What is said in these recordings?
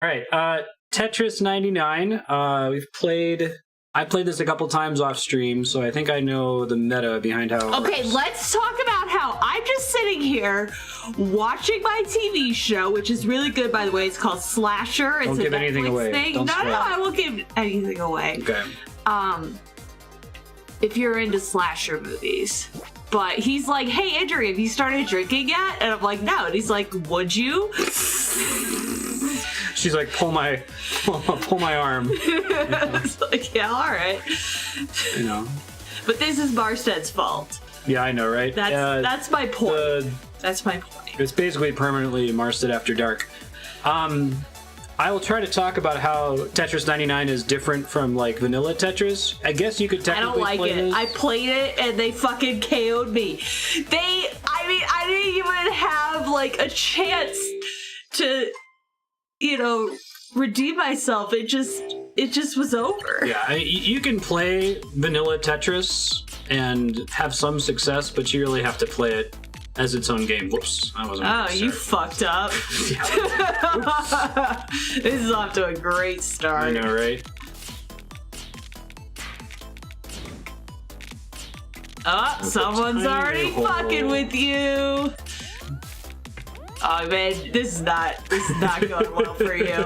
All right, Tetris 99. I played this a couple times off stream, so I think I know the meta behind how it Okay, works. let's talk about how I'm just sitting here watching my TV show, which is really good, by the way. It's called Slasher. It's Don't a give Netflix anything away. thing. Don't No, spoil. I won't give anything away. Okay. If you're into slasher movies. But he's like, hey, Andrew, have you started drinking yet? And I'm like, no. And he's like, would you? She's like, pull my arm. It's like, yeah, all right. You know. But this is Marstead's fault. Yeah, I know, right? That's my point. That's my point. It's basically permanently Marstead After Dark. I will try to talk about how Tetris 99 is different from like vanilla Tetris. I guess you could technically I don't like play it. this. I played it and they fucking KO'd me. I didn't even have like a chance to, redeem myself. It just was over. Yeah, you can play vanilla Tetris and have some success, but you really have to play it as its own game. Whoops, I wasn't. Oh, you fucked up. This is off to a great start. I know, right? Oh, someone's already hole. fucking with you. Oh man, this is not going well for you.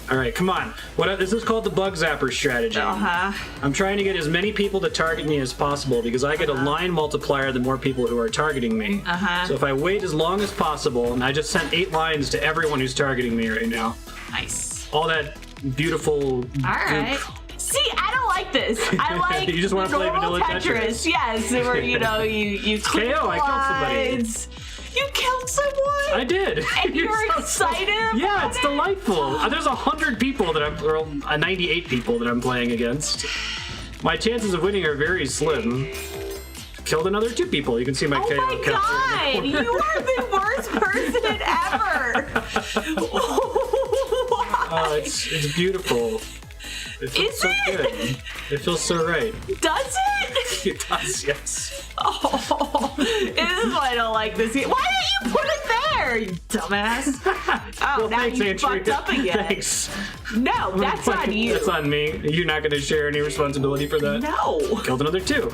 All right, come on. This is called the bug zapper strategy. I'm trying to get as many people to target me as possible because I get a line multiplier the more people who are targeting me. So if I wait as long as possible, and I just sent 8 lines to everyone who's targeting me right now. Nice. All that beautiful. All right. See, I don't like this. I like You just want to play vanilla Tetris. Yes, where you clear KO, I killed somebody. lines. You killed someone. I did. And you're excited about Yeah, it's it? delightful. There's 100 people that or 98 people that I'm playing against. My chances of winning are very slim. Killed another 2 people. You can see my KO Oh my god! You are the worst person ever. Oh, it's beautiful. It feels so good. It feels so right. Does it? It does, yes. Oh, this is why I don't like this game. Why didn't you put it there, you dumbass? Oh, Well, now thanks, you Andrew. fucked up again. Thanks. No, that's on you. That's on me. You're not going to share any responsibility for that? No. Killed another 2.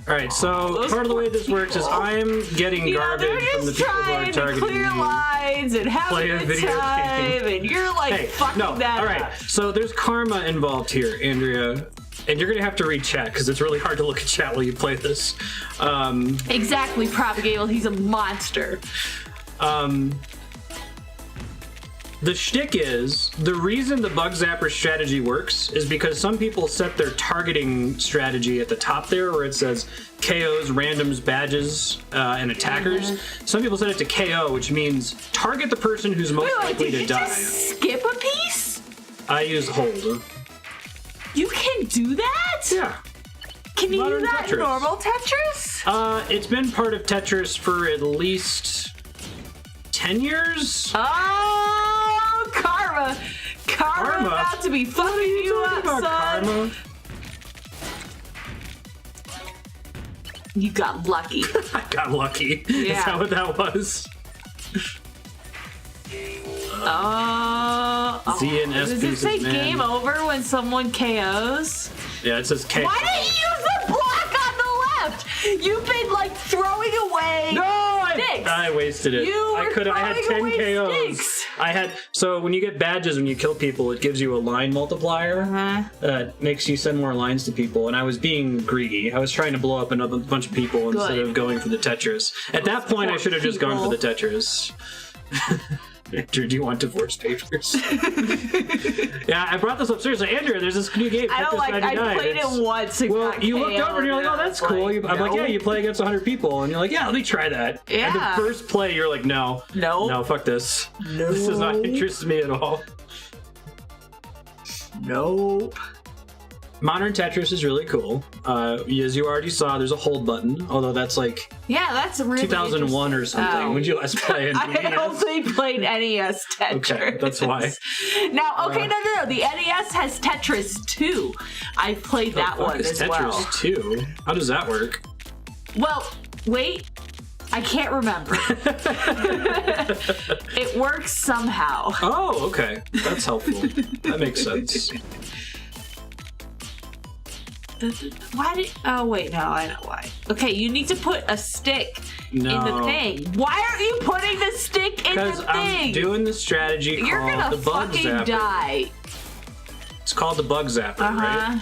Alright, so part of the way this works is I'm getting garbage they're from the just people who are trying to targeting clear me. lines and have Play a a good video time, game. and you're like Hey, fucking no, that alright. up. So there's karma involved here, Andrea. And you're going to have to read chat, because it's really hard to look at chat while you play this. Exactly, Propagable. He's a monster. The shtick is, the reason the bug zapper strategy works is because some people set their targeting strategy at the top there where it says KOs, randoms, badges, and attackers. Some people set it to KO, which means target the person who's most likely did to you die. just skip a piece? I use hold. You can do that? Yeah. Can you Modern do that Tetris. in normal Tetris? It's been part of Tetris for at least 10 years? Oh, karma. Karma about to be fucking you up, About son. karma? You got lucky. I got lucky. Yeah. Is that what that was? Z and S Does it pieces, say man. game over when someone KOs? Yeah, it says KO. Why didn't you use the block on the left? You've been like throwing away. No, sticks. I wasted it. You were I had 10 throwing away KOs. sticks. So when you get badges when you kill people, it gives you a line multiplier that makes you send more lines to people. And I was being greedy. I was trying to blow up another bunch of people instead of going for the Tetris. At that point, I should have just gone for the Tetris. Andrew, do you want divorce papers? Yeah, I brought this up seriously. Andrew, there's this new game. I don't Tetris like. 99. I played it once. And Well, got you looked over and you're like, KO'd, oh, that's and I cool. was I'm like, yeah, you play against 100 people. And you're like, yeah, let me try that. Yeah. And the first play, you're like, no. No, fuck this. No. This does not interest me at all. Nope. Modern Tetris is really cool. As you already saw, there's a hold button, although that's like Yeah, that's really 2001 or something. Oh. When did you last play in I NES? only played NES Tetris. Okay, that's why. Now, okay, no. The NES has Tetris 2. I played that one Is as Tetris well. 2? How does that work? Well, wait. I can't remember. It works somehow. Oh, okay. That's helpful. That makes sense. Why did... Oh, wait, no, I know why. Okay, you need to put a stick in the thing. Why aren't you putting the stick in the thing? Because I'm doing the strategy You're called gonna the bug fucking zapper. die. It's called the bug zapper, right?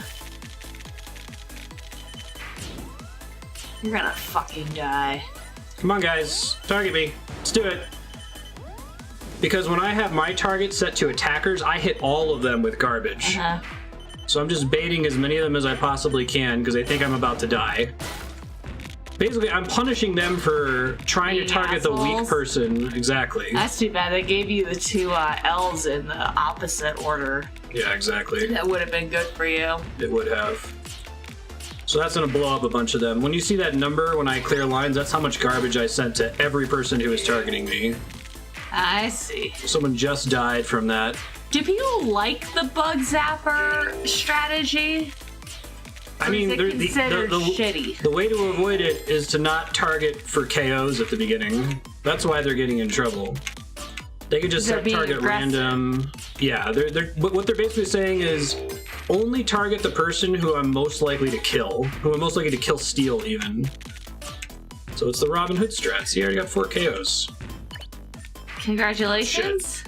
You're gonna fucking die. Come on, guys. Target me. Let's do it. Because when I have my target set to attackers, I hit all of them with garbage. So I'm just baiting as many of them as I possibly can because they think I'm about to die. Basically, I'm punishing them for trying to target the weak person. Exactly. That's too bad. They gave you the two L's in the opposite order. Yeah, exactly. That would have been good for you. It would have. So that's going to blow up a bunch of them. When you see that number when I clear lines, that's how much garbage I sent to every person who is targeting me. I see. Someone just died from that. Do people like the bug zapper strategy? I mean, the shitty? The way to avoid it is to not target for KOs at the beginning. That's why they're getting in trouble. They could just set target random. Yeah, what they're basically saying is only target the person who I'm most likely to kill, who I'm most likely to kill steal even. So it's the Robin Hood strat. See, I already got 4 KOs. Congratulations.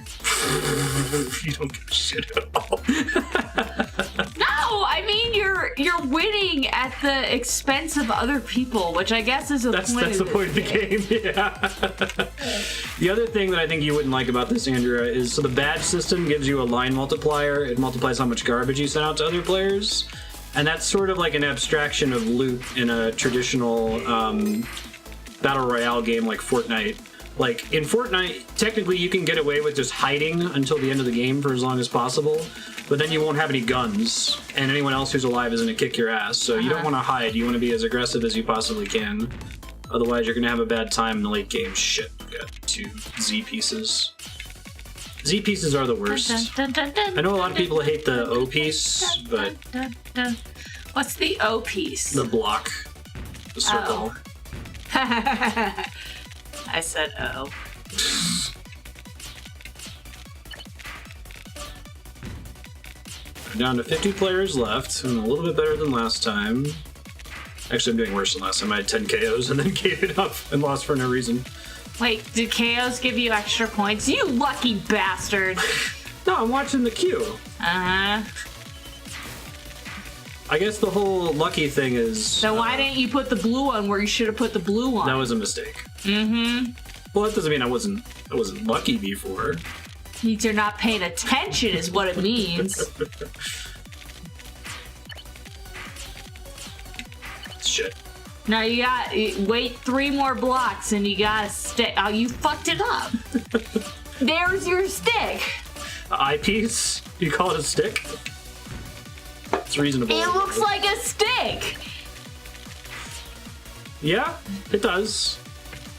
You don't give a shit at all. No, I mean you're winning at the expense of other people, which I guess is That's the point of the game. Yeah. The other thing that I think you wouldn't like about this, Andrea, is so the badge system gives you a line multiplier. It multiplies how much garbage you send out to other players, and that's sort of like an abstraction of loot in a traditional battle royale game like Fortnite. Like, in Fortnite, technically you can get away with just hiding until the end of the game for as long as possible, but then you won't have any guns, and anyone else who's alive is going to kick your ass. So you don't want to hide. You want to be as aggressive as you possibly can. Otherwise, you're going to have a bad time in the late game. Shit, we got 2 Z pieces. Z pieces are the worst. I know a lot of people hate the O piece, but... What's the O piece? The block. The circle. Oh. I said oh. We're down to 50 players left, and a little bit better than last time. Actually, I'm doing worse than last time. I had 10 KOs and then gave it up and lost for no reason. Wait, did KOs give you extra points? You lucky bastard! No, I'm watching the queue. Uh-huh. I guess the whole lucky thing is... So why didn't you put the blue one where you should have put the blue one? That was a mistake. Mm-hmm. Well, that doesn't mean I wasn't lucky before. Means you're not paying attention is what it means. Shit. Now you got... Wait 3 more blocks and you gotta stick... Oh, you fucked it up. There's your stick. Eyepiece? You call it a stick? It's reasonable. It looks like a stick. Yeah, it does.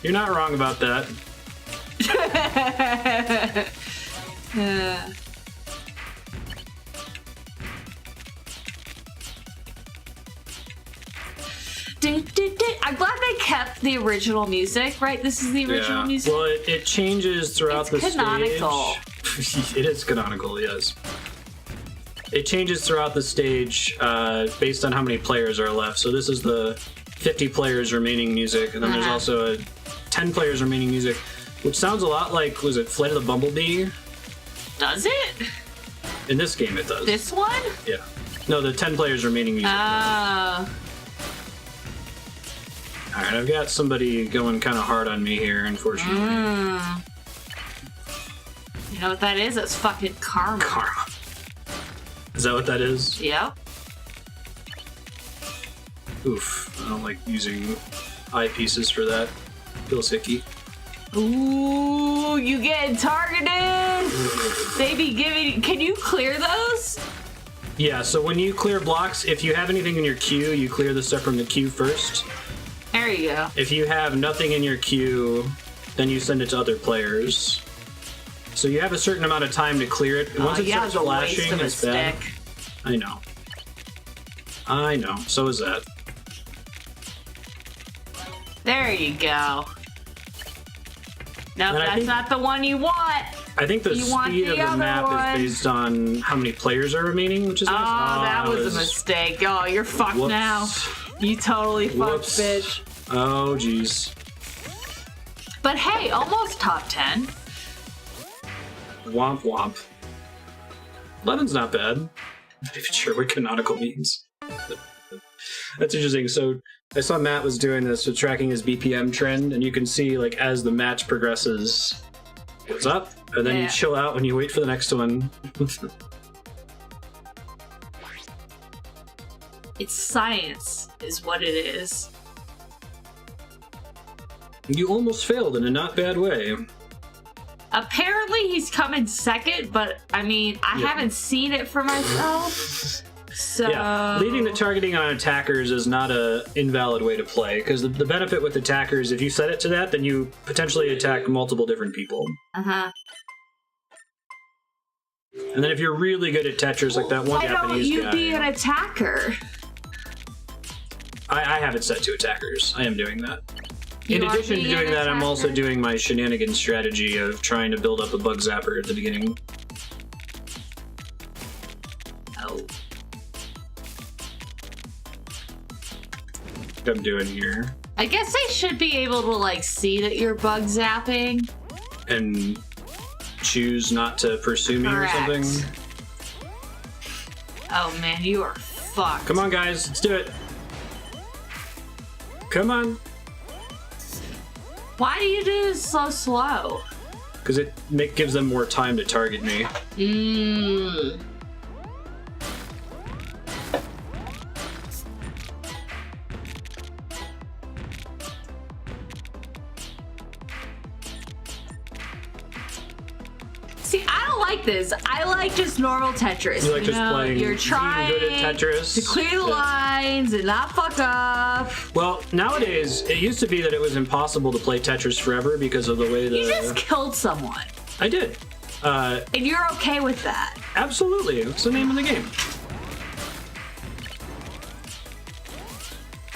You're not wrong about that. I'm glad they kept the original music, right? This is the original music? Well, it changes throughout the canonical. stage. It is canonical, yes. It changes throughout the stage based on how many players are left. So this is the 50 players remaining music, and then there's also a 10 players remaining music, which sounds a lot like, was it Flight of the Bumblebee? Does it? In this game it does. This one? Yeah. No, the 10 players remaining music. Oh. Alright, I've got somebody going kind of hard on me here, unfortunately. You know what that is? That's fucking karma. Karma. Is that what that is? Yep. Oof. I don't like using eyepieces for that. Feels icky. Ooh, you getting targeted? They be giving... Can you clear those? Yeah, so when you clear blocks, if you have anything in your queue, you clear the stuff from the queue first. There you go. If you have nothing in your queue, then you send it to other players. So you have a certain amount of time to clear it. Once it starts flashing, it's bad. I know. I know. So is that. There you go. No, that's not the one you want. I think the speed of the map is based on how many players are remaining, which is nice. Oh, that was a mistake. Oh, you're fucked now. You totally fucked, bitch. Oh, jeez. But hey, almost top 10. Womp womp. 11's not bad. I'm not even sure what canonical means. That's interesting. So I saw Matt was doing this with tracking his BPM trend, and you can see, like, as the match progresses, it goes up, and then you chill out when you wait for the next one. It's science, is what it is. You almost failed in a not bad way. Apparently he's coming second, but I mean, I haven't seen it for myself. So leaving the targeting on attackers is not a invalid way to play, because the benefit with attackers, if you set it to that, then you potentially attack multiple different people. Uh-huh. And then if you're really good at Tetris, like that one Japanese guy... Why don't you be an attacker? I have it set to attackers. I am doing that. In addition to doing that, I'm also doing my shenanigans strategy of trying to build up a bug zapper at the beginning. Oh. What I'm doing here. I guess I should be able to, like, see that you're bug zapping. And choose not to pursue me or something. Oh man, you are fucked. Come on, guys, let's do it. Come on. Why do you do this so slow? Because it gives them more time to target me. See, I don't like this. I like just normal Tetris. You like just playing. You're trying good at Tetris to clear the lines and not fuck up. Well, nowadays, it used to be that it was impossible to play Tetris forever because of the way You just killed someone. I did. And you're okay with that? Absolutely. It's the name of the game.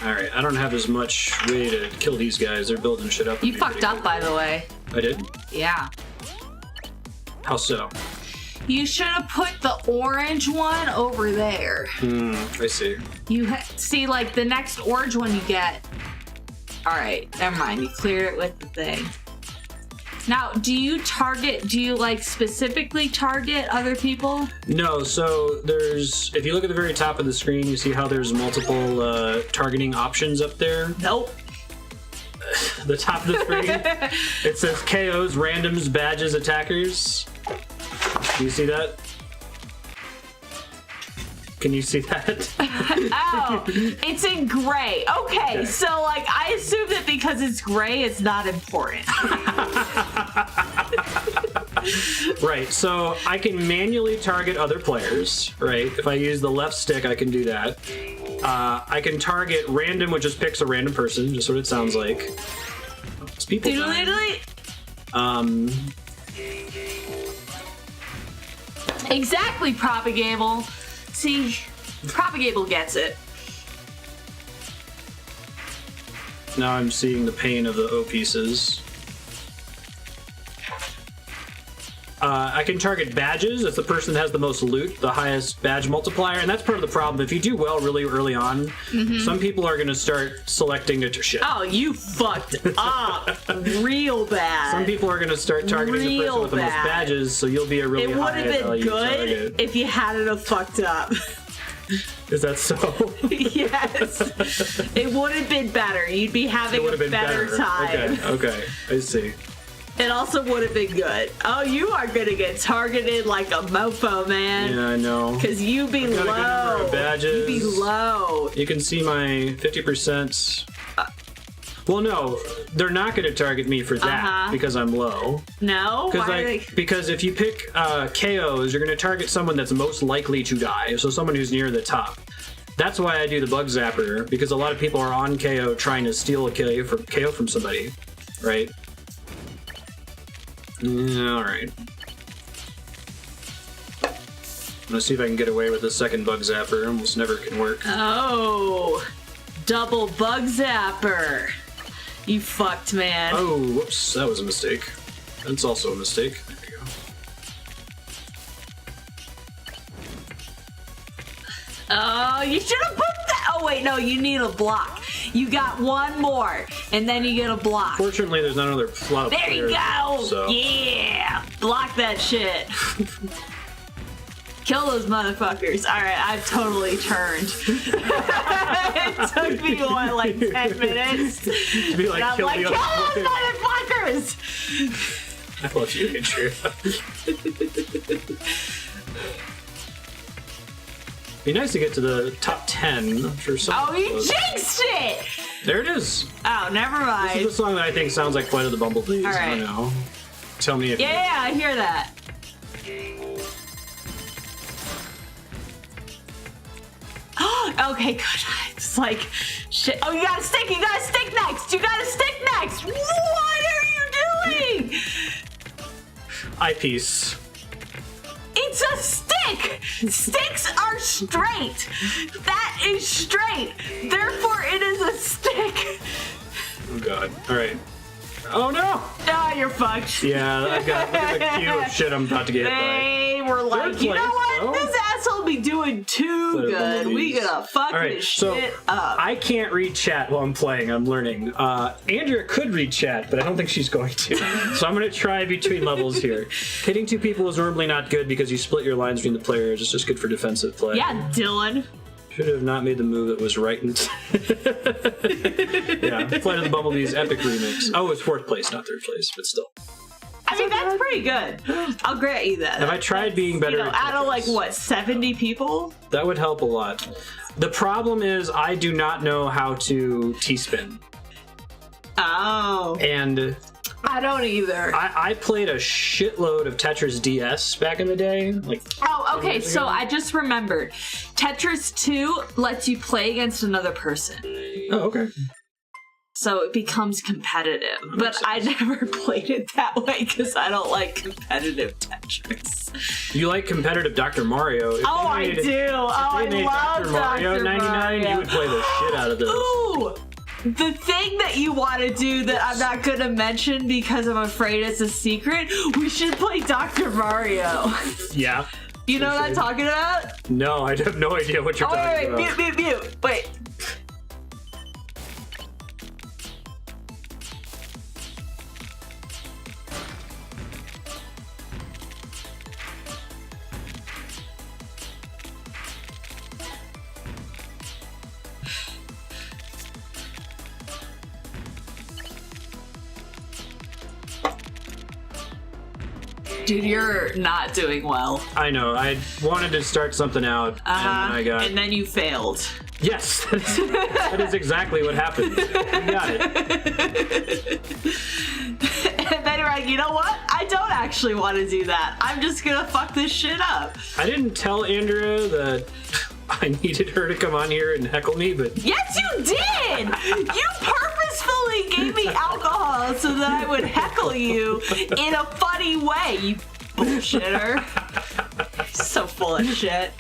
Alright, I don't have as much way to kill these guys. They're building shit up. You fucked up, by the way. I did? Yeah. How so? You should have put the orange one over there. I see. See, like, the next orange one you get. Alright, never mind. You cleared it with the thing. Now, do you like, specifically target other people? No, so if you look at the very top of the screen, you see how there's multiple targeting options up there? Nope. The top of the screen, it says KOs, randoms, badges, attackers. Do you see that? Can you see that? Oh, it's in gray. Okay, so like I assume that because it's gray, it's not important. Right, so I can manually target other players, right? If I use the left stick, I can do that. I can target random, which just picks a random person, just what it sounds like. It's people time. Exactly, Propagable. See, Propagable gets it. Now I'm seeing the pain of the O pieces. I can target badges. That's the person that has the most loot, the highest badge multiplier, and that's part of the problem. If you do well really early on, some people are going to start selecting it to shit. Oh, you fucked up real bad. Some people are going to start targeting the person with the most badges, so you'll be a really high value target. It would have been good if you hadn't have fucked up. Is that so? Yes. It would have been better. You'd be having a better time. Okay, I see. It also would have been good. Oh, you are gonna get targeted like a mofo, man. Yeah, I know. Because you be low. Got a good number of badges. You be low. You can see my 50%. Well, no, they're not going to target me for that because I'm low. No? Because if you pick KOs, you're going to target someone that's most likely to die. So someone who's near the top. That's why I do the bug zapper, because a lot of people are on KO trying to steal a KO from somebody, right? All right. I'm gonna see if I can get away with the second bug zapper. Almost never can work. Oh, double bug zapper. You fucked, man. Oh, whoops, that was a mistake. That's also a mistake. There you go. Oh, you should have put that. Oh, wait, no, you need a block. You got one more, and then you get a block. Fortunately, there's not another lot of There players, you go. So. Yeah. Block that shit. Kill those motherfuckers. All right, I've totally turned. It took me, what, like 10 minutes? To be like, And I'm kill like, the kill other those players. motherfuckers! I love you, Andrew. Be nice to get to the top 10. I'm sure Oh, you close. jinxed it! There it is. Oh, never This mind. is the song that I think sounds like Flight of the Bumblebees. All right. I don't know. Tell me if Yeah, I hear that. Okay, good. It's like, shit. Oh, you got a stick. You got a stick next. You got a stick next. What are you doing? eyepiece. It's a stick. Sticks are straight. That is straight. Therefore, it is a stick. Oh god. All right. Oh no! Ah, you're fucked. Yeah, I've got look at the queue of shit I'm about to get hit by. They were like, Third you know place, what? though. This asshole be doing too Flight of good. We Bumblebees. gonna fuck All right, this so shit up. I can't read chat while I'm playing. I'm learning. Andrea could read chat, but I don't think she's going to. So I'm going to try between levels here. Hitting two people is normally not good because you split your lines between the players. It's just good for defensive play. Yeah, Dylan. Should have not made the move that was right. Yeah, Flight of the Bumblebees epic remix. Oh, it's fourth place, not third place, but still. I mean, that's pretty good. I'll grant you that. Have I tried being better? You know, at out of like Tetris? what, 70 people? That would help a lot. The problem is I do not know how to T-spin. Oh. And I don't either. I played a shitload of Tetris DS back in the day. Like, Oh, okay, years so ago. I just remembered. Tetris 2 lets you play against another person. oh, okay. So it becomes competitive. But I never played it that way because I don't like competitive Tetris. You like competitive Dr. Mario. If Oh, they I made- do. Oh, If I they made love Dr. Mario 99, you would play the shit out of those. Ooh! The thing that you want to do that I'm not going to mention because I'm afraid it's a secret, we should play Dr. Mario. Yeah. You know what I'm should. talking about? No, I have no idea what you're Oh, talking wait, about. mute. Wait. Dude, you're not doing well. I know. I wanted to start something out, and then I got... And then you failed. Yes! That is exactly what happened. You got it. And then you're like, you know what? I don't actually want to do that. I'm just gonna fuck this shit up. I didn't tell Andrea that I needed her to come on here and heckle me, but... Yes, you did! You purposefully gave me alcohol so that I would heckle you in a funny way, you bullshitter. So full of shit.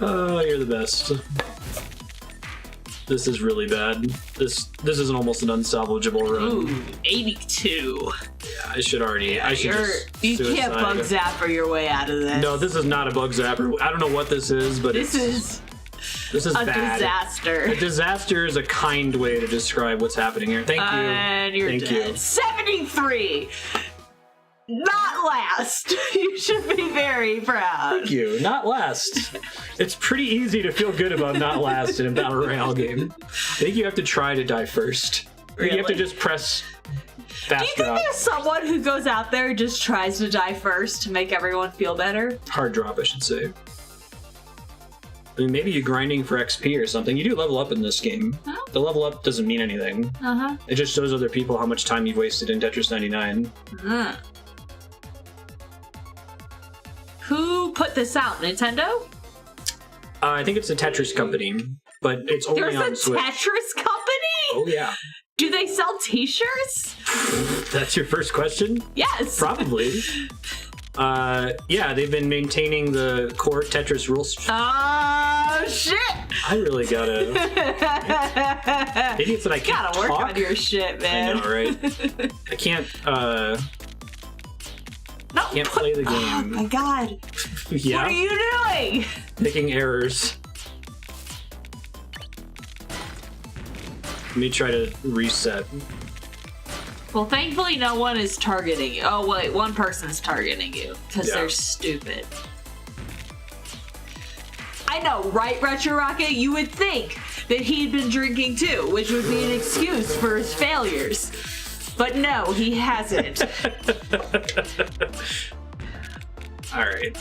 Oh, you're the best. This is really bad. This is almost an unsalvageable run. Ooh, 82. I should You can't bug zapper your way out of this. No, this is not a bug zapper. I don't know what this is, but This is this is a bad. disaster. A disaster is a kind way to describe what's happening here. Thank you. And you're Thank dead. you. 73! Not last. You should be very proud. Thank you. Not last. It's pretty easy to feel good about not last in a battle royale game. I think you have to try to die first. Or you have to Really? just press Do fast you think drop. there's someone who goes out there and just tries to die first to make everyone feel better? Hard drop, I should say. I mean, maybe you're grinding for XP or something. You do level up in this game. Oh. The level up doesn't mean anything. Uh-huh. It just shows other people how much time you've wasted in Tetris 99. Who put this out? Nintendo? I think it's a Tetris company, but it's only There's on a Switch. Tetris company? Oh, yeah. Do they sell t-shirts? That's your first question? Yes. Probably. Yeah, they've been maintaining the core Tetris rules. Oh shit! I really gotta. Maybe it's that I can't gotta work talk. on your shit, man. I know, right? I can't. No, can't play the game. Oh my god! Yeah. What are you doing? Making errors. Let me try to reset. Well, thankfully, no one is targeting you. Oh wait, one person's targeting you because they're stupid. I know, right, Retro Rocket? You would think that he'd been drinking too, which would be an excuse for his failures. But no, he hasn't. Alright.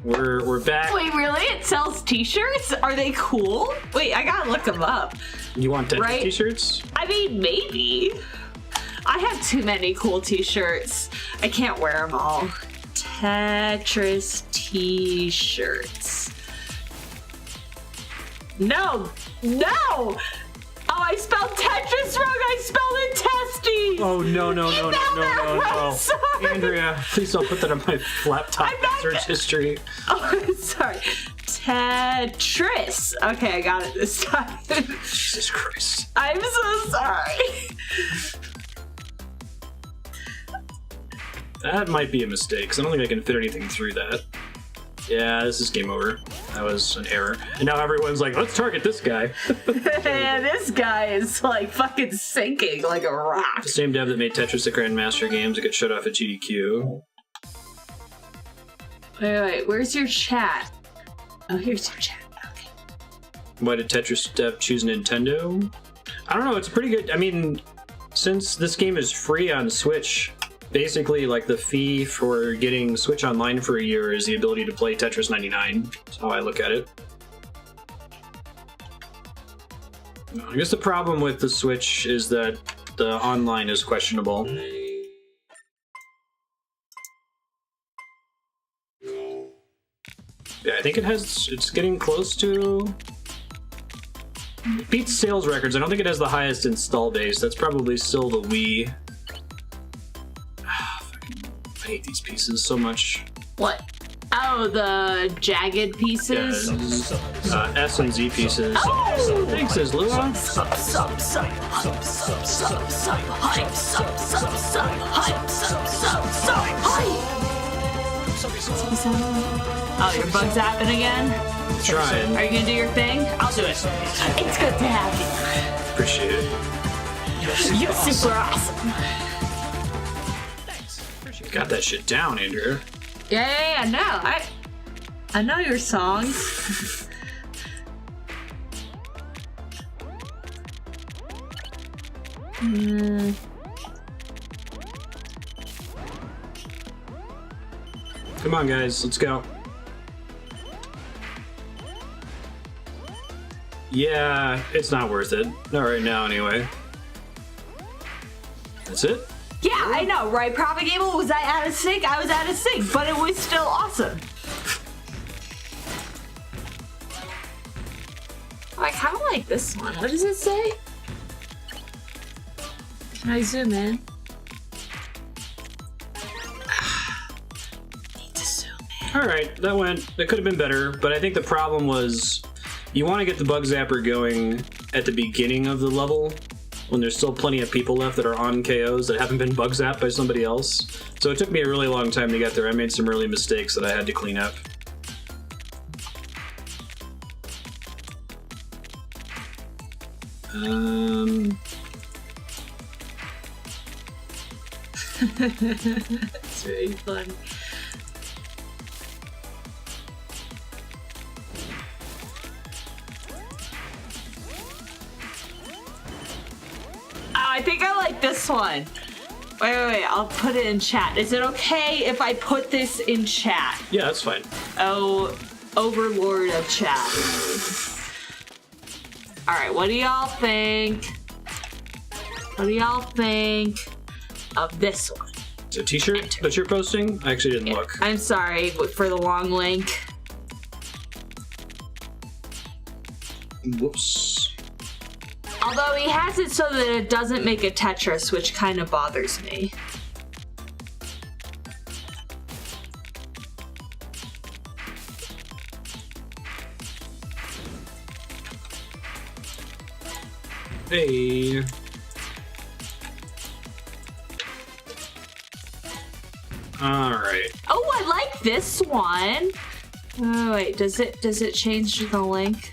We're back. Wait, really? It sells t-shirts? Are they cool? Wait, I gotta look them up. You want Tetris Right? t-shirts? I mean, maybe. I have too many cool t-shirts. I can't wear them all. Tetris t-shirts. No! Oh, I spelled Tetris wrong. I spelled it testes. Oh no. Sorry. Andrea, please don't put that on my laptop I'm not search history. Oh, sorry. Tetris. Okay, I got it this time. Jesus Christ. I'm so sorry. That might be a mistake, because I don't think I can fit anything through that. Yeah, this is game over. That was an error. And now everyone's like, let's target this guy. Man, this guy is like fucking sinking like a rock. The same dev that made Tetris the Grandmaster games that got shut off at GDQ. Wait, where's your chat? Oh, here's your chat. Okay. Why did Tetris dev choose Nintendo? I don't know, it's pretty good. I mean, since this game is free on Switch, basically, like, the fee for getting Switch Online for a year is the ability to play Tetris 99. That's how I look at it. I guess the problem with the Switch is that the online is questionable. Yeah, I think it's getting close to... It beats sales records. I don't think it has the highest install base. That's probably still the Wii. I hate these pieces so much. What? Oh, the jagged pieces? Yeah, S and Z pieces. Oh! Thanks, says Lua. Oh, your bug zapping again? Trying. Are you gonna do your thing? I'll do it. It's good to have you. Appreciate it. You're super awesome. Got that shit down, Andrew. Yeah, no. I know your songs. Come on, guys, let's go. Yeah, it's not worth it. Not right now, anyway. That's it? Yeah, I know, right? Propagable, was I out of sync? I was out of sync, but it was still awesome. I kind of like this one. What does it say? Can I zoom in? Need to zoom in. Alright, that could have been better, but I think the problem was you want to get the bug zapper going at the beginning of the level when there's still plenty of people left that are on KOs that haven't been bug zapped by somebody else. So it took me a really long time to get there. I made some early mistakes that I had to clean up. It's very fun. I think I like this one. Wait, I'll put it in chat. Is it okay if I put this in chat? Yeah, that's fine. Oh, overlord of chat. Alright, what do y'all think? What do y'all think of this one? It's a t-shirt that you're posting? I actually didn't look. I'm sorry for the long link. Whoops. Although he has it so that it doesn't make a Tetris, which kind of bothers me. Hey. Alright. Oh, I like this one. Oh wait, does it change the link?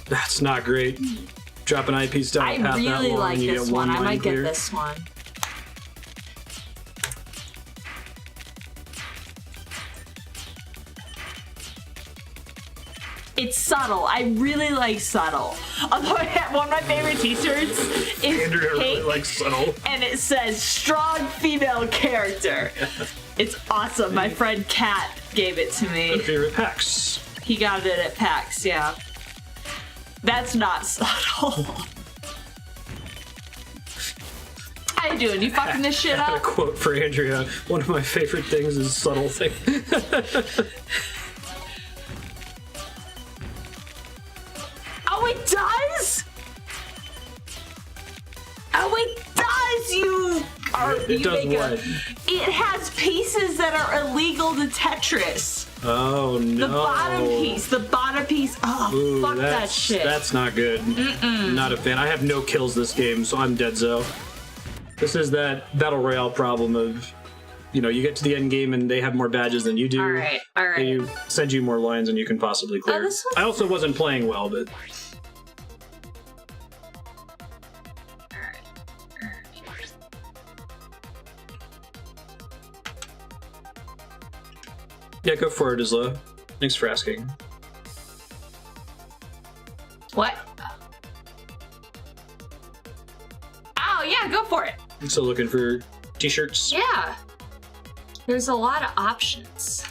That's not great. Drop an IP style I path that really long like and you this get one. I line might clear. get this one. It's subtle. I really like subtle. Although one of my favorite t-shirts is Andrea really pink, likes subtle. and it says strong female character. It's awesome. My friend Kat gave it to me. My favorite packs. He got it at PAX, yeah. That's not subtle. How you doing? You fucking this shit I had a up? quote for Andrea. One of my favorite things is subtle thing. Oh, it does? Oh, it does, you... It does what? It has pieces that are illegal to Tetris. Oh no. The bottom piece. Oh, Ooh, fuck that shit. That's not good. Not a fan. I have no kills this game, so I'm dead-zo. This is that Battle Royale problem of, you know, you get to the end game and they have more badges than you do. Alright. They send you more lines than you can possibly clear. this one's- I also wasn't playing well, but... Yeah, go for it, Isla. Thanks for asking. What? Oh, yeah, go for it. I'm still looking for t-shirts. Yeah. There's a lot of options.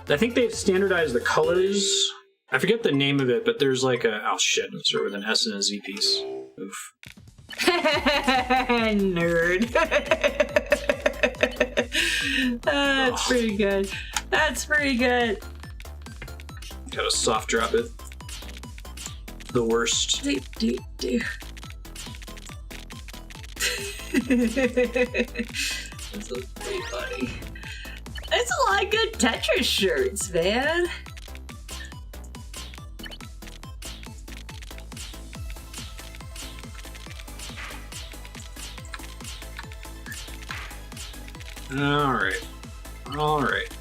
I think they've standardized the colors. I forget the name of it, but there's like a... Oh shit, let's start with an S and a Z piece. Oof. Nerd. That's pretty good. That's pretty good. Gotta soft drop it. The worst. Do. This is pretty funny. There's a lot of good Tetris shirts, man. Alright. Alright.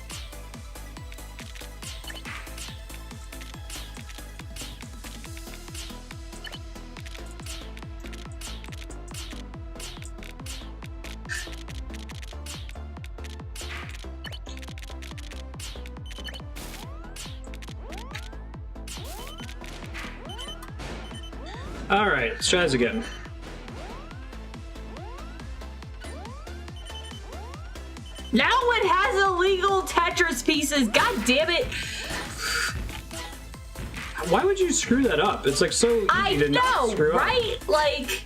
Alright, let's try this again. Now it has illegal Tetris pieces. God damn it. Why would you screw that up? It's like so easy to not screw up. Right? Like,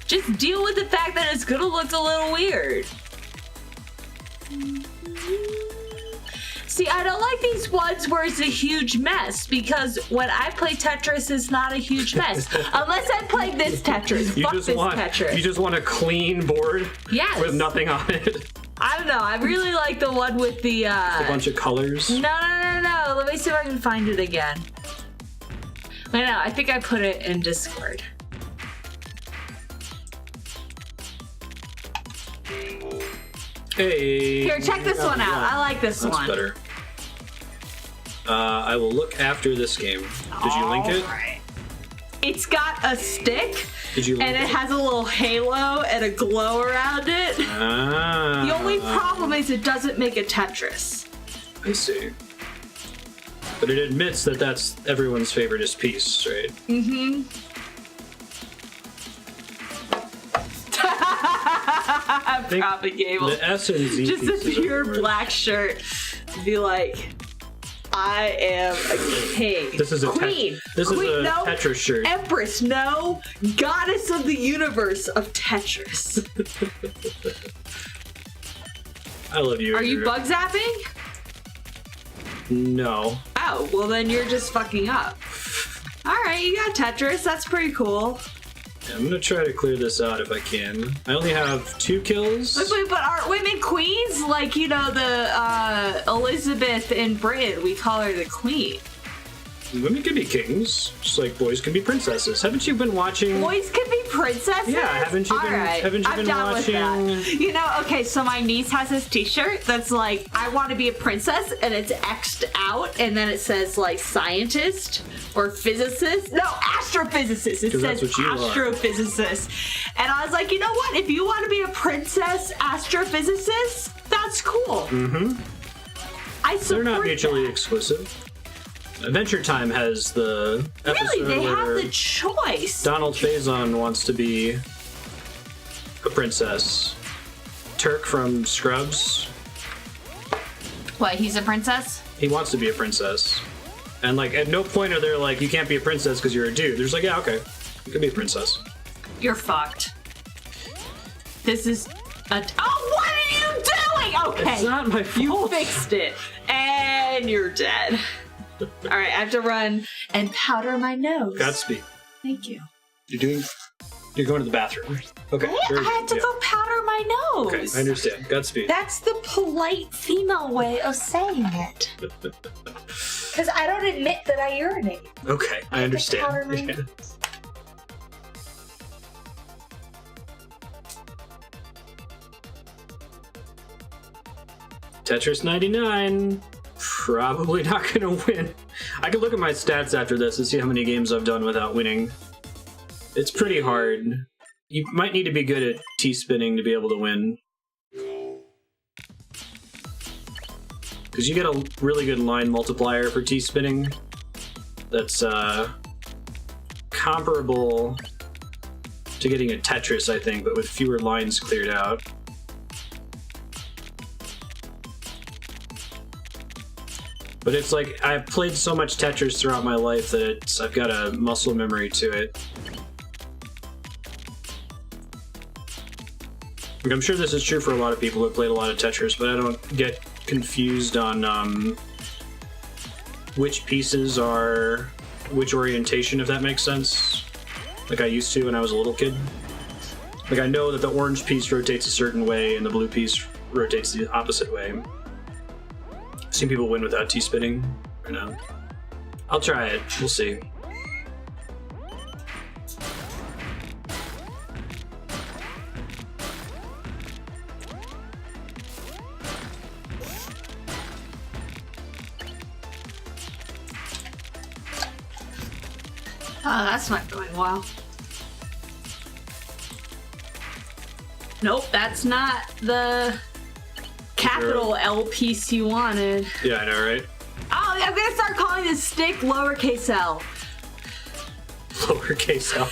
just deal with the fact that it's gonna look a little weird. See, I don't like these ones where it's a huge mess, because when I play Tetris, it's not a huge mess. Unless I play this Tetris. Fuck this Tetris. You just want a clean board with nothing on it. I don't know. I really like the one with the a bunch of colors. No. Let me see if I can find it again. I know. I think I put it in Discord. Hey. Here, check this one out. I like this one. That's better. I will look after this game. Did you link it? Right. It's got a stick. Did you link and it has a little halo and a glow around it. Ah. The only problem is it doesn't make a Tetris. I see. But it admits that that's everyone's favoriteest piece, right? Mm-hmm. Propagable. The S and Z just a pieces pure are the worst. black shirt. Be like, I am a king. This is a queen. This queen, is a no. Tetris shirt. Empress, no. Goddess of the universe of Tetris. I love you. Are you bug zapping? No. Oh, well then you're just fucking up. Alright, you got Tetris. That's pretty cool. Yeah, I'm gonna try to clear this out if I can. I only have 2 kills. Wait, but aren't women queens? Like, you know, the Elizabeth in Britain, we call her the queen. Women can be kings, just like boys can be princesses. Haven't you been watching? Boys can be princesses? Yeah, haven't you been? Right. Haven't you I'm been down watching? With that. You know, okay, so my niece has this T-shirt that's like, I want to be a princess, and it's X'd out, and then it says like scientist or physicist. No, astrophysicist. It says astrophysicist. And I was like, you know what? If you want to be a princess astrophysicist, that's cool. Mm-hmm. I support They're not mutually that. exclusive. Adventure Time has the episode Really, they have where the choice. Donald Faison wants to be a princess. Turk from Scrubs, What, he's a princess? he wants to be a princess. And like at no point are they like, you can't be a princess because you're a dude. There's like, yeah, okay, you can be a princess. You're fucked. This is a... Oh, what are you doing? Okay. It's not my fault. You fixed it. And you're dead. All right, I have to run and powder my nose. Godspeed. Thank you. You're going to the bathroom. Okay. I had to go powder my nose. Okay, I understand. Godspeed. That's the polite female way of saying it. Because I don't admit that I urinate. Okay, I understand. Powder my Yeah. nose. Tetris 99. Probably not gonna win. I can look at my stats after this and see how many games I've done without winning. It's pretty hard. You might need to be good at T-spinning to be able to win. Because you get a really good line multiplier for T-spinning. That's comparable to getting a Tetris, I think, but with fewer lines cleared out. But it's like, I've played so much Tetris throughout my life that I've got a muscle memory to it. Like, I'm sure this is true for a lot of people who played a lot of Tetris, but I don't get confused on which pieces are which orientation, if that makes sense. Like I used to when I was a little kid. Like I know that the orange piece rotates a certain way and the blue piece rotates the opposite way. Seen people win without T-spinning or no? I'll try it. We'll see. Oh, that's not going well. Nope, that's not the capital L piece you wanted. Yeah, I know, right? Oh, I'm gonna start calling this stick lowercase l. Lowercase l.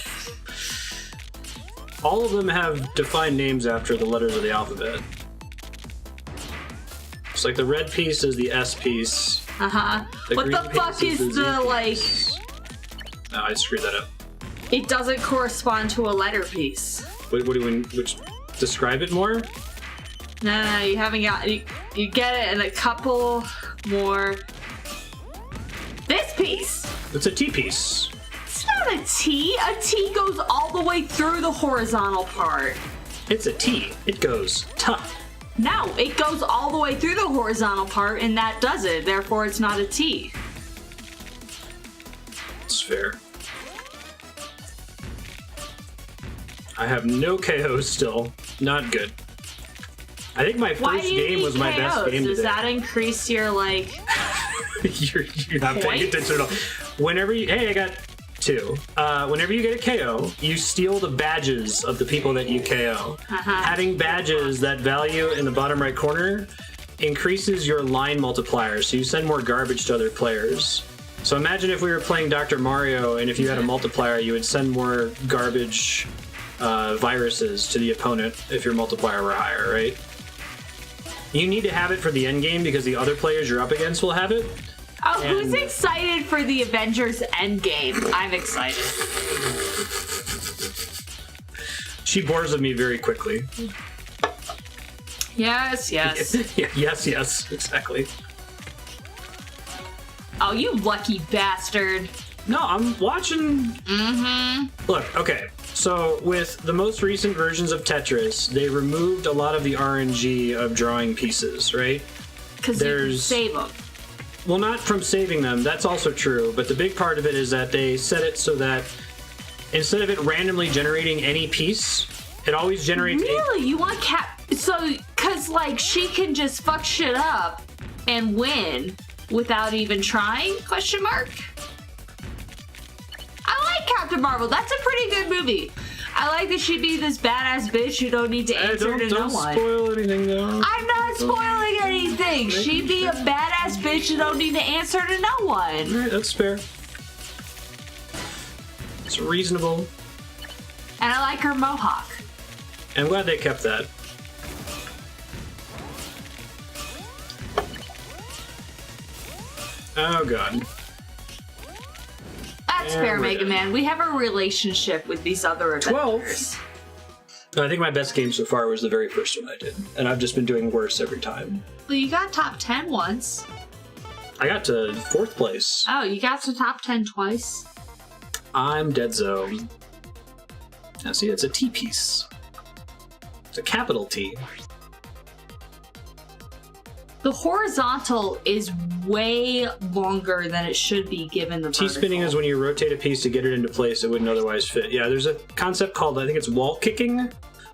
All of them have defined names after the letters of the alphabet. It's like the red piece is the S piece. Uh-huh. What green the fuck piece is Z the, like... piece. No, I screwed that up. It doesn't correspond to a letter piece. What do you which describe it more? No, you haven't got... You get it in a couple more... This piece! It's a T piece. It's not a T. A T goes all the way through the horizontal part. It's a T. It goes tough. No, it goes all the way through the horizontal part, and that does it. Therefore, it's not a T. It's fair. I have no KOs still. Not good. I think my Why first do you game need was my best KOs? game Does today. that increase your, like... you're not paying Points? attention at all. Whenever you... Hey, I got 2. Whenever you get a KO, you steal the badges of the people that you KO. Having badges that value in the bottom right corner increases your line multiplier, so you send more garbage to other players. So imagine if we were playing Dr. Mario, and if you had a multiplier, you would send more garbage viruses to the opponent if your multiplier were higher, right? You need to have it for the end game because the other players you're up against will have it. Oh, who's excited for the Avengers Endgame? I'm excited. She bores with me very quickly. Yes, yes. yes, exactly. Oh, you lucky bastard. No, I'm watching. Mm-hmm. Look, okay. So with the most recent versions of Tetris, they removed a lot of the RNG of drawing pieces, right? Because you can save them. Well, not from saving them. That's also true. But the big part of it is that they set it so that instead of it randomly generating any piece, it always generates. Really? You want So, because like she can just fuck shit up and win without even trying? Question mark. I like Captain Marvel. That's a pretty good movie. I like that she'd be this badass bitch who don't need to answer to no one. Don't spoil anything, though. I'm not spoiling anything. She'd be a badass bitch who don't need to answer to no one. All right, that's fair. It's reasonable. And I like her mohawk. I'm glad they kept that. Oh, God. That's fair, Mega Man. We have a relationship with these other adventures. 12. I think my best game so far was the very first one I did, and I've just been doing worse every time. Well, you got top 10 once. I got to 4th place. Oh, you got to top 10 twice? I'm dead zone. Now see, it's a T piece. It's a capital T. The horizontal is way longer than it should be given the vertical. T-spinning is when you rotate a piece to get it into place it wouldn't otherwise fit. Yeah, there's a concept called, I think it's wall kicking,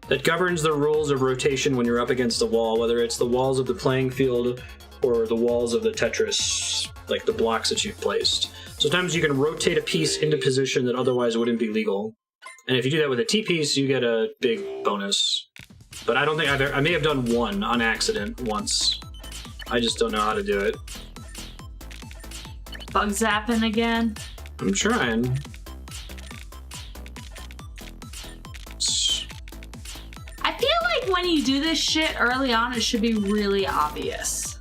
that governs the rules of rotation when you're up against a wall, whether it's the walls of the playing field or the walls of the Tetris, like the blocks that you've placed. Sometimes you can rotate a piece into position that otherwise wouldn't be legal. And if you do that with a T-piece, you get a big bonus. But I don't think I may have done one on accident once. I just don't know how to do it. Bug zapping again? I'm trying. I feel like when you do this shit early on, it should be really obvious.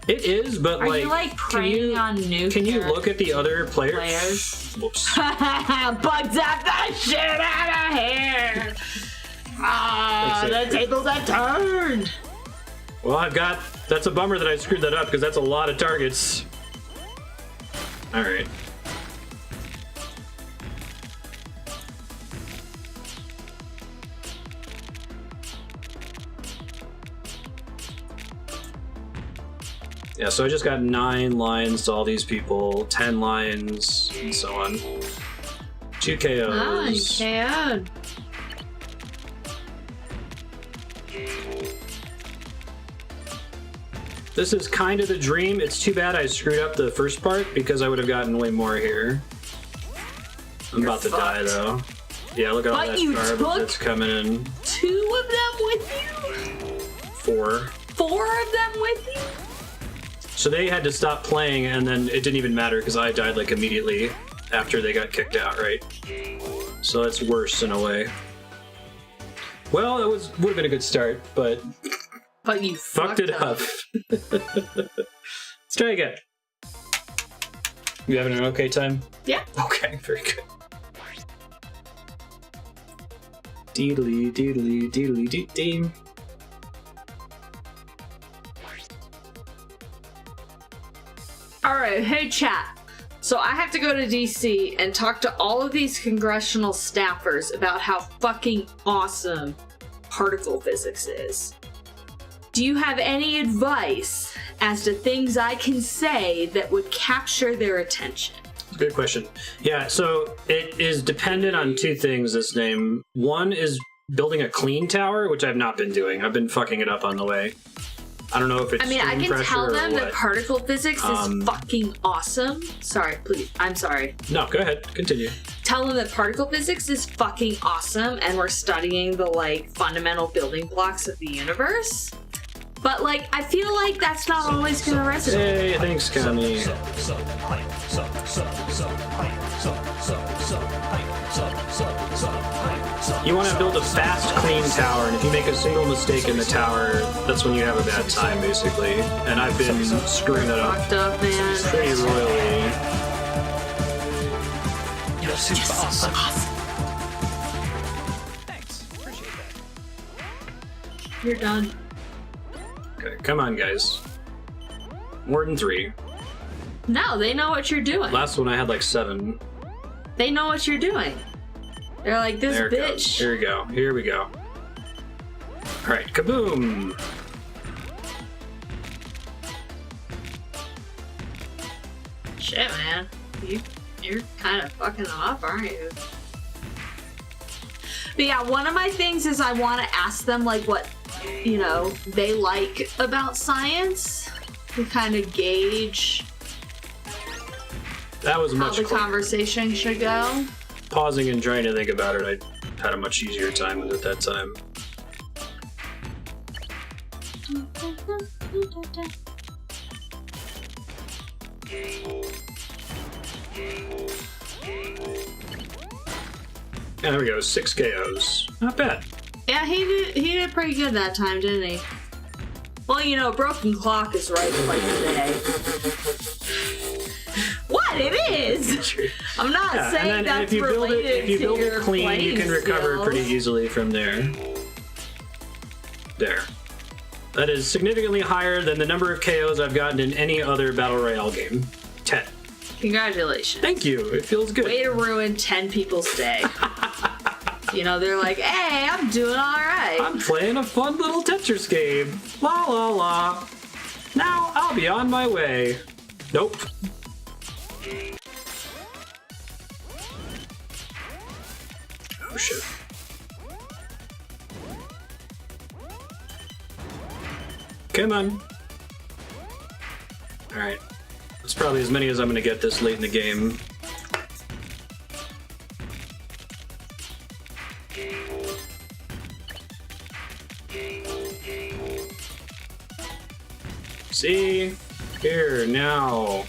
It is, but Are you like preying on new Can you look at the other players? Whoops. Bug zap that shit out of here! The tables have turned! Well, that's a bummer that I screwed that up because that's a lot of targets. Alright. Yeah, so I just got 9 lines to all these people, 10 lines, and so on. 2 KOs. Oh, you KO'd. This is kind of the dream. It's too bad I screwed up the first part because I would have gotten way more here. I'm about to die though. Yeah, look at all that carb that's coming in. 2 of them with you? 4. 4 of them with you? So they had to stop playing and then it didn't even matter because I died like immediately after they got kicked out, right? So that's worse in a way. Well, it would have been a good start, but you fucked it up. Let's try again. You having an okay time? Yeah. Okay, very good. Deedly, deedly, deedly, dee. Alright, hey chat. So I have to go to DC and talk to all of these congressional staffers about how fucking awesome particle physics is. Do you have any advice as to things I can say that would capture their attention? Good question. Yeah, so it is dependent on 2 things, this name. One is building a clean tower, which I've not been doing. I've been fucking it up on the way. I don't know if it's I can tell them that particle physics is fucking awesome. Sorry, please. I'm sorry. No, go ahead. Continue. Tell them that particle physics is fucking awesome and we're studying the, like, fundamental building blocks of the universe. But, like, I feel like that's not always gonna resonate. Hey, thanks, Connie. You want to build a fast, clean tower, and if you make a single mistake in the tower, that's when you have a bad time, basically. And I've been screwing that up. Fucked up, man. Pretty royally. You're super awesome. Thanks. Appreciate that. You're done. Okay, come on, guys. More than 3. No, they know what you're doing. Last one I had like 7. They know what you're doing. They're like, this There it bitch. goes. Here we go. Here we go. Alright, kaboom! Shit, man. You're kind of fucking them up, aren't you? But yeah, one of my things is I want to ask them, like, what, you know, they like about science to kind of gauge That was how much the quicker. conversation should go. Pausing and trying to think about it, I had a much easier time with it that time. Yeah, there we go, 6 KOs. Not bad. Yeah, he did pretty good that time, didn't he? Well, you know, broken clock is right twice a day. What? It is! I'm not saying and then that's if you build related it, if you to build your it clean, you can playing recover skills. pretty easily from there. There. That is significantly higher than the number of KOs I've gotten in any other Battle Royale game. 10. Congratulations. Thank you. It feels good. Way to ruin 10 people's day. You know, they're like, hey, I'm doing alright. I'm playing a fun little Tetris game. La la la. Now I'll be on my way. Nope. Oh shit. Come on. Alright. That's probably as many as I'm gonna get this late in the game. See? Here, now.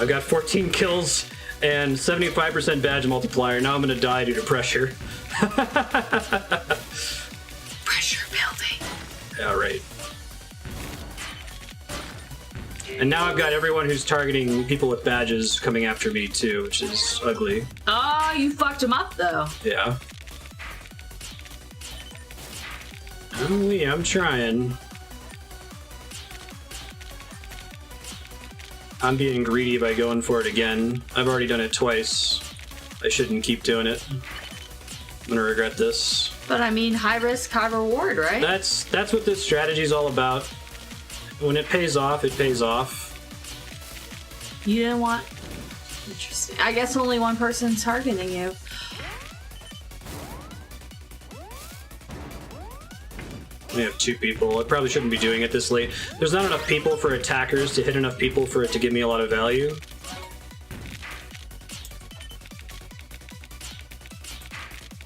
I've got 14 kills and 75% badge multiplier. Now I'm gonna die due to pressure. Pressure building. Yeah, right. And now I've got everyone who's targeting people with badges coming after me too, which is ugly. Oh, you fucked him up, though. Yeah. Oh yeah, I'm trying. I'm being greedy by going for it again. I've already done it twice. I shouldn't keep doing it. I'm gonna regret this. But I mean, high risk, high reward, right? That's what this strategy's all about. When it pays off, it pays off. You didn't want... Interesting. I guess only one person's targeting you. We have 2 people. I probably shouldn't be doing it this late. There's not enough people for attackers to hit enough people for it to give me a lot of value.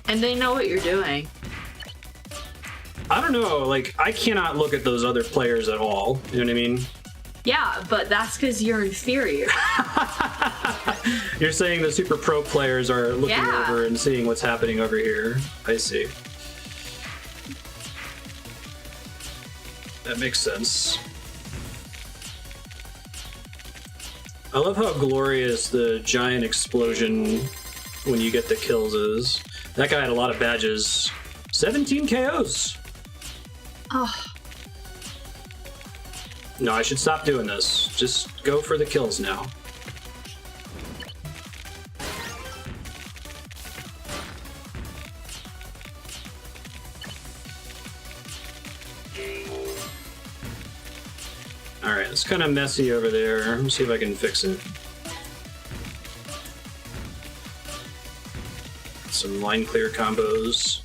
And they know what you're doing. I don't know, like, I cannot look at those other players at all. You know what I mean? Yeah, but that's because you're inferior. You're saying the super pro players are looking Yeah. over and seeing what's happening over here. I see. That makes sense. I love how glorious the giant explosion when you get the kills is. That guy had a lot of badges. 17 KOs! Oh, No, I should stop doing this. Just go for the kills now. Alright, it's kind of messy over there. Let me see if I can fix it. Some line clear combos.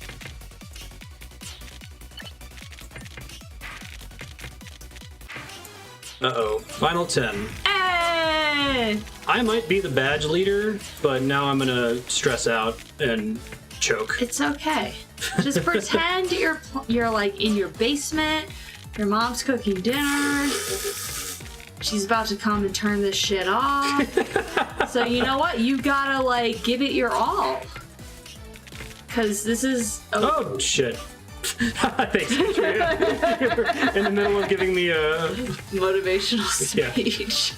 Uh-oh. Final 10. hey! I might be the badge leader, but now I'm gonna stress out and choke. It's okay. Just pretend you're like in your basement. Your mom's cooking dinner. She's about to come and turn this shit off. So you know what? You gotta like give it your all. Cause this is Oh, shit. Thanks, Andrea. You're in the middle of giving me a... motivational Yeah. speech.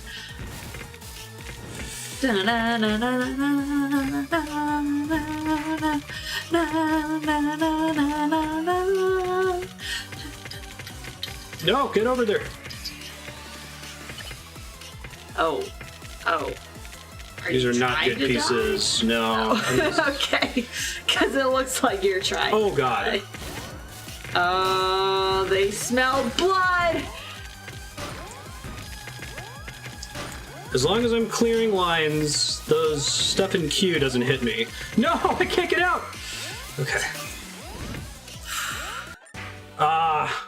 No, get over there. Oh. These are not trying good to die? pieces. No. Okay, because it looks like you're trying. Oh, God. Oh, they smell blood. As long as I'm clearing lines, those stuff in queue doesn't hit me. No, I can't get out! Okay.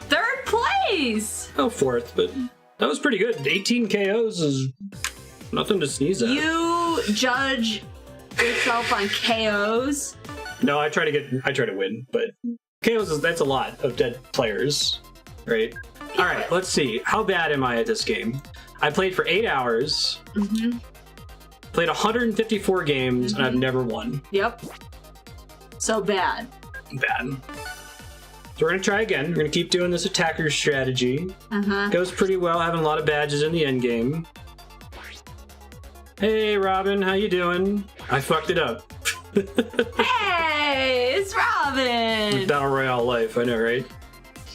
Third place! Oh, fourth, but that was pretty good. 18 KOs is nothing to sneeze at. You judge yourself on KOs? No, I try to win, but KOs that's a lot of dead players, right? All right, let's see. How bad am I at this game? I played for 8 hours. Mm-hmm. Played 154 games, and I've never won. Yep. So bad. Bad. So we're gonna try again. We're gonna keep doing this attacker strategy. Goes pretty well, having a lot of badges in the end game. Hey, Robin, how you doing? I fucked it up. Hey, it's Robin. Battle Royale life, I know, right?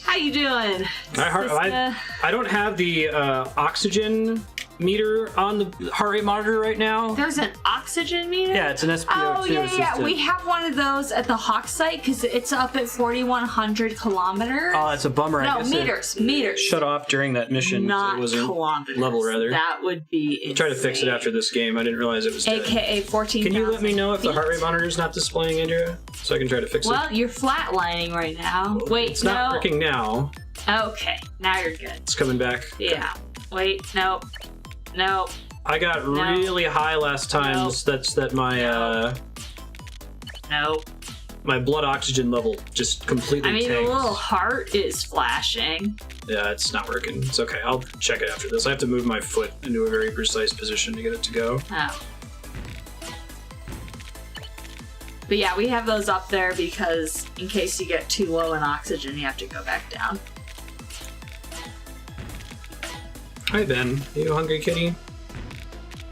How you doing? I don't have the oxygen meter on the heart rate monitor right now. There's an oxygen meter? Yeah, it's an SPO2 Oh, yeah. assistant. We have one of those at the Hawk site because it's up at 4,100 kilometers. Oh, that's a bummer. No, I guess meters. Shut off during that mission. Not so it wasn't kilometers. level, rather. That would be insane. I'll try to fix it after this game. I didn't realize it was dead. AKA 14,000 Can you let me know if the heart rate feet? monitor is not displaying, Andrea? So I can try to fix it. Well, you're flatlining right now. Wait, it's not no. working now. Okay, now you're good. It's coming back. Yeah. Wait, no. I got really high last time. No. That's that my No. my blood oxygen level just completely I mean, tanked. the little heart is flashing. Yeah, it's not working. It's okay. I'll check it after this. I have to move my foot into a very precise position to get it to go. Oh. But yeah, we have those up there because in case you get too low in oxygen, you have to go back down. Hi, Ben. You hungry, kitty?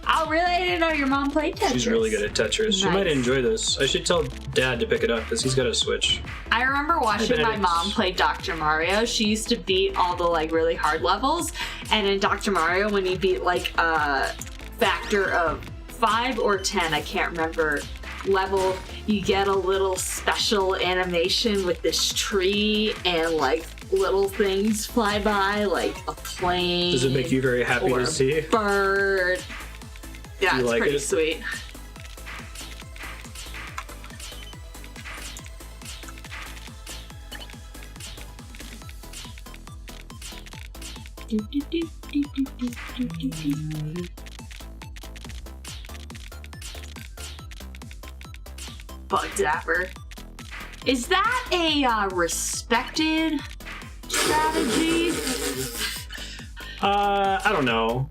Oh, really? I didn't know your mom played Tetris. She's really good at Tetris. She Nice. might enjoy this. I should tell Dad to pick it up because he's got a Switch. I remember watching my Benedict. mom play Dr. Mario. She used to beat all the like really hard levels, and in Dr. Mario, when you beat like a factor of 5 or 10, I can't remember level, you get a little special animation with this tree and like little things fly by, like a plane. Does it make you very happy or to see? a bird. Yeah, You it's like pretty it? sweet. Bug Zapper. Is that a respected strategy? I don't know.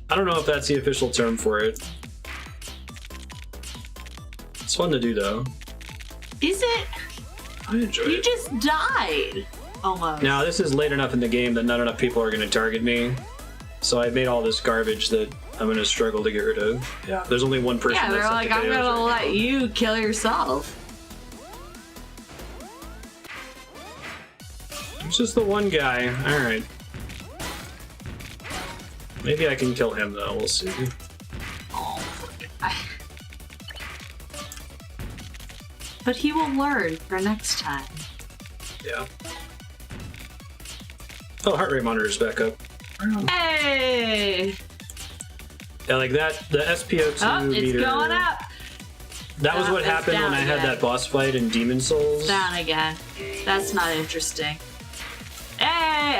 I don't know if that's the official term for it. It's fun to do, though. Is it? I enjoy You it. just died. Almost. Now, this is late enough in the game that not enough people are going to target me. So I made all this garbage that I'm going to struggle to get rid of. Yeah. There's only one person Yeah, they're that's like, at the I'm KOs gonna right let you kill yourself. now. It's just the one guy. Alright. Maybe I can kill him, though. We'll see. But he will learn for next time. Yeah. Oh, heart rate monitor is back up. Hey! Yeah, like that, the SPO2 Oh, it's meter. going up. That was Oh, what it's happened down when I had again. that boss fight in Demon Souls. Down again. That's not interesting. Hey!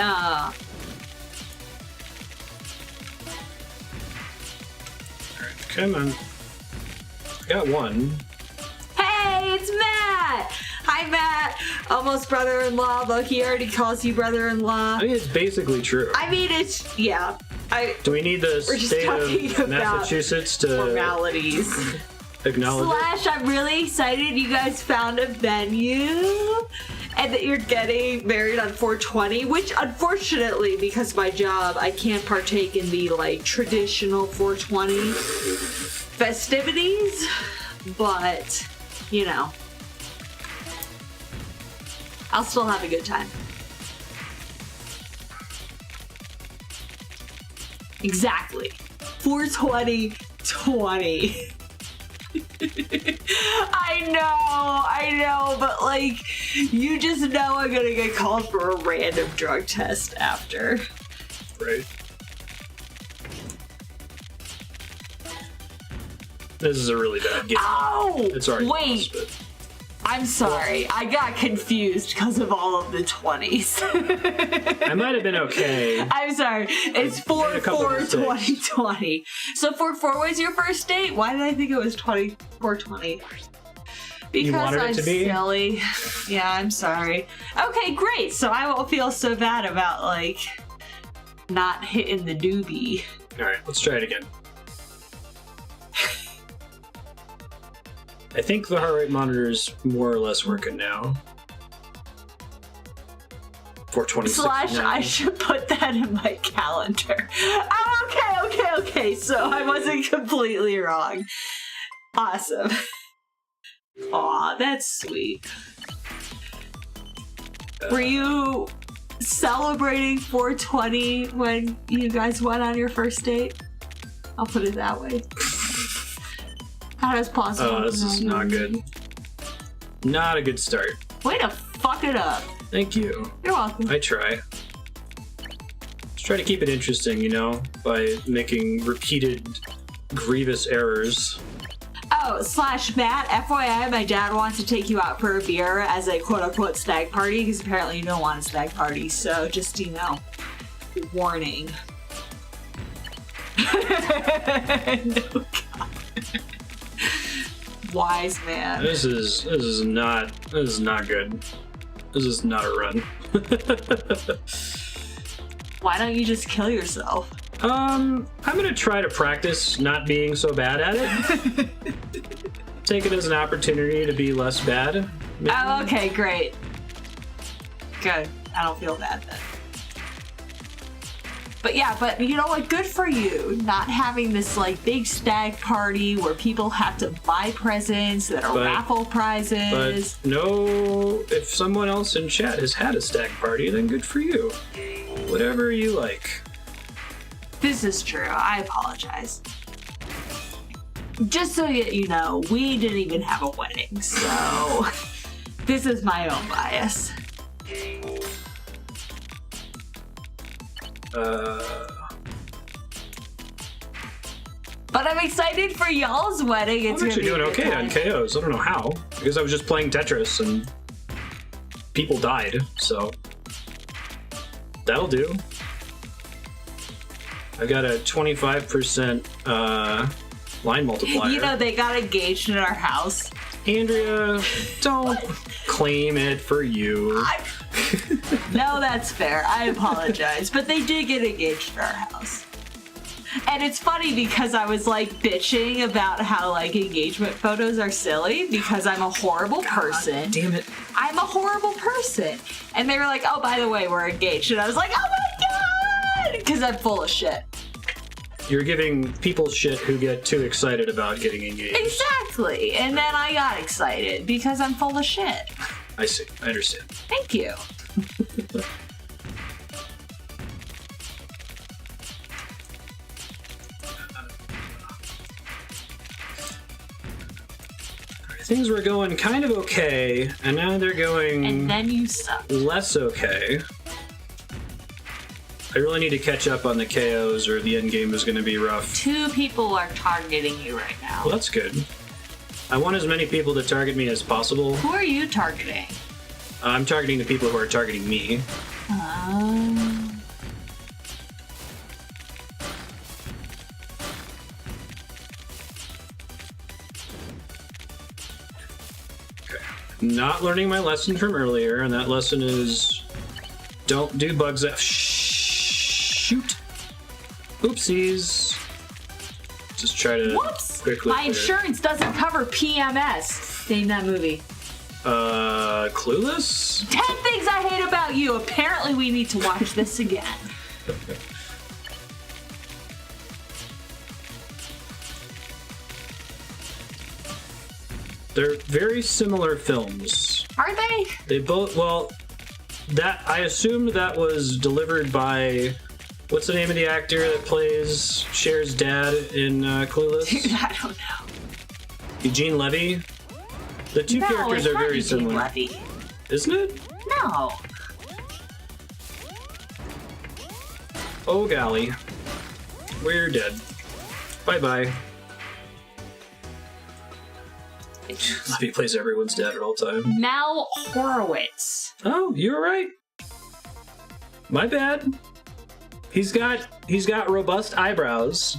Alright, come on. I got one. Hey, it's Matt! Hi, Matt! Almost brother-in-law, though he already calls you brother-in-law. I mean, it's basically true. I mean, it's, yeah. Do we need the We're just state talking of about Massachusetts to formalities. acknowledge it? Slash, I'm really excited you guys found a venue and that you're getting married on 420, which unfortunately, because of my job, I can't partake in the like traditional 420 festivities, but you know, I'll still have a good time. Exactly. 420-20. I know, but like, you just know I'm gonna get called for a random drug test after. Right. This is a really bad game. Oh! It's already wait. lost, but... I'm sorry. I got confused because of all of the 20s. I might have been okay. I'm sorry. It's 4/4/2020. So 4/4 was your first date? Why did I think it was 4/20? Because wanted it I'm to be? silly. Yeah, I'm sorry. Okay, great. So I won't feel so bad about, like, not hitting the doobie. Alright, let's try it again. I think the heart rate monitor's more or less working now. 426 / I should put that in my calendar. Oh, okay. So I wasn't completely wrong. Awesome. Aw, that's sweet. Were you celebrating 420 when you guys went on your first date? I'll put it that way. How does possible? Oh, this is not good. Not a good start. Way to fuck it up. Thank you. You're welcome. I try. Let's try to keep it interesting, you know, by making repeated grievous errors. Oh, / Matt, FYI, my dad wants to take you out for a beer as a quote-unquote stag party, because apparently you don't want a stag party, so just, you know, warning. No, God. Wise man. This is not good. This is not a run. Why don't you just kill yourself? I'm gonna try to practice not being so bad at it. Take it as an opportunity to be less bad. Maybe. Oh, okay, great. Good. I don't feel bad then. But yeah, but you know what? Good for you. Not having this like big stag party where people have to buy presents that are raffle prizes. But no, if someone else in chat has had a stag party, then good for you. Whatever you like. This is true. I apologize. Just so you know, we didn't even have a wedding, so this is my own bias. But I'm excited for y'all's wedding. It's I'm actually gonna doing be a okay good time. on KOs. I don't know how, because I was just playing Tetris and people died, so that'll do. I've got a 25% line multiplier. You know, they got engaged in our house. Andrea, don't claim it for you. No, that's fair. I apologize. But they did get engaged in our house. And it's funny because I was like bitching about how like engagement photos are silly because I'm a horrible person. Damn it. I'm a horrible person. And they were like, oh, by the way, we're engaged. And I was like, oh my God! Because I'm full of shit. You're giving people shit who get too excited about getting engaged. Exactly. And then I got excited because I'm full of shit. I see. I understand. Thank you. Things were going kind of okay, and now they're going And then you suck. less okay. I really need to catch up on the KOs or the end game is going to be rough. 2 people are targeting you right now. Well, that's good. I want as many people to target me as possible. Who are you targeting? I'm targeting the people who are targeting me. Okay. Not learning my lesson from earlier, and that lesson is don't do bugs that shoot. Oopsies. Just try to quickly. My insurance doesn't cover PMS. Name that movie. Clueless? 10 things I hate about you. Apparently we need to watch this again. They're very similar films. Are they? They both, well, that, I assumed that was delivered by, what's the name of the actor that plays Cher's dad in Clueless? Dude, I don't know. Eugene Levy? The two characters it's are not very Eugene similar. Levy. Isn't it? No. Oh golly. We're dead. Bye-bye. Levy plays everyone's dad at all time. Mel Horowitz. Oh, you were right. My bad. He's got robust eyebrows,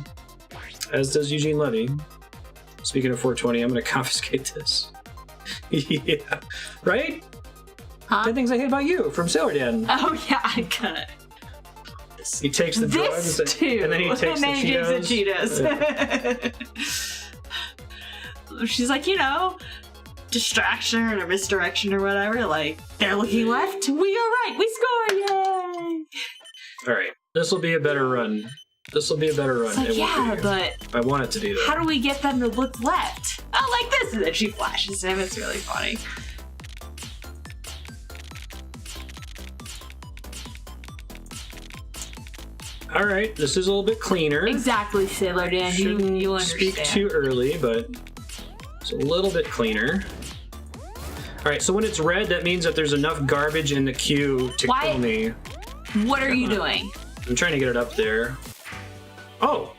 as does Eugene Levy. Speaking of 420, I'm going to confiscate this. Yeah. Right? Huh? 10 Things I Hate About You from Sailor Dan. Oh, yeah, I got it. He takes the drugs too. and then he takes the Cheetos. Yeah. She's like, distraction or misdirection or whatever. Like, they're looking left. We are right. We score. Yay. All right. This will be a better run. This will be a better run. It's like, yeah, but I want it to be that. How do we get them to look left? Oh, like this. And then she flashes him. It's really funny. All right, this is a little bit cleaner. Exactly, Sailor Dan. You understand. Speak too early, but it's a little bit cleaner. All right, so when it's red, that means that there's enough garbage in the queue to kill me. What are you doing? I'm trying to get it up there. Oh!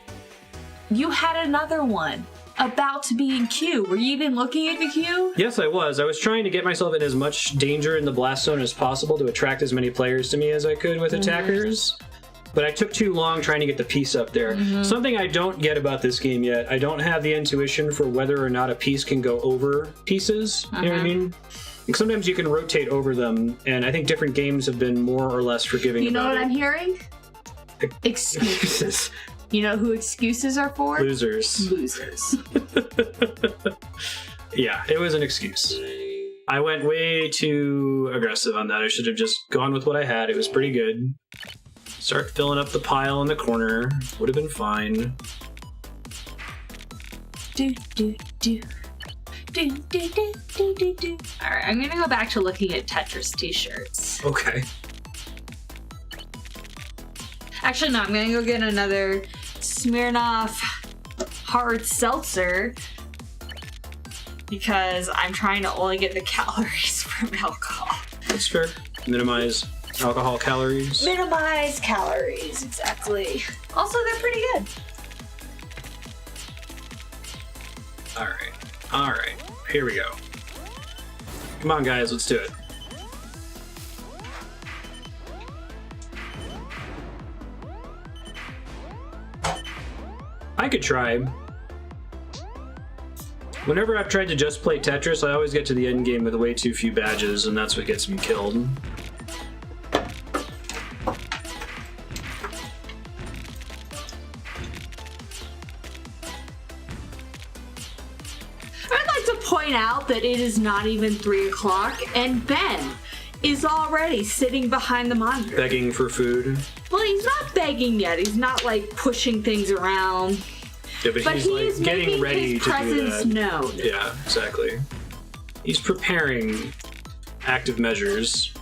You had another one about to be in queue. Were you even looking at the queue? Yes, I was. I was trying to get myself in as much danger in the blast zone as possible to attract as many players to me as I could with attackers. But I took too long trying to get the piece up there. Something I don't get about this game yet, I don't have the intuition for whether or not a piece can go over pieces. You know what I mean? Like sometimes you can rotate over them, and I think different games have been more or less forgiving You know about what it. I'm hearing? Excuses. You know who excuses are for? Losers. Losers. Yeah, it was an excuse. I went way too aggressive on that. I should have just gone with what I had. It was pretty good. Start filling up the pile in the corner. Would have been fine. Do, do, do. Do, do, do, do, do, do. Alright, I'm gonna go back to looking at Tetris t-shirts. Okay. Actually, no, I'm gonna go get another Smirnoff hard seltzer because I'm trying to only get the calories from alcohol. That's fair. Minimize alcohol calories. Minimize calories, exactly. Also, they're pretty good. Alright. Here we go. Come on, guys, let's do it. I could try. Whenever I've tried to just play Tetris, I always get to the end game with way too few badges, and that's what gets me killed. I'd like to point out that it is not even 3 o'clock, and Ben is already sitting behind the monitor. Begging for food. Well, he's not begging yet. He's not like pushing things around. Yeah, but he's he is like getting making ready his to do presence that. known. Yeah, exactly. He's preparing active measures.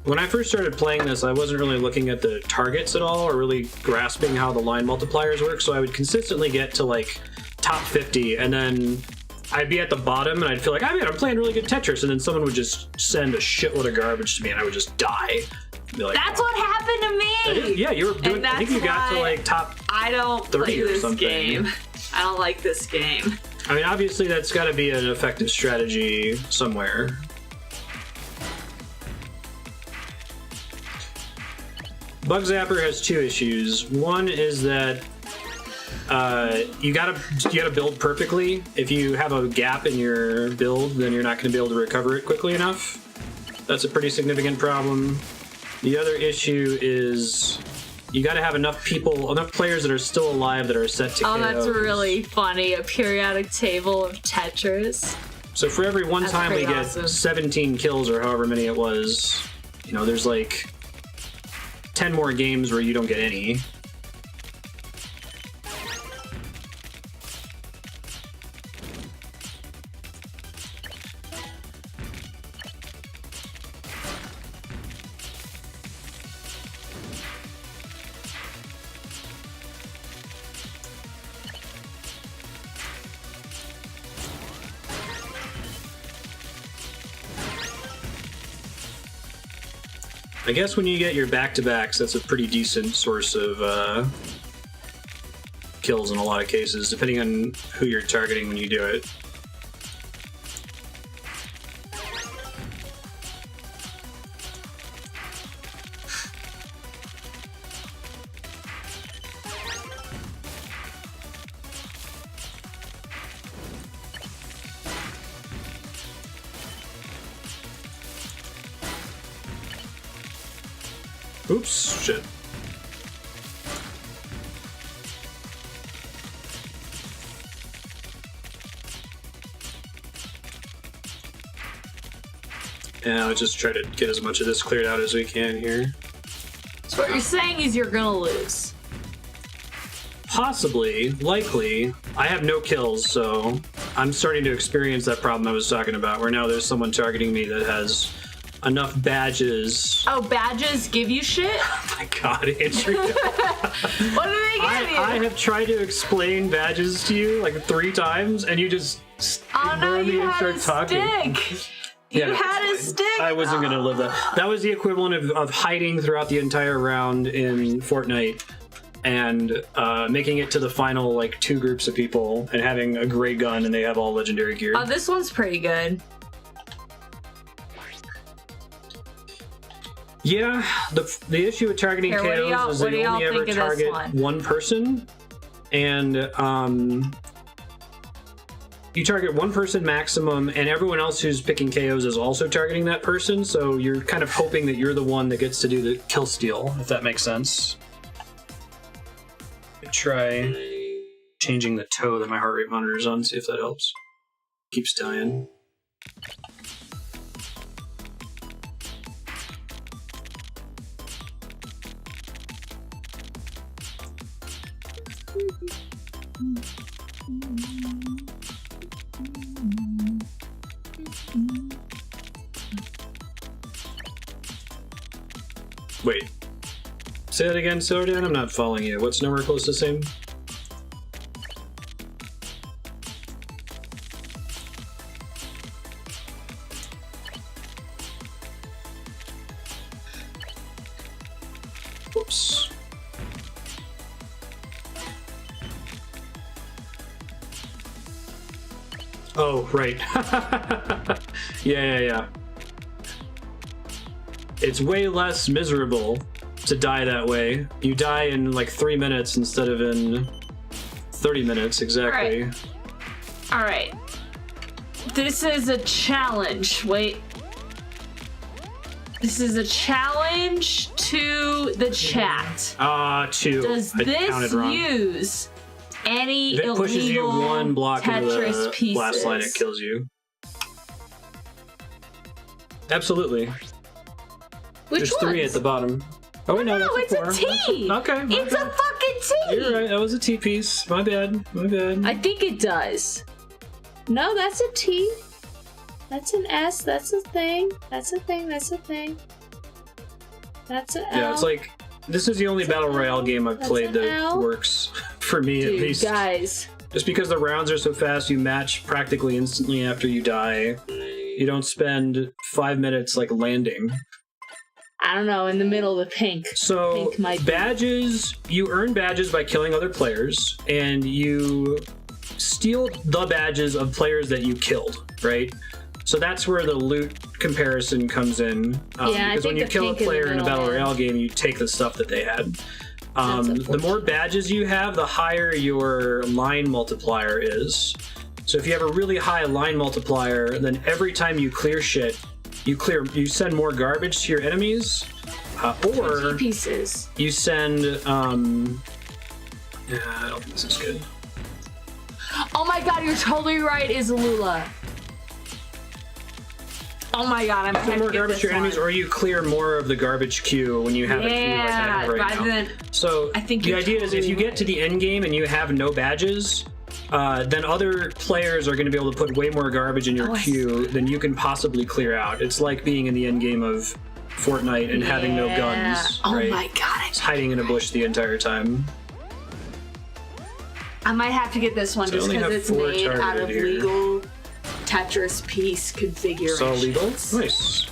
When I first started playing this, I wasn't really looking at the targets at all or really grasping how the line multipliers work, so I would consistently get to like top 50 and then I'd be at the bottom and I'd feel like, oh man, I'm playing really good Tetris, and then someone would just send a shitload of garbage to me and I would just die. Be like, That's what happened to me. yeah, you were doing. I think you got to like top. I don't 30 like or this something. game. I don't like this game. I mean, obviously, that's got to be an effective strategy somewhere. Bug Zapper has two issues. One is that you gotta build perfectly. If you have a gap in your build, then you're not going to be able to recover it quickly enough. That's a pretty significant problem. The other issue is you got to have enough players that are still alive that are set to KOs. Oh, that's really funny. A periodic table of Tetris. So for every one time we get awesome. 17 kills or however many it was, there's like 10 more games where you don't get any. I guess when you get your back-to-backs, that's a pretty decent source of kills in a lot of cases, depending on who you're targeting when you do it. Oops, shit. Yeah, I'll just try to get as much of this cleared out as we can here. So what you're saying is you're gonna lose. Possibly, likely. I have no kills, so I'm starting to experience that problem I was talking about, where now there's someone targeting me that has enough badges. Oh, badges give you shit? Oh my god, Andrew. What do they give you? I have tried to explain badges to you like 3 times, and you just ignore me and start talking. Stick. You had a stick. I wasn't going to live that. That was the equivalent of hiding throughout the entire round in Fortnite and making it to the final like 2 groups of people and having a gray gun and they have all legendary gear. Oh, this one's pretty good. Yeah, the issue with targeting KOs is that you only ever target one person, and you target one person maximum, and everyone else who's picking KOs is also targeting that person, so you're kind of hoping that you're the one that gets to do the kill steal, if that makes sense. Try changing the toe that my heart rate monitor is on, see if that helps. Keeps dying. Wait. Say that again, Sodan? I'm not following you. What's nowhere close to the same? Whoops. Oh, right. Yeah. It's way less miserable to die that way. You die in like 3 minutes instead of in 30 minutes, exactly. All right. This is a challenge. Wait. This is a challenge to the chat. Does this use any illegal If it pushes you 1 block into the pieces? last line, it kills you. Absolutely. Which There's 3 at the bottom. Oh wait, no, it's that's a 4. a T. Okay. It's a fucking T. You're right. That was a T piece. My bad. I think it does. No, that's a T. That's an S. That's a thing. That's a thing. That's a thing. That's an L. Yeah, it's like this is the only battle royale game I've played that works for me, at least. Guys. Just because the rounds are so fast, you match practically instantly after you die. You don't spend 5 minutes like landing. I don't know, in the middle of the pink. So, badges, you earn badges by killing other players, and you steal the badges of players that you killed, right? So that's where the loot comparison comes in. Because when you kill a player in a Battle Royale game, you take the stuff that they had. The more badges you have, the higher your line multiplier is. So if you have a really high line multiplier, then every time you clear shit, you send more garbage to your enemies, or pieces. You send I don't think this is good. Oh my god, you're totally right, Izalula. Oh my god, I'm send more garbage to your enemies, or you clear more of the garbage queue when you have a queue like I have right now. So I think the idea is if you get to the end game and you have no badges, then other players are going to be able to put way more garbage in your queue than you can possibly clear out. It's like being in the end game of Fortnite and having no guns. Right? Oh my god. It's hiding in a bush the entire time. I might have to get this one just because it's made out of legal Tetris piece configuration. It's all legal? Nice.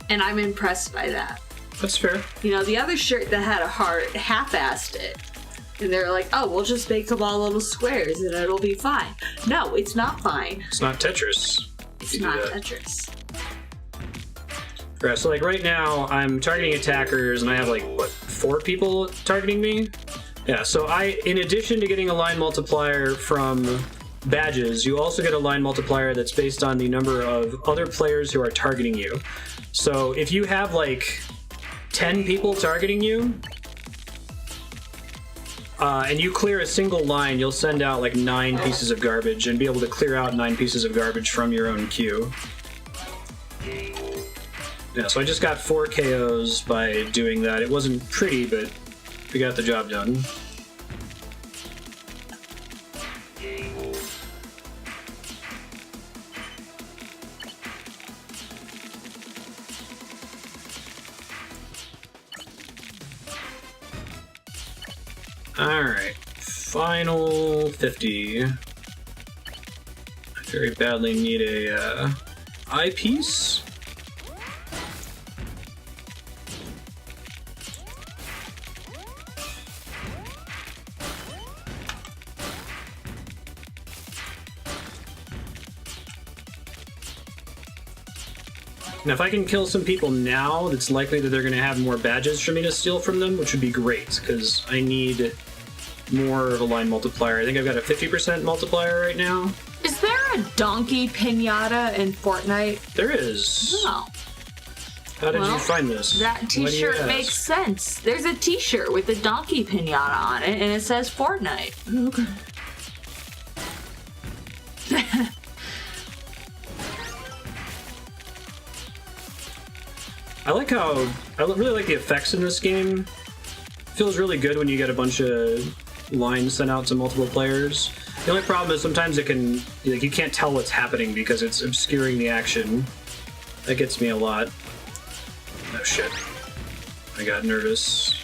And I'm impressed by that. That's fair. You know, the other shirt that had a heart half-assed it. And they're like, oh, we'll just make them all little squares and it'll be fine. No, it's not fine. It's not Tetris. It's not Tetris. Right, so like right now, I'm targeting attackers, and I have like, what, 4 people targeting me? Yeah, so in addition to getting a line multiplier from badges, you also get a line multiplier that's based on the number of other players who are targeting you. So if you have like 10 people targeting you, and you clear a single line, you'll send out like 9 pieces of garbage and be able to clear out 9 pieces of garbage from your own queue. Yeah, so I just got 4 KOs by doing that. It wasn't pretty, but we got the job done. Alright, final 50. I very badly need a eyepiece. Now, if I can kill some people now, it's likely that they're going to have more badges for me to steal from them, which would be great, because I need more of a line multiplier. I think I've got a 50% multiplier right now. Is there a donkey pinata in Fortnite? There is. Oh. How did you find this? That t-shirt makes sense. There's a t-shirt with a donkey pinata on it, and it says Fortnite. Okay. I really like the effects in this game. It feels really good when you get a bunch of lines sent out to multiple players. The only problem is sometimes it can, like, you can't tell what's happening because it's obscuring the action. That gets me a lot. Oh shit. I got nervous.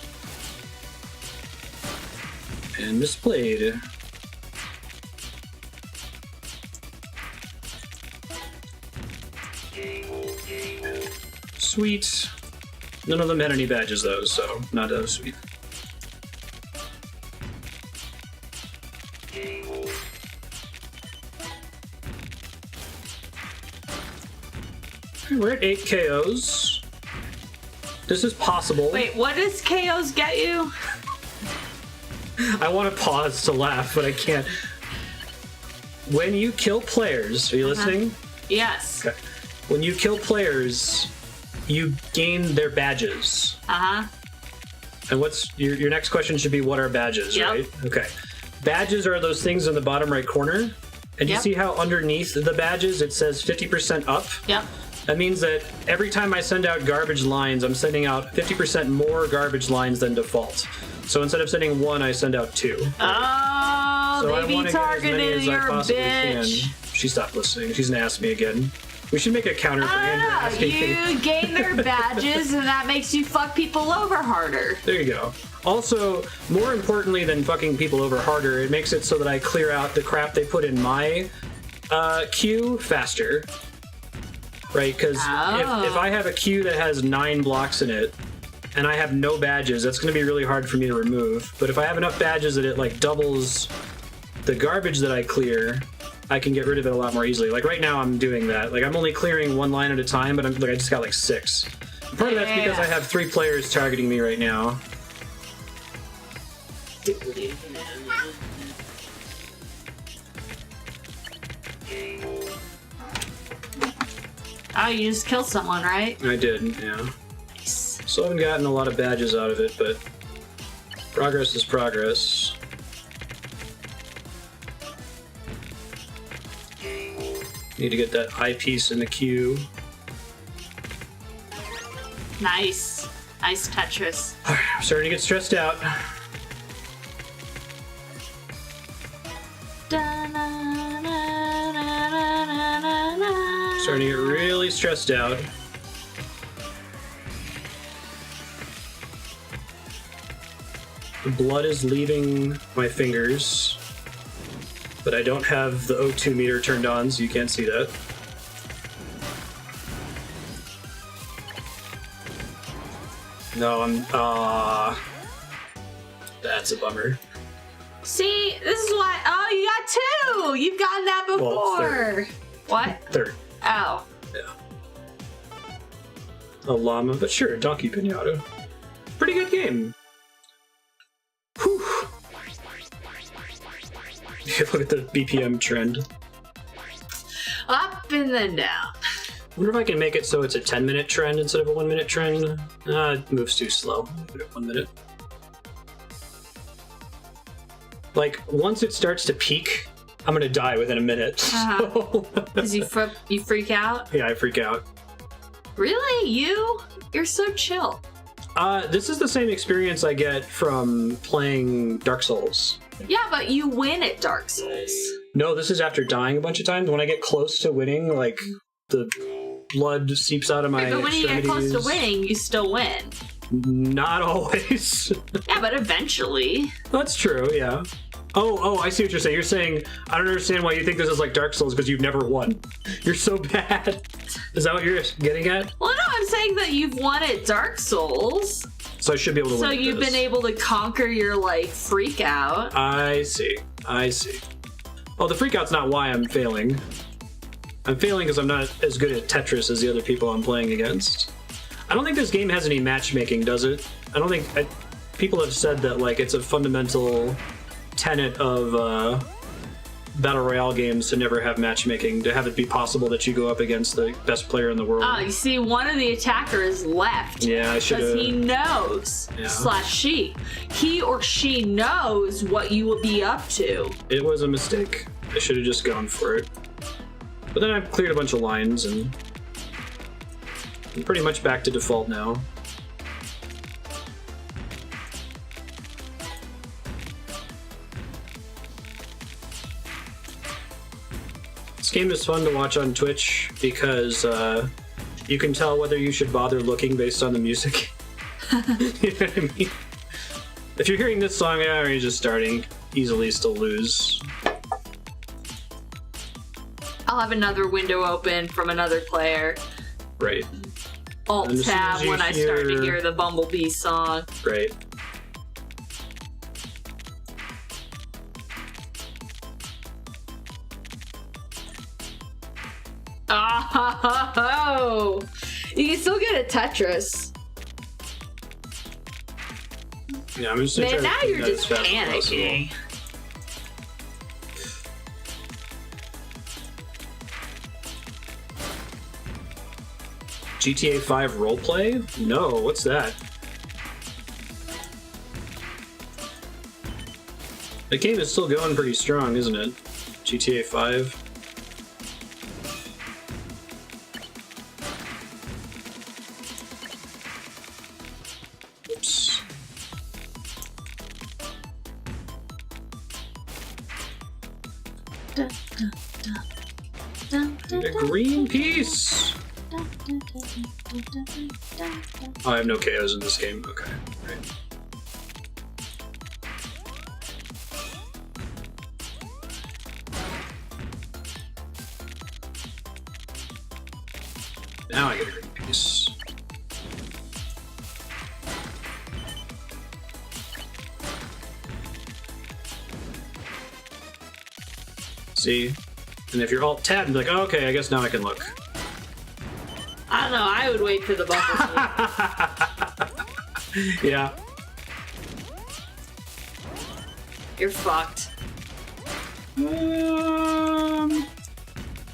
And misplayed. Sweet. None of them had any badges though, so not as sweet. We're at 8 KOs. This is possible. Wait, what does KOs get you? I want to pause to laugh, but I can't. When you kill players, are you listening? Yes. Okay. When you kill players, you gain their badges. Uh-huh. And what's your next question should be, what are badges, Yep. right? Okay. Badges are those things in the bottom right corner. And you see how underneath the badges it says 50% up? Yep. That means that every time I send out garbage lines, I'm sending out 50% more garbage lines than default. So instead of sending 1, I send out 2. Oh, So I they want be to get as many targeted as I your possibly bitch. can. She stopped listening. She's gonna ask me again. We should make a counter for Andrew asking me. You gain their badges, and that makes you fuck people over harder. There you go. Also, more importantly than fucking people over harder, it makes it so that I clear out the crap they put in my queue faster. Right? Because if I have a queue that has 9 blocks in it, and I have no badges, that's going to be really hard for me to remove. But if I have enough badges that it like doubles the garbage that I clear, I can get rid of it a lot more easily. Like right now I'm doing that. Like I'm only clearing 1 line at a time, but I just got like 6. And part of that's because I have 3 players targeting me right now. Oh, you just killed someone, right? I did, yeah. Nice. Still haven't gotten a lot of badges out of it, but progress is progress. Need to get that eyepiece in the queue. Nice. Nice Tetris. I'm starting to get stressed out. Starting to get really stressed out. The blood is leaving my fingers, but I don't have the O2 meter turned on, so you can't see that. No, I'm. That's a bummer. See, this is why. Oh, you got two. You've gotten that before. Well, third. What? Third. Oh. Yeah. A llama, but sure, Donkey Pinata. Pretty good game. Whew. Look at the BPM trend. Up and then down. Wonder if I can make it so it's a 10-minute trend instead of a 1-minute trend. It moves too slow. Put it 1 minute. Like, once it starts to peak, I'm gonna die within a minute. So. Cause you freak out? Yeah, I freak out. Really? You're so chill. This is the same experience I get from playing Dark Souls. Yeah, but you win at Dark Souls. No, this is after dying a bunch of times. When I get close to winning, like, the blood seeps out of my But when you get close to winning, you still win. Not always. Yeah, but eventually. That's true, yeah. Oh, I see what you're saying. You're saying, I don't understand why you think this is like Dark Souls because you've never won. You're so bad. Is that what you're getting at? Well, no, I'm saying that you've won at Dark Souls. So I should be able to win. So at you've this. been able to conquer your, like, freak out. I see. Oh, the freak out's not why I'm failing. I'm failing because I'm not as good at Tetris as the other people I'm playing against. I don't think this game has any matchmaking, does it? I don't think... people have said that, like, it's a fundamental tenet of Battle Royale games to never have matchmaking, to have it be possible that you go up against the best player in the world. Oh, you see, one of the attackers left. Yeah, I should have... Because he knows, slash she. He or she knows what you will be up to. It was a mistake. I should have just gone for it. But then I've cleared a bunch of lines, and I'm pretty much back to default now. This game is fun to watch on Twitch because you can tell whether you should bother looking based on the music. You know what I mean? If you're hearing this song, or you're just starting, easily still lose. I'll have another window open from another player. Right. Alt tab when I start to hear the Bumblebee song. Right. Oh, you can still get a Tetris. Yeah, I'm just gonna Man, try now to you're do that just as fast as panicking. possible. GTA 5 roleplay? No, what's that? The game is still going pretty strong, isn't it? GTA 5. Oops. Need a green piece! Oh, I have no KOs in this game. Okay, right. Now I get a green piece. See? And if you're alt-tab, you're like, oh, okay, I guess now I can look. I don't know, I would wait for the Bumblebee. Yeah. You're fucked.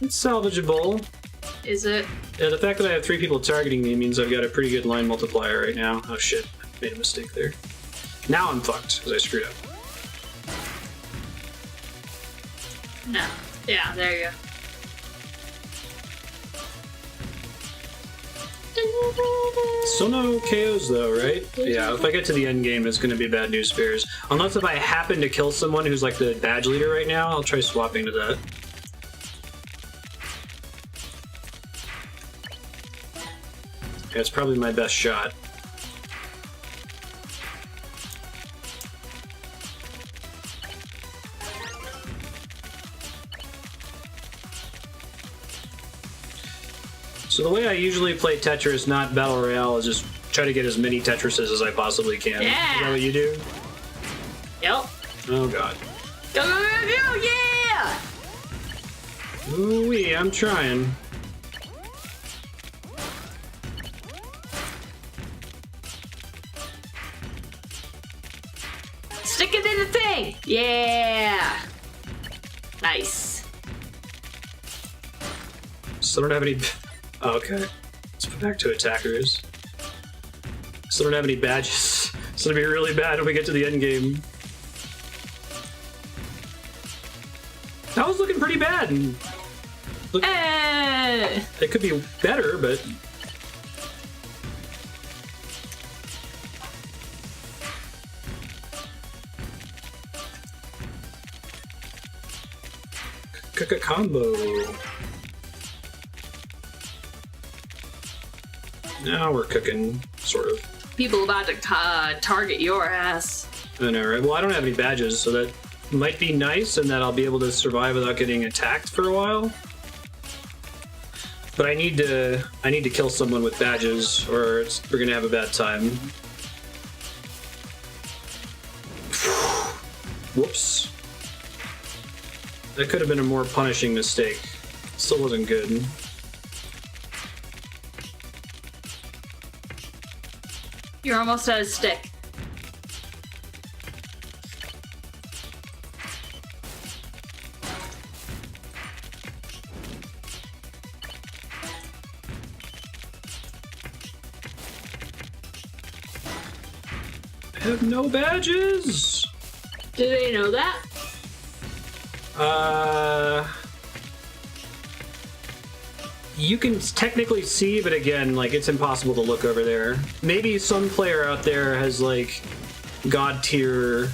It's salvageable. Is it? Yeah, the fact that I have 3 people targeting me means I've got a pretty good line multiplier right now. Oh shit, I made a mistake there. Now I'm fucked, because I screwed up. No. Yeah, there you go. Still no KOs though, right? Yeah, if I get to the end game, it's gonna be bad news bears. Unless if I happen to kill someone who's like the badge leader right now, I'll try swapping to that. Yeah, it's probably my best shot. So the way I usually play Tetris, not Battle Royale, is just try to get as many Tetrises as I possibly can. Yeah. Is that what you do? Yep. Oh god. Go, go, go, go, yeah! Ooh-wee, I'm trying. Stick it in the thing! Yeah! Nice. Still don't have any... Oh, okay. Let's put back to attackers. Still don't have any badges. It's gonna be really bad when we get to the end game. That was looking pretty bad. And look, it could be better, but... Combo. Now we're cooking, sort of. People about to target your ass. I know, right? Well, I don't have any badges, so that might be nice, and that I'll be able to survive without getting attacked for a while. But I need to kill someone with badges, or we're gonna have a bad time. Whoops. That could have been a more punishing mistake. Still wasn't good. You're almost at a stick. I have no badges! Do they know that? You can technically see, but again, like, it's impossible to look over there. Maybe some player out there has, like, god tier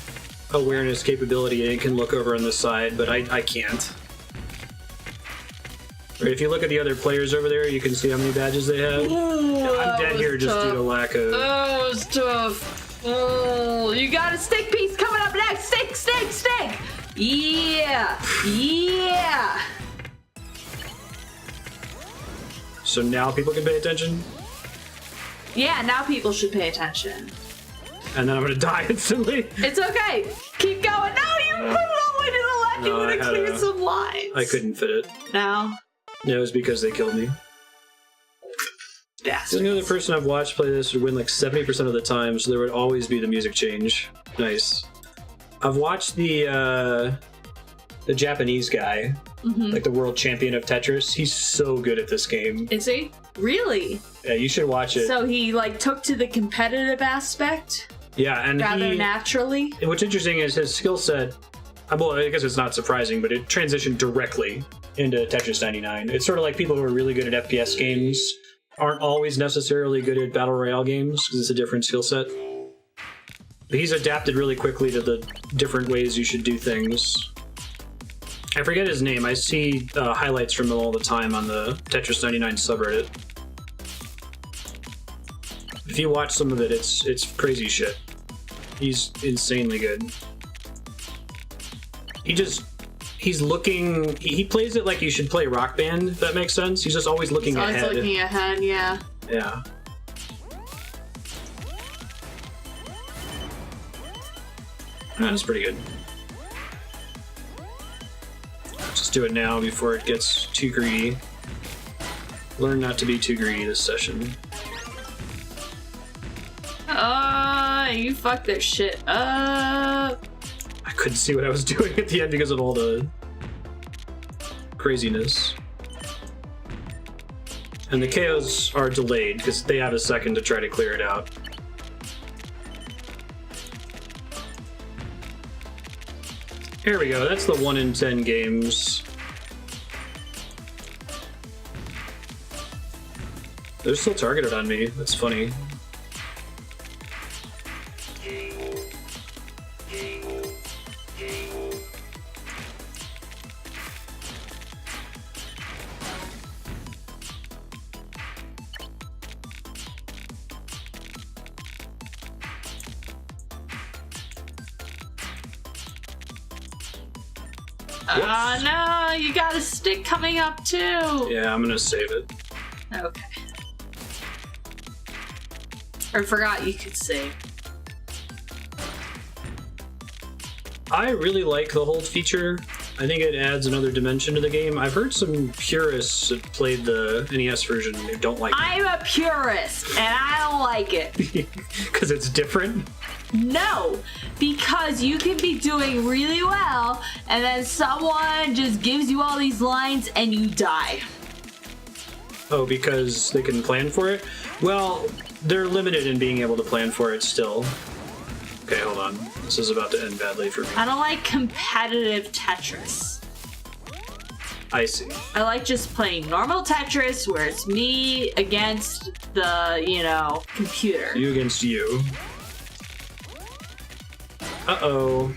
awareness capability and can look over on the side, but I can't. Right, if you look at the other players over there, you can see how many badges they have. Ooh, I'm dead here just due to lack of... That was tough. Oh, you got a stick piece coming up next. Stick, stick, stick. Yeah, yeah. So now people can pay attention? Yeah, now people should pay attention. And then I'm gonna die instantly? It's okay. Keep going. No, you put it all the way to the left. You No, would I have had cleared a- some lines. I couldn't fit it. No. No, it was because they killed me. Yeah. The only other person I've watched play this would win like 70% of the time, so there would always be the music change. Nice. I've watched the Japanese guy, like the world champion of Tetris. He's so good at this game. Is he? Really? Yeah, you should watch it. So he like took to the competitive aspect Yeah, and rather naturally? what's interesting is his skill set. Well, I guess it's not surprising, but it transitioned directly into Tetris 99. It's sort of like people who are really good at FPS games aren't always necessarily good at Battle Royale games because it's a different skill set. But he's adapted really quickly to the different ways you should do things. I forget his name. I see highlights from him all the time on the Tetris 99 subreddit. If you watch some of it, it's crazy shit. He's insanely good. He plays it like you should play Rock Band, if that makes sense. He's just always looking So ahead. it's looking ahead, yeah. Yeah. That's pretty good. Just do it now before it gets too greedy. Learn not to be too greedy this session. You fucked that shit up. I couldn't see what I was doing at the end because of all the craziness. And the KOs are delayed because they have a second to try to clear it out. Here we go, that's the 1 in 10 games. They're still targeted on me, that's funny. Oh no, you got a stick coming up too. Yeah, I'm gonna save it. Okay. I forgot you could save. I really like the hold feature. I think it adds another dimension to the game. I've heard some purists that played the NES version who don't like it. I'm a purist, and I don't like it. Because it's different? No, because you can be doing really well, and then someone just gives you all these lines, and you die. Oh, because they can plan for it? Well, they're limited in being able to plan for it still. Okay, hold on. This is about to end badly for me. I don't like competitive Tetris. I see. I like just playing normal Tetris where it's me against the, computer. You against you. Uh-oh.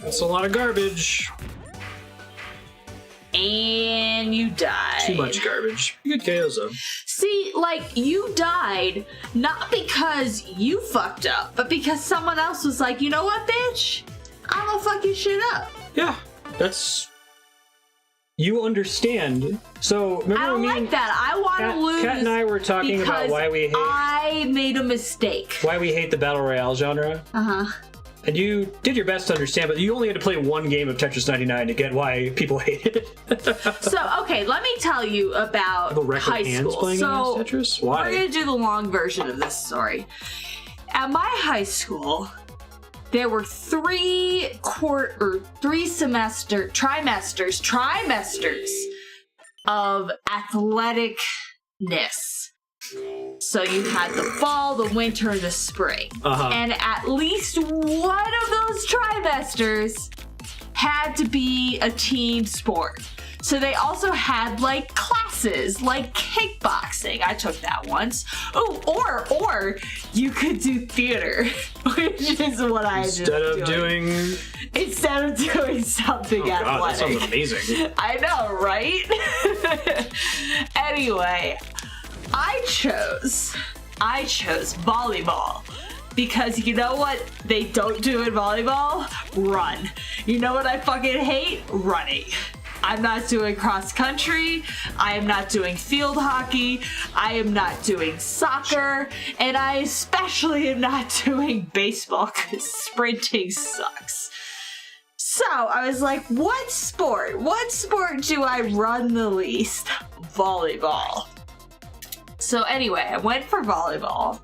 That's a lot of garbage. And you died. Too much garbage. Good KOs though. See, you died not because you fucked up, but because someone else was like, you know what, bitch? I'm gonna fuck your shit up. Yeah, that's... You understand. So, remember I don't like that. I want to lose. Kat and I were talking about why we hate... I made a mistake. Why we hate the Battle Royale genre. Uh-huh. And you did your best to understand, but you only had to play one game of Tetris 99 to get why people hated it. So, okay, let me tell you about high school. Playing Tetris? Why? We're going to do the long version of this story. At my high school, there were trimesters of athleticness. So you had the fall, the winter, and the spring. And at least one of those trimesters had to be a team sport. So they also had classes like kickboxing. I took that once. Oh, or you could do theater, which is what I ended up doing. Instead of doing something athletic. God, that sounds amazing. I know, right? Anyway, I chose volleyball because you know what they don't do in volleyball? Run. You know what I fucking hate? Running. I'm not doing cross country. I am not doing field hockey. I am not doing soccer. And I especially am not doing baseball because sprinting sucks. So I was like, what sport do I run the least? Volleyball. So anyway, I went for volleyball.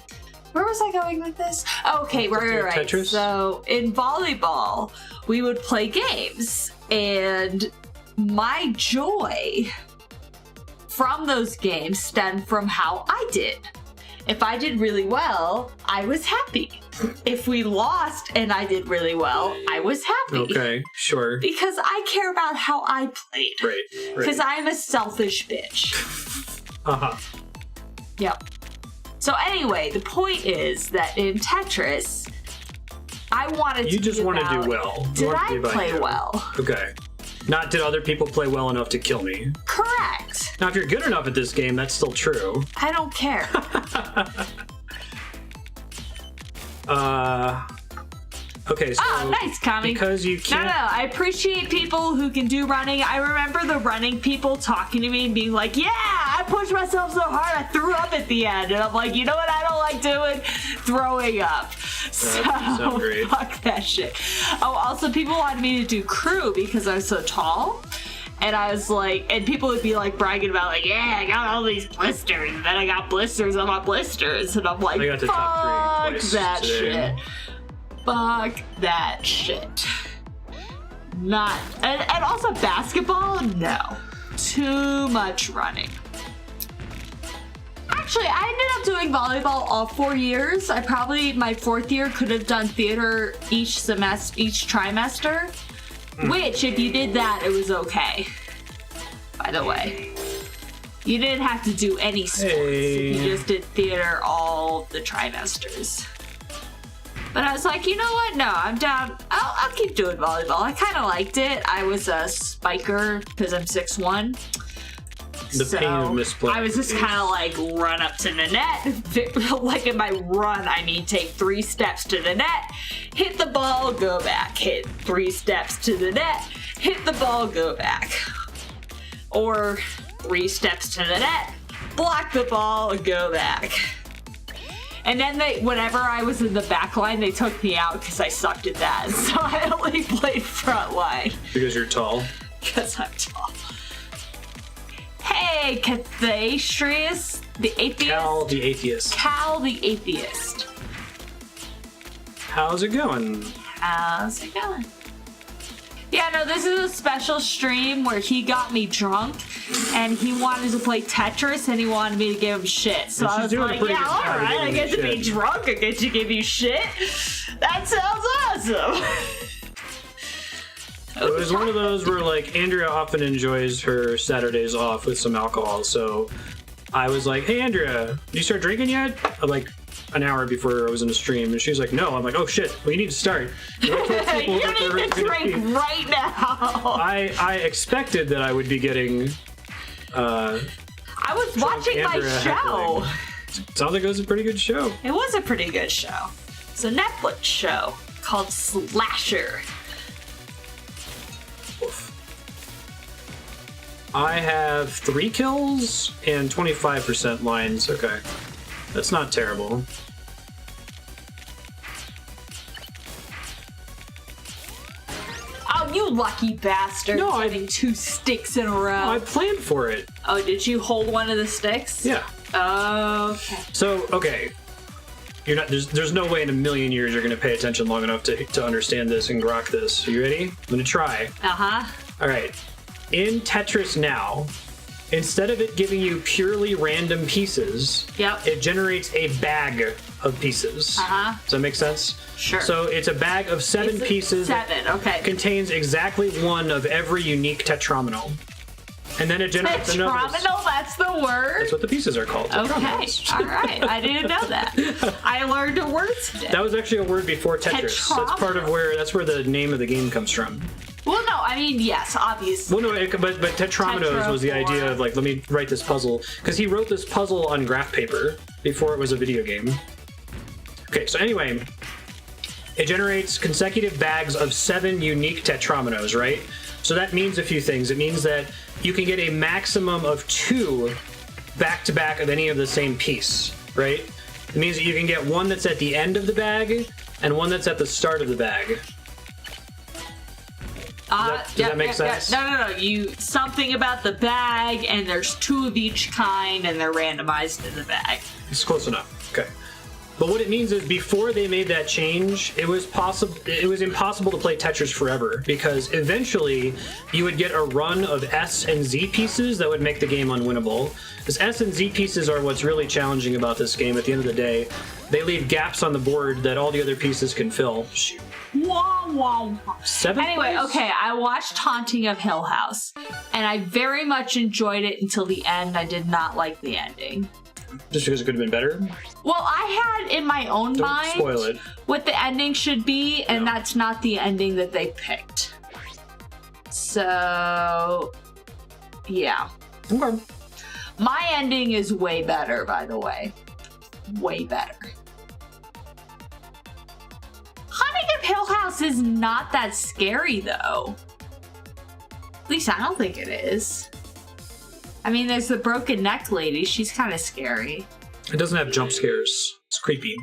Where was I going with this? Okay, right. Tetris? So in volleyball, we would play games, and my joy from those games stemmed from how I did. If I did really well, I was happy. If we lost and I did really well, I was happy. Okay, sure. Because I care about how I played. Right. Because I'm a selfish bitch. Yep. So anyway, the point is that in Tetris, I wanted to You just want to do well. Did I play well? Okay. Not did other people play well enough to kill me. Correct. Now, if you're good enough at this game, that's still true. I don't care. Okay, so... Oh, nice, Kami. Because you can't... No, I appreciate people who can do running. I remember the running people talking to me and being like, yeah, I pushed myself so hard I threw up at the end. And I'm like, you know what I don't like doing? Throwing up. So, fuck that shit. Oh, also, people wanted me to do crew because I was so tall. And I was like, and people would be like bragging about like, yeah, I got all these blisters. And then I got blisters on my blisters. And I'm like, I got the top 3 fuck that today. shit. Fuck that shit. Not, and also basketball, no. Too much running. Actually, I ended up doing volleyball all 4 years. I probably, my 4th year, could have done theater each trimester. Which, if you did that, it was okay. By the way. You didn't have to do any sports. You just did theater all the trimesters. But I was like, you know what? No, I'm down. I'll keep doing volleyball. I kind of liked it. I was a spiker because I'm 6'1". The pain of misplaying. I was just kind of like run up to the net. Like in my run, I mean take 3 steps to the net, hit the ball, go back. Hit 3 steps to the net, hit the ball, go back. Or 3 steps to the net, block the ball, and go back. And then whenever I was in the back line, they took me out because I sucked at that. So I only played front line. Because you're tall. Because I'm tall. Hey, Cathastrius, the atheist. Cal the atheist. Cal the atheist. How's it going? How's it going? Yeah, no, this is a special stream where he got me drunk and he wanted to play Tetris and he wanted me to give him shit. So I was like, yeah, alright, I get to be drunk, I get to give you shit. That sounds awesome. It was one of those where, like, Andrea often enjoys her Saturdays off with some alcohol, so I was like, hey, Andrea, you start drinking yet? I'm like, an hour before I was in the stream, and she was like, no. I'm like, oh shit, we need to start. You need to drink right now. I expected that I would be getting I was watching my show. Sounds like it was a pretty good show. It was a pretty good show. It's a Netflix show called Slasher. Oof. I have 3 kills and 25% lines. Okay. That's not terrible. Oh, you lucky bastard. No, getting 2 sticks in a row. I planned for it. Oh, did you hold one of the sticks? Yeah. Okay. So, okay. You're not. There's no way in a million years you're gonna pay attention long enough to understand this and grok this. Are you ready? I'm gonna try. Uh-huh. All right. In Tetris now, instead of it giving you purely random pieces, it generates a bag of pieces. Uh-huh. Does that make sense? Sure. So it's a bag of 7 pieces. 7, okay. Contains exactly 1 of every unique tetromino. And then it generates another. Tetromino, that's the word? That's what the pieces are called. Okay, alright. I didn't know that. I learned a word today. That was actually a word before Tetris. That's part of that's where the name of the game comes from. Well, no, I mean, yes, obviously. Well, no, but tetrominos was the idea of, like, let me write this puzzle. Because he wrote this puzzle on graph paper before it was a video game. Okay, so anyway, it generates consecutive bags of 7 unique tetrominos, right? So that means a few things. It means that you can get a maximum of 2 back-to-back of any of the same piece, right? It means that you can get one that's at the end of the bag and one that's at the start of the bag. Does that make sense? No. Something about the bag, and there's 2 of each kind, and they're randomized in the bag. It's close enough. Okay. But what it means is before they made that change, it was impossible to play Tetris forever because eventually you would get a run of S and Z pieces that would make the game unwinnable. Because S and Z pieces are what's really challenging about this game at the end of the day. They leave gaps on the board that all the other pieces can fill. Shoot. Wow. 7 Anyway, plays? okay, I watched Haunting of Hill House, and I very much enjoyed it until the end. I did not like the ending. Just because it could have been better? Well, I had in my own mind spoil it. what the ending should be, and that's not the ending that they picked. So, yeah. Okay. My ending is way better, by the way. Way better. Haunting of Hill House is not that scary, though. At least I don't think it is. I mean, there's the broken neck lady. She's kind of scary. It doesn't have jump scares. It's creepy.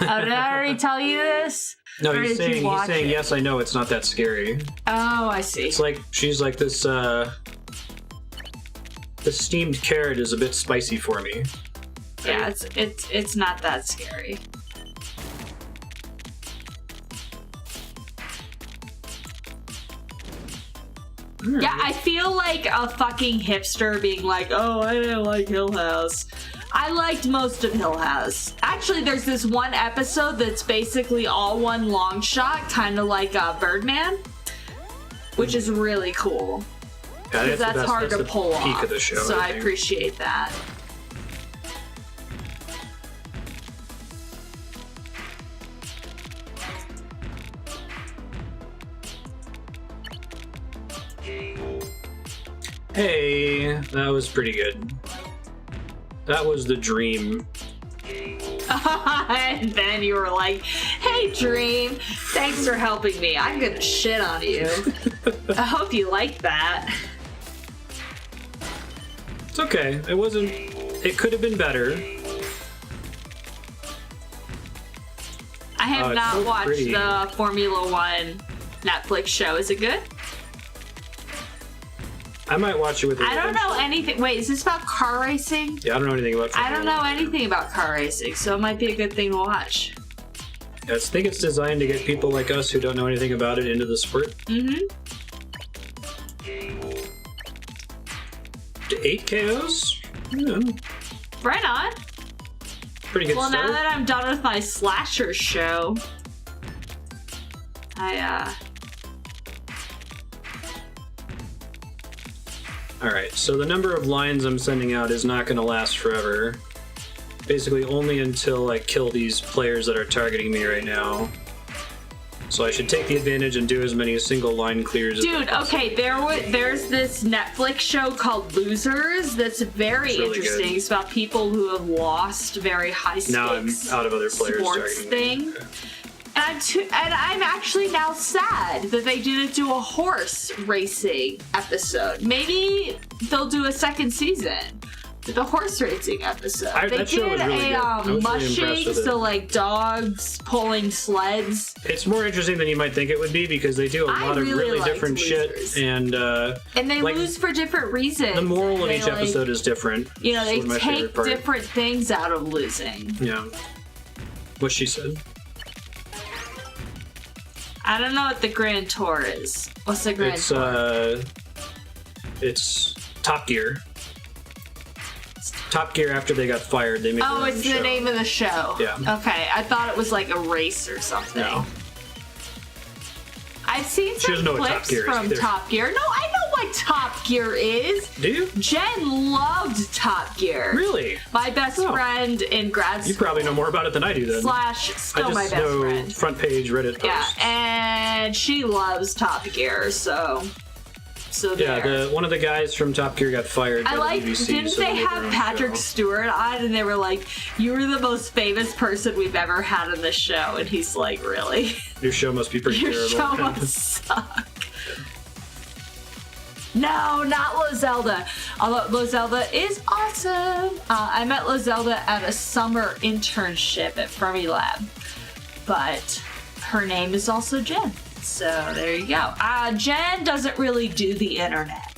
Oh, did I already tell you this? No, he's saying yes, I know it's not that scary. Oh, I see. It's like she's like this the steamed carrot is a bit spicy for me. Yeah, it's not that scary. Yeah, I feel like a fucking hipster being like, oh, I didn't like Hill House. I liked most of Hill House. Actually, there's this one episode that's basically all one long shot, kind of like Birdman, which is really cool. Because that's hard to pull off. Peak of the show, so I appreciate that. Hey, that was pretty good. That was the dream. And then you were like, hey, Dream, thanks for helping me. I'm gonna shit on you. I hope you like that. It's okay. It wasn't... It could have been better. I have it's not so watched pretty. the Formula One Netflix show. Is it good? I might watch it with you. I don't know eventually. anything. Wait, is this about car racing? Yeah, I don't know anything about I don't Formula know One. anything about car racing, so it might be a good thing to watch. I think it's designed to get people like us who don't know anything about it into the sport. Mm-hmm. 8 KOs? Yeah, Right on. pretty good Well, start. now that I'm done with my slasher show, Alright, so the number of lines I'm sending out is not going to last forever. Basically, only until I kill these players that are targeting me right now. So I should take the advantage and do as many single line clears as dude, possible. okay, there's this Netflix show called Losers that's very It's really interesting. good. It's about people who have lost very high stakes Now I'm out of other players sports targeting me. thing. And I'm actually now sad that they didn't do a horse racing episode. Maybe they'll do a second season. The horse racing episode. They that show did was really good. I was really impressed mushing, with it. so like dogs pulling sleds. It's more interesting than you might think it would be because they do a I lot of really really liked different Losers. shit, and And they like, lose for different reasons. the moral of They, each like, episode is different. You know, It's they one of my take favorite parts. different things out of losing. Yeah. What she said. I don't know what the Grand Tour is. What's the Grand Tour? It's Top Gear. Top Gear after they got fired, they made their Oh, own it's show. the name of the show. Yeah. Okay, I thought it was like a race or something. No. I've seen She some doesn't know what Top clips Gear is from either. Top Gear. No, I know what Top Gear is. Do you? Jen loved Top Gear. Really? My best Oh. friend in grad school. You probably know more about it than I do then. Slash I still just my best know friend. front page Reddit posts. Yeah, and she loves Top Gear, so Yeah, there. one of the guys from Top Gear got fired I by like, the BBC. didn't so they made their have own Patrick show. Stewart on and they were like, you were the most famous person we've ever had in the show, and he's like, really? Your show must be pretty Your terrible. show must suck. No, not Lozelda. Although Lozelda is awesome. I met Lozelda at a summer internship at Fermilab, but her name is also Jen. So there you go. Jen doesn't really do the internet.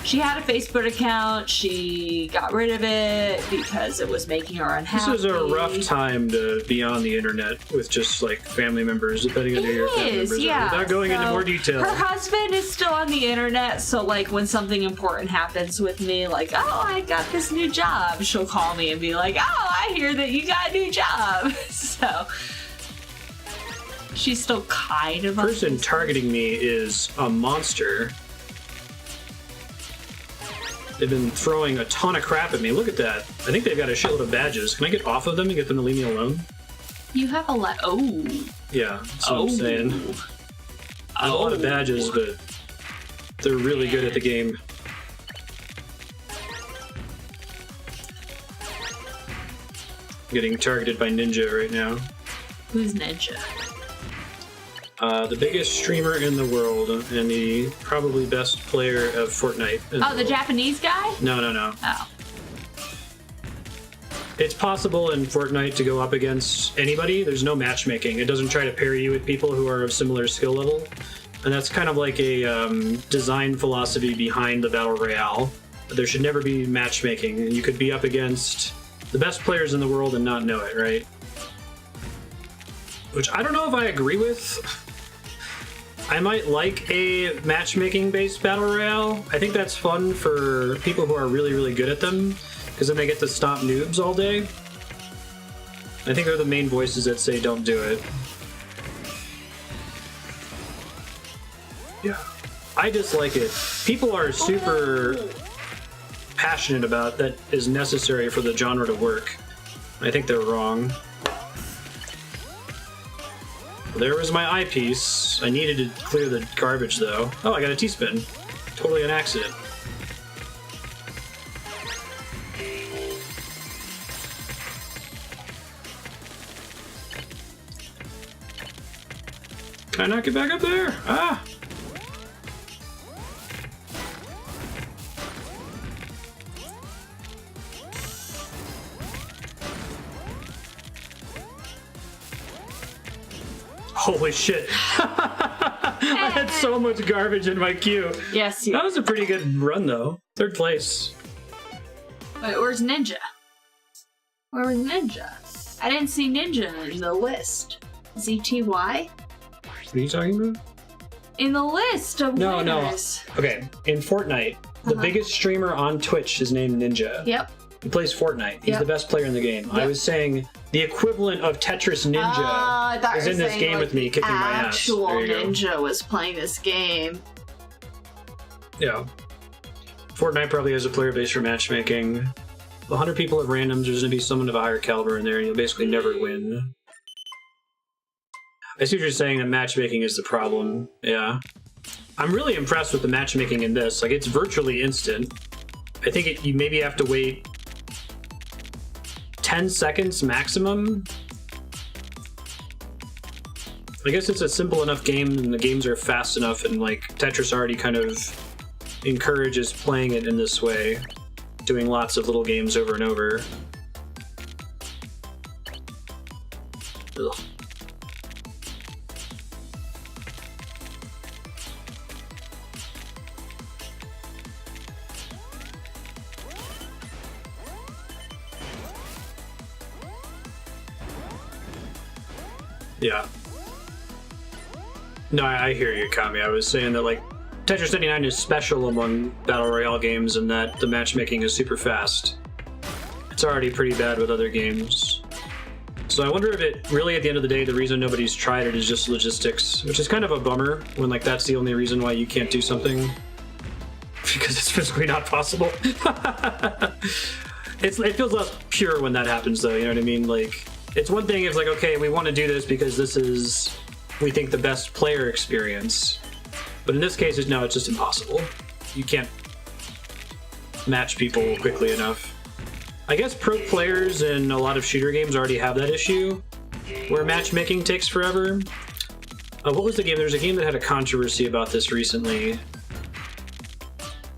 She had a Facebook account. She got rid of it because it was making her unhappy. This is a rough time to be on the internet with just like family members, depending on who your family members yeah. are. Without going into So, more detail. Her husband is still on the internet, so like when something important happens with me, like, oh, I got this new job, she'll call me and be like, oh, I hear that you got a new job. So she's still kind of The person targeting me is a monster. They've been throwing a ton of crap at me. Look at that. I think they've got a shitload of badges. Can I get off of them and get them to leave me alone? You have a lot. Oh. Yeah, that's what I'm saying. I have a lot of badges, but they're really good at the game. Getting targeted by Ninja right now. Who's Ninja? The biggest streamer in the world and the probably best player of Fortnite. in Oh, the world. Japanese guy? No. Oh. It's possible in Fortnite to go up against anybody. There's no matchmaking. It doesn't try to pair you with people who are of similar skill level. And that's kind of like a design philosophy behind the Battle Royale. There should never be matchmaking. You could be up against the best players in the world and not know it, right? Which I don't know if I agree with. I might like a matchmaking-based Battle Royale. I think that's fun for people who are really, really good at them, because then they get to stomp noobs all day. I think they're the main voices that say don't do it. Yeah. I dislike it. People are super passionate about that is necessary for the genre to work. I think they're wrong. There was my eyepiece. I needed to clear the garbage though. Oh, I got a T-spin. Totally an accident. Can I not get back up there? Ah! Holy shit. I had so much garbage in my queue. Yes, you. That was a pretty good run, though. 3rd place. Wait, where's Ninja? Where was Ninja? I didn't see Ninja in the list. ZTY? What are you talking about? In the list of winners. No. Okay, in Fortnite, the biggest streamer on Twitch is named Ninja. Yep. He plays Fortnite. He's the best player in the game. Yep. I was saying the equivalent of Tetris Ninja is in this game with me, kicking my ass. Actual Ninja was playing this game. Yeah. Fortnite probably has a player base for matchmaking. 100 people at randoms, there's going to be someone of a higher caliber in there, and you'll basically never win. I see what you're saying, that matchmaking is the problem. Yeah. I'm really impressed with the matchmaking in this. Like, it's virtually instant. I think you maybe have to wait 10 seconds maximum. I guess it's a simple enough game, and the games are fast enough, and like Tetris already kind of encourages playing it in this way, doing lots of little games over and over. Ugh. Yeah. No, I hear you, Kami. I was saying that, like, Tetris 99 is special among Battle Royale games in that the matchmaking is super fast. It's already pretty bad with other games. So I wonder if it really, at the end of the day, the reason nobody's tried it is just logistics, which is kind of a bummer when, like, that's the only reason why you can't do something. Because it's physically not possible. It feels less pure when that happens, though, you know what I mean? Like, it's one thing if, like, okay, we want to do this because this is, we think, the best player experience. But in this case, no, it's just impossible. You can't match people quickly enough. I guess pro players in a lot of shooter games already have that issue, where matchmaking takes forever. What was the game? There was a game that had a controversy about this recently.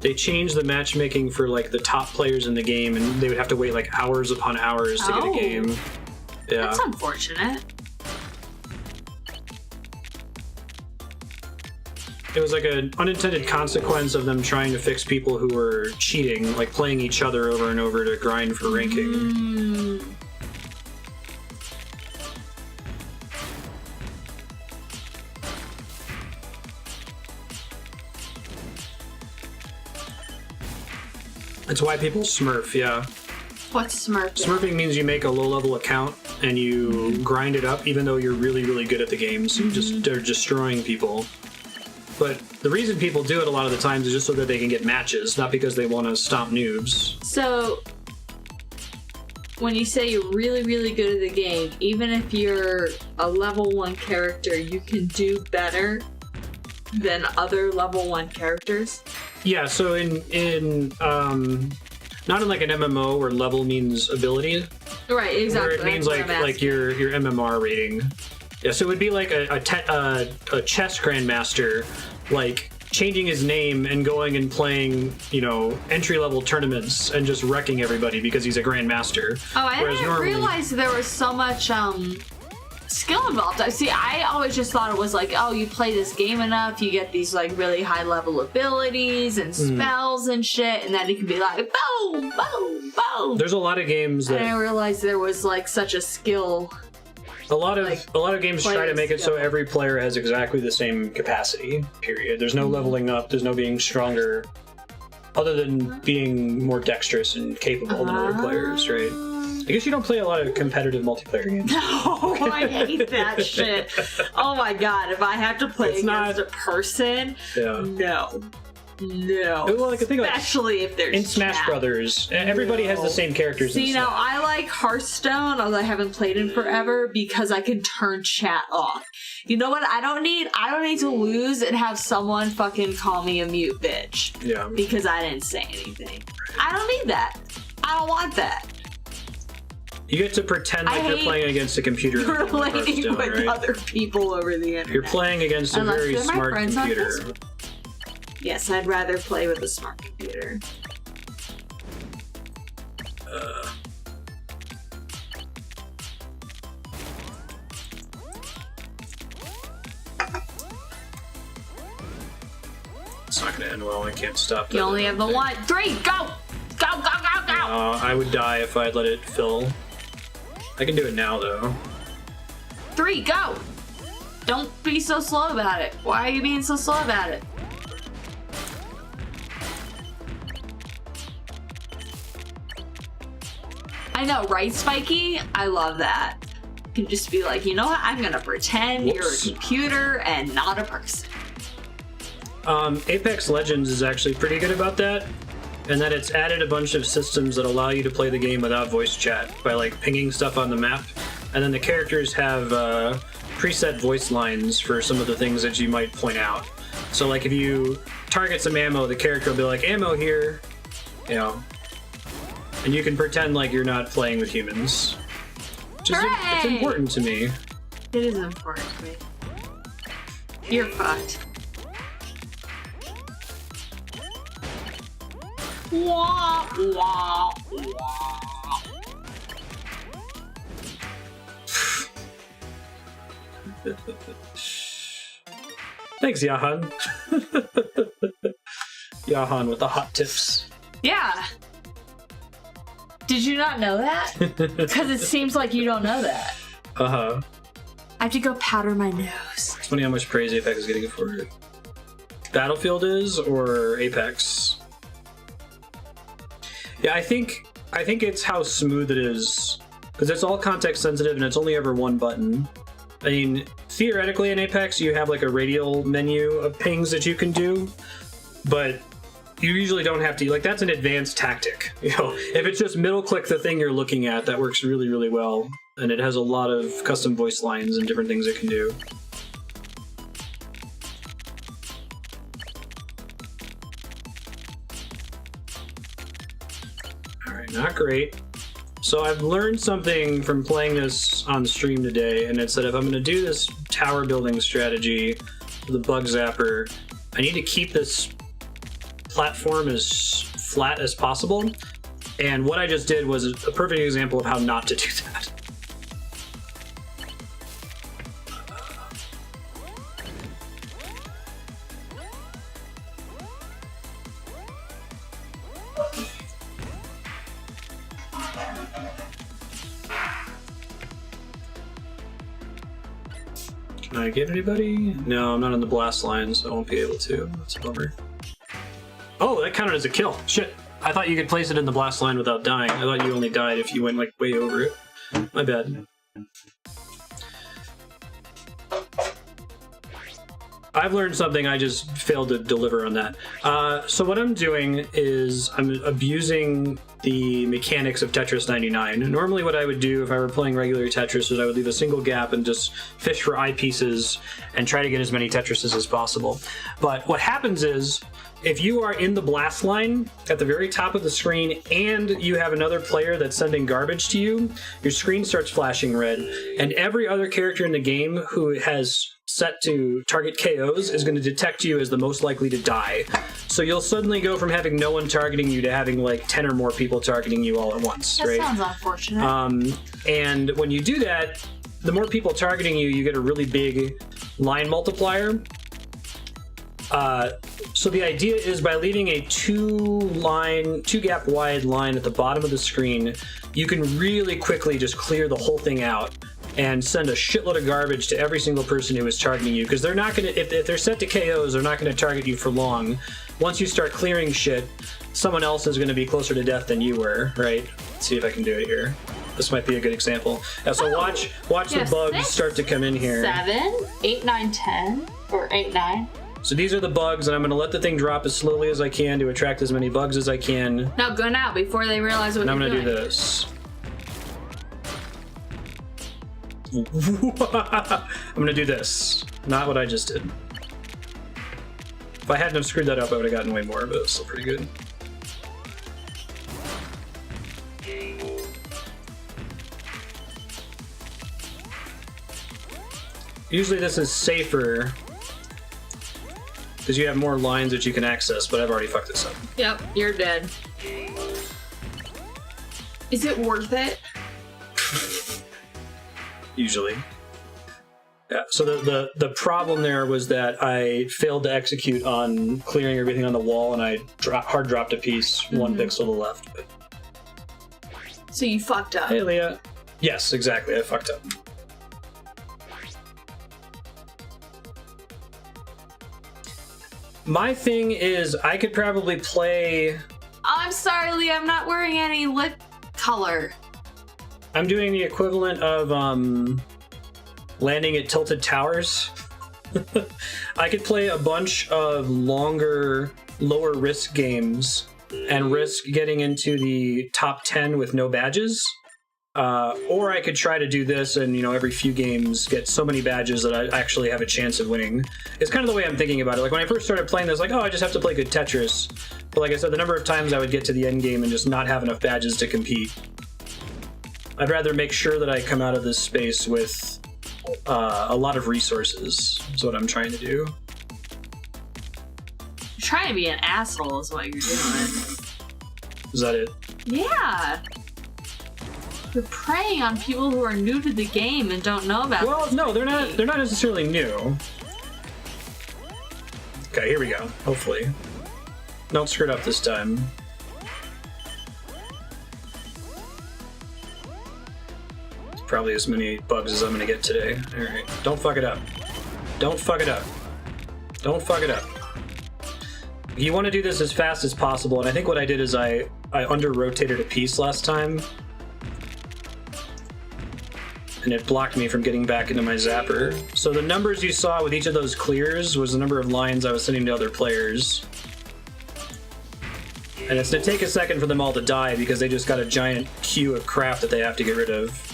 They changed the matchmaking for, like, the top players in the game, and they would have to wait, like, hours upon hours to get a game. Yeah. That's unfortunate. It was like an unintended consequence of them trying to fix people who were cheating, like playing each other over and over to grind for ranking. That's why people smurf, yeah. What's smurfing? Smurfing means you make a low-level account and you grind it up, even though you're really, really good at the game. So you just are destroying people. But the reason people do it a lot of the times is just so that they can get matches, not because they want to stomp noobs. So, when you say you're really, really good at the game, even if you're a level 1 character, you can do better than other level 1 characters? Yeah, so in not in like an MMO where level means ability. Right, exactly. Where it means like your MMR rating. Yeah, so it would be like a chess grandmaster, like changing his name and going and playing, you know, entry-level tournaments and just wrecking everybody because he's a grandmaster. Oh, I didn't realize there was so much skill involved. I always just thought it was like, oh, you play this game enough, you get these like really high-level abilities and spells and shit, and then you can be like, boom, boom, boom. There's a lot of games that... I didn't realize there was like such a skill... A lot of games try to make it so every player has exactly the same capacity, period. There's no leveling up, there's no being stronger, other than being more dexterous and capable than other players, right? I guess you don't play a lot of competitive multiplayer games. No, I hate that shit. Oh my god, if I have to play against a person, no. Well, like, Especially if there's in Smash Brothers, everybody has the same characters. See, now I like Hearthstone, although I haven't played in forever, because I can turn chat off. You know what? I don't need to lose and have someone fucking call me a mute bitch. Yeah. Because I didn't say anything. I don't need that. I don't want that. You get to pretend like you're playing against a computer. Relating with other people over the internet. You're playing against a very smart computer. Yes, I'd rather play with a smart computer. And well, I can't stop that. You only have the one. 3, go! Go, go, go, go! I would die if I'd let it fill. I can do it now, though. 3, go! Don't be so slow about it. Why are you being so slow about it? I know, right, Spiky? I love that. You can just be like, you know what? I'm gonna pretend you're a computer and not a person. Apex Legends is actually pretty good about that, and that it's added a bunch of systems that allow you to play the game without voice chat by like pinging stuff on the map, and then the characters have preset voice lines for some of the things that you might point out. So like if you target some ammo, the character will be like, ammo here, you know, and you can pretend like you're not playing with humans. Which is, it's important to me. It is important to me. You're fucked. Wah, wah, wah. Thanks, Yahan. Yahan with the hot tips. Yeah. Did you not know that? Because it seems like you don't know that. Uh-huh. I have to go powder my nose. It's funny how much praise Apex is getting for it. Battlefield is, or Apex? Yeah, I think it's how smooth it is, because it's all context sensitive and it's only ever one button. I mean, theoretically in Apex you have like a radial menu of pings that you can do, but you usually don't have to. Like, that's an advanced tactic. You know, if it's just middle click the thing you're looking at, that works really, really well, and it has a lot of custom voice lines and different things it can do. Not great. So I've learned something from playing this on stream today, and it's that if I'm going to do this tower building strategy with the bug zapper, I need to keep this platform as flat as possible. And what I just did was a perfect example of how not to do that. Can I get anybody? No, I'm not on the blast line, so I won't be able to. That's a bummer. Oh, that counted as a kill. Shit. I thought you could place it in the blast line without dying. I thought you only died if you went, like, way over it. My bad. I've learned something, I just failed to deliver on that. So what I'm doing is I'm abusing the mechanics of Tetris 99. Normally what I would do if I were playing regular Tetris is I would leave a single gap and just fish for eyepieces and try to get as many Tetrises as possible. But what happens is, if you are in the blast line at the very top of the screen and you have another player that's sending garbage to you, your screen starts flashing red, and every other character in the game who has set to target KOs is going to detect you as the most likely to die. So you'll suddenly go from having no one targeting you to having like 10 or more people targeting you all at once. That right? sounds unfortunate. And when you do that, the more people targeting you, you get a really big line multiplier. So the idea is by leaving a two gap wide line at the bottom of the screen, you can really quickly just clear the whole thing out and send a shitload of garbage to every single person who is targeting you, because they're not going to, if they're set to KOs, they're not going to target you for long. Once you start clearing shit, someone else is going to be closer to death than you were, right? Let's see if I can do it here. This might be a good example. So watch the bugs start to come in here. 7, 8, 9, 10, or 8, 9. So these are the bugs, and I'm going to let the thing drop as slowly as I can to attract as many bugs as I can. Now go now before they realize what and you're doing. I'm going to do this. I'm going to do this. Not what I just did. If I hadn't have screwed that up, I would have gotten way more, but it's still pretty good. Usually this is safer because you have more lines that you can access, but I've already fucked this up. Yep, you're dead. Is it worth it? Usually. Yeah, so the problem there was that I failed to execute on clearing everything on the wall, and I hard dropped a piece 1 pixel to the left. But... So you fucked up. Hey, Leah. Yes, exactly. I fucked up. My thing is, I could probably play... I'm sorry, Leah. I'm not wearing any lip color. I'm doing the equivalent of landing at tilted towers. I could play a bunch of longer, lower risk games and risk getting into the top 10 with no badges. Or I could try to do this and, every few games get so many badges that I actually have a chance of winning. It's kind of the way I'm thinking about it. Like when I first started playing this, like, oh, I just have to play good Tetris. But like I said, the number of times I would get to the end game and just not have enough badges to compete. I'd rather make sure that I come out of this space with a lot of resources, is what I'm trying to do. You're trying to be an asshole is what you're doing. Is that it? Yeah. You're preying on people who are new to the game and don't know about it. Well, no, they're not necessarily new. Okay, here we go. Hopefully. Don't screw it up this time. Probably as many bugs as I'm gonna get today. Alright. Don't fuck it up. Don't fuck it up. Don't fuck it up. You want to do this as fast as possible, and I think what I did is I under-rotated a piece last time. And it blocked me from getting back into my zapper. So the numbers you saw with each of those clears was the number of lines I was sending to other players. And it's gonna take a second for them all to die because they just got a giant queue of crap that they have to get rid of.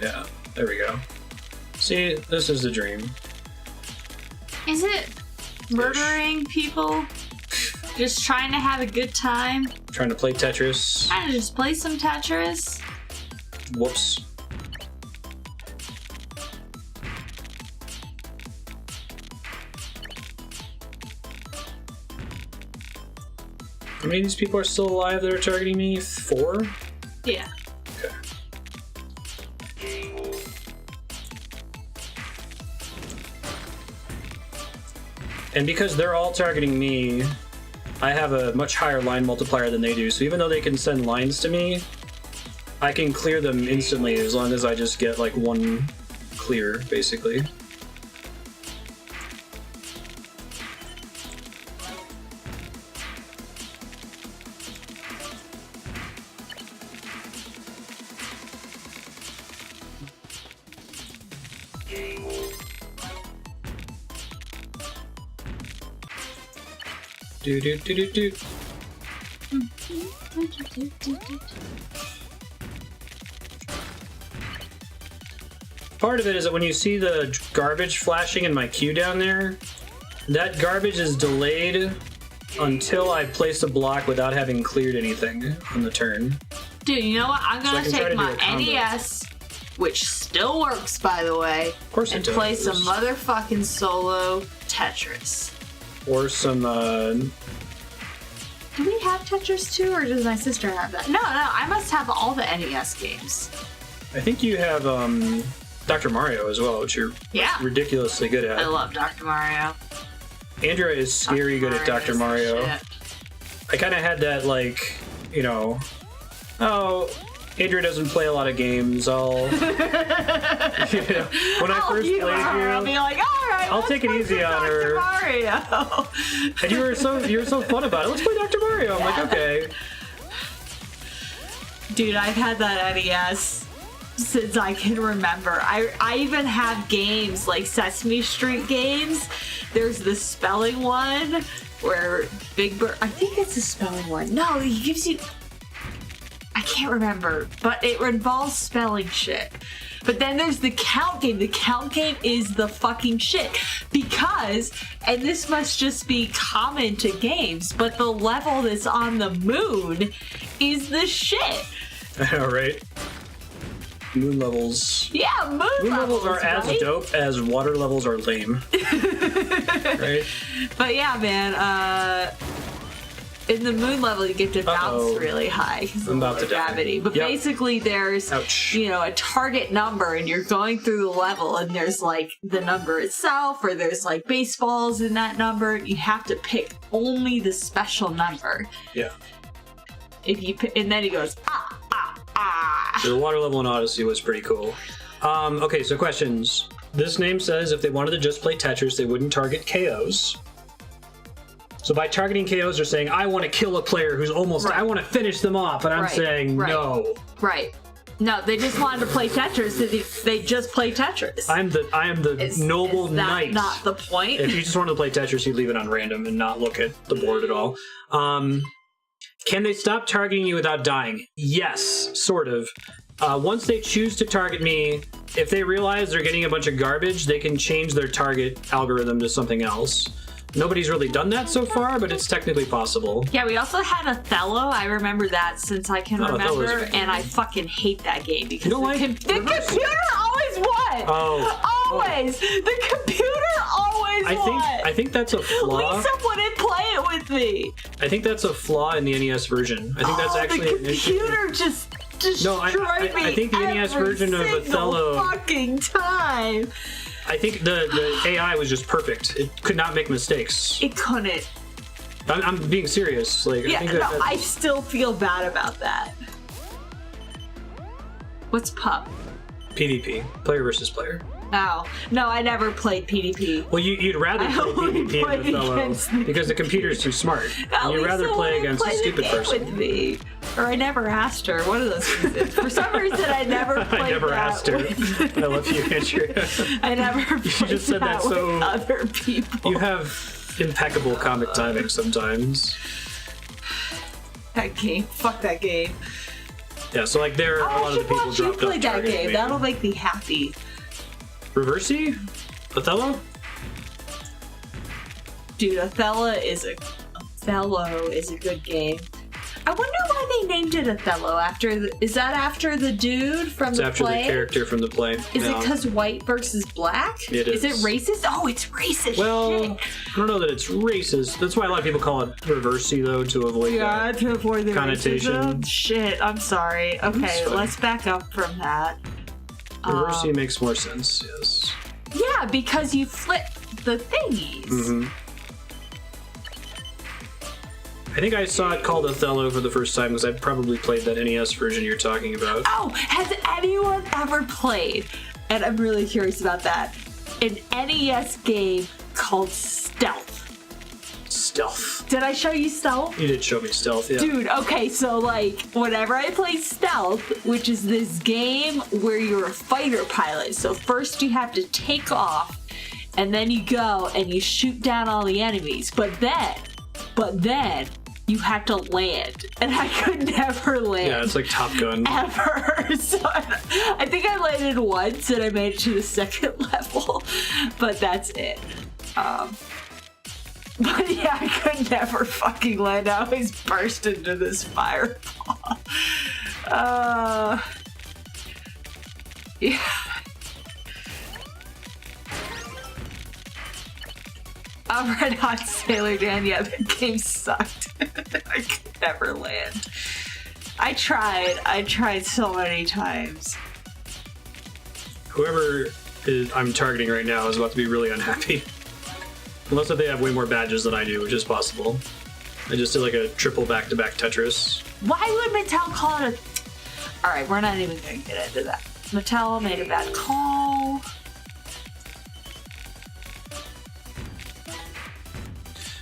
Yeah, there we go. See, this is the dream. Is it murdering people? Just trying to have a good time? Trying to play Tetris. Trying to just play some Tetris? Whoops. How many of these people are still alive that are targeting me? 4? Yeah. Okay. And because they're all targeting me, I have a much higher line multiplier than they do, so even though they can send lines to me, I can clear them instantly as long as I just get like 1 clear, basically. Do do do do do. Part of it is that when you see the garbage flashing in my queue down there, that garbage is delayed until I place a block without having cleared anything on the turn. Dude, you know what? I'm gonna take my combo. NES, which still works by the way, Of course it and does. play some motherfucking solo Tetris. Or some, Do we have Tetris 2 or does my sister have that? No, I must have all the NES games. I think you have, Dr. Mario as well, which you're Yeah. ridiculously good I at. love Dr. Mario. Andrea is scary good at Dr. Mario's the Mario. shit. I kind of had that, like, oh, Andrea doesn't play a lot of games. When I first played I'll be you, like, all right, I'll let's take it play easy some on Dr. her. Mario. and you were so fun about it. Let's play Dr. Mario. I'm like, okay. Dude, I've had that NES since I can remember. I even have games like Sesame Street games. There's the spelling one where Big Bird, I think it's a spelling one. No, he gives you, I can't remember, but it involves spelling shit. But then there's the count game. The count game is the fucking shit. Because, and this must just be common to games, but the level that's on the moon is the shit. I know, right? Moon levels. Yeah, moon levels are as right? dope as water levels are lame. Right? But yeah, man, in the moon level, you get to bounce Uh-oh. really high because I'm of about the to die. gravity. But Yep. basically, there's Ouch. a target number, and you're going through the level, and there's like the number itself, or there's like baseballs in that number. You have to pick only the special number. Yeah. If you and then he goes So the water level in Odyssey was pretty cool. Okay, so questions. This name says if they wanted to just play Tetris, they wouldn't target KOs. So by targeting KOs, they're saying, I want to kill a player who's almost, I want to finish them off. And I'm saying, no. Right. No, they just wanted to play Tetris. They just play Tetris. I am the noble knight. Not the point. If you just wanted to play Tetris, you'd leave it on random and not look at the board at all. Can they stop targeting you without dying? Yes, sort of. Once they choose to target me, if they realize they're getting a bunch of garbage, they can change their target algorithm to something else. Nobody's really done that so far, but it's technically possible. Yeah, we also had Othello. I remember that since I can remember, and I fucking hate that game because the computer always won. Oh, always. The computer always won. I think that's a flaw. Lisa wouldn't play it with me. I think that's a flaw in the NES version. I think that's actually the computer just destroyed me. I think the NES version of Othello fucking time. I think the AI was just perfect. It could not make mistakes. It couldn't. I'm being serious. Like, Yeah, I think I still feel bad about that. What's PUP? PvP, player versus player. Oh. No, I never played PvP. Well, you'd rather play PvP in Othello because the computer's too smart. And you'd rather play against a stupid person. With me. Or I never asked her. One of those things. For some reason, I never played I never asked her. I love you, Andrea. I never played just said that so with other people. You have impeccable comic timing sometimes. That game. Fuck that game. Yeah, so like there are a lot of the people dropped off. Play that game. That'll make me happy. Reversi? Othello? Dude, Othello is a good game. I wonder why they named it Othello. Is that after the dude from the play? It's after the character from the play. Is it because white versus black? It is. Is it racist? Oh, it's racist. Well, shit. I don't know that it's racist. That's why a lot of people call it Reversi, though, to avoid to avoid the connotation. Racism. Shit, I'm sorry. Okay, let's back up from that. Reversi makes more sense, yes. Yeah, because you flip the thingies. Mm-hmm. I think I saw it called Othello for the first time because I probably played that NES version you're talking about. Oh, has anyone ever played, and I'm really curious about that, an NES game called Stealth? Stealth. Did I show you Stealth? You did show me Stealth, yeah. Dude, okay, so like, whenever I play Stealth, which is this game where you're a fighter pilot, so first you have to take off, and then you go and you shoot down all the enemies, but then you have to land, and I could never land. Yeah, it's like Top Gun. Ever. So I think I landed once, and I made it to the second level, but that's it. But yeah, I could never fucking land. I always burst into this fireball. Yeah. I'm Red Hot Sailor Dan. Yeah, the game sucked. I could never land. I tried so many times. Whoever I'm targeting right now is about to be really unhappy. Unless if they have way more badges than I do, which is possible. I just did like a triple back-to-back Tetris. Why would Mattel call it a... Alright, we're not even going to get into that. Mattel made a bad call.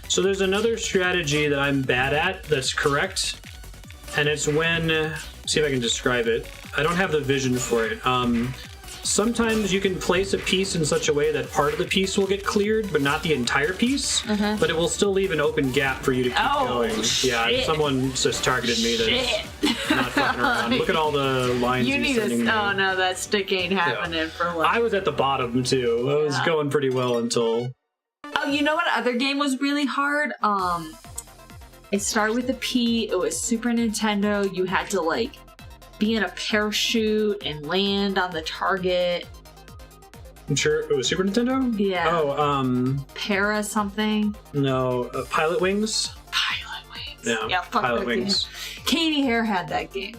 So there's another strategy that I'm bad at that's correct, and it's when... see if I can describe it. I don't have the vision for it. Sometimes you can place a piece in such a way that part of the piece will get cleared, but not the entire piece. But it will still leave an open gap for you to keep going. Shit. Yeah, someone just targeted me that's not fucking around. Look at all the lines You need sending me. Oh no, that stick ain't happening for what? I was at the bottom too. I was going pretty well until... Oh, you know what other game was really hard? It started with a P. It was Super Nintendo. You had to like be in a parachute and land on the target. I'm sure it was Super Nintendo? Yeah. Oh, Para something. no, Pilot Wings? Pilot Wings. Yeah, fuck Pilot that Wings. game. Katie Hare had that game.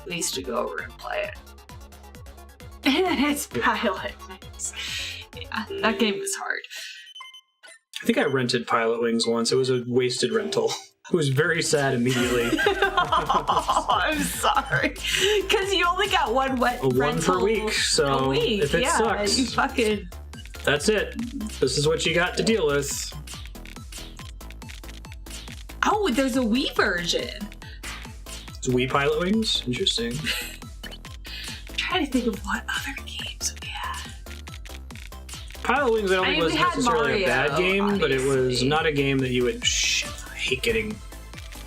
We used to go over and play it. It's Pilot Wings. Yeah, that game was hard. I think I rented Pilot Wings once. It was a wasted rental. It was very sad immediately. Oh, I'm sorry. Because you only got one One per week. So a week. if it yeah, sucks, you fucking... that's it. This is what you got to deal with. Oh, there's a Wii version. It's Wii Pilot Wings? Interesting. I'm trying to think of what other games we had. Pilot Wings, I don't think mean, was we had necessarily a bad Mario, game, but it was obviously. not a game that you would. Shit, I hate getting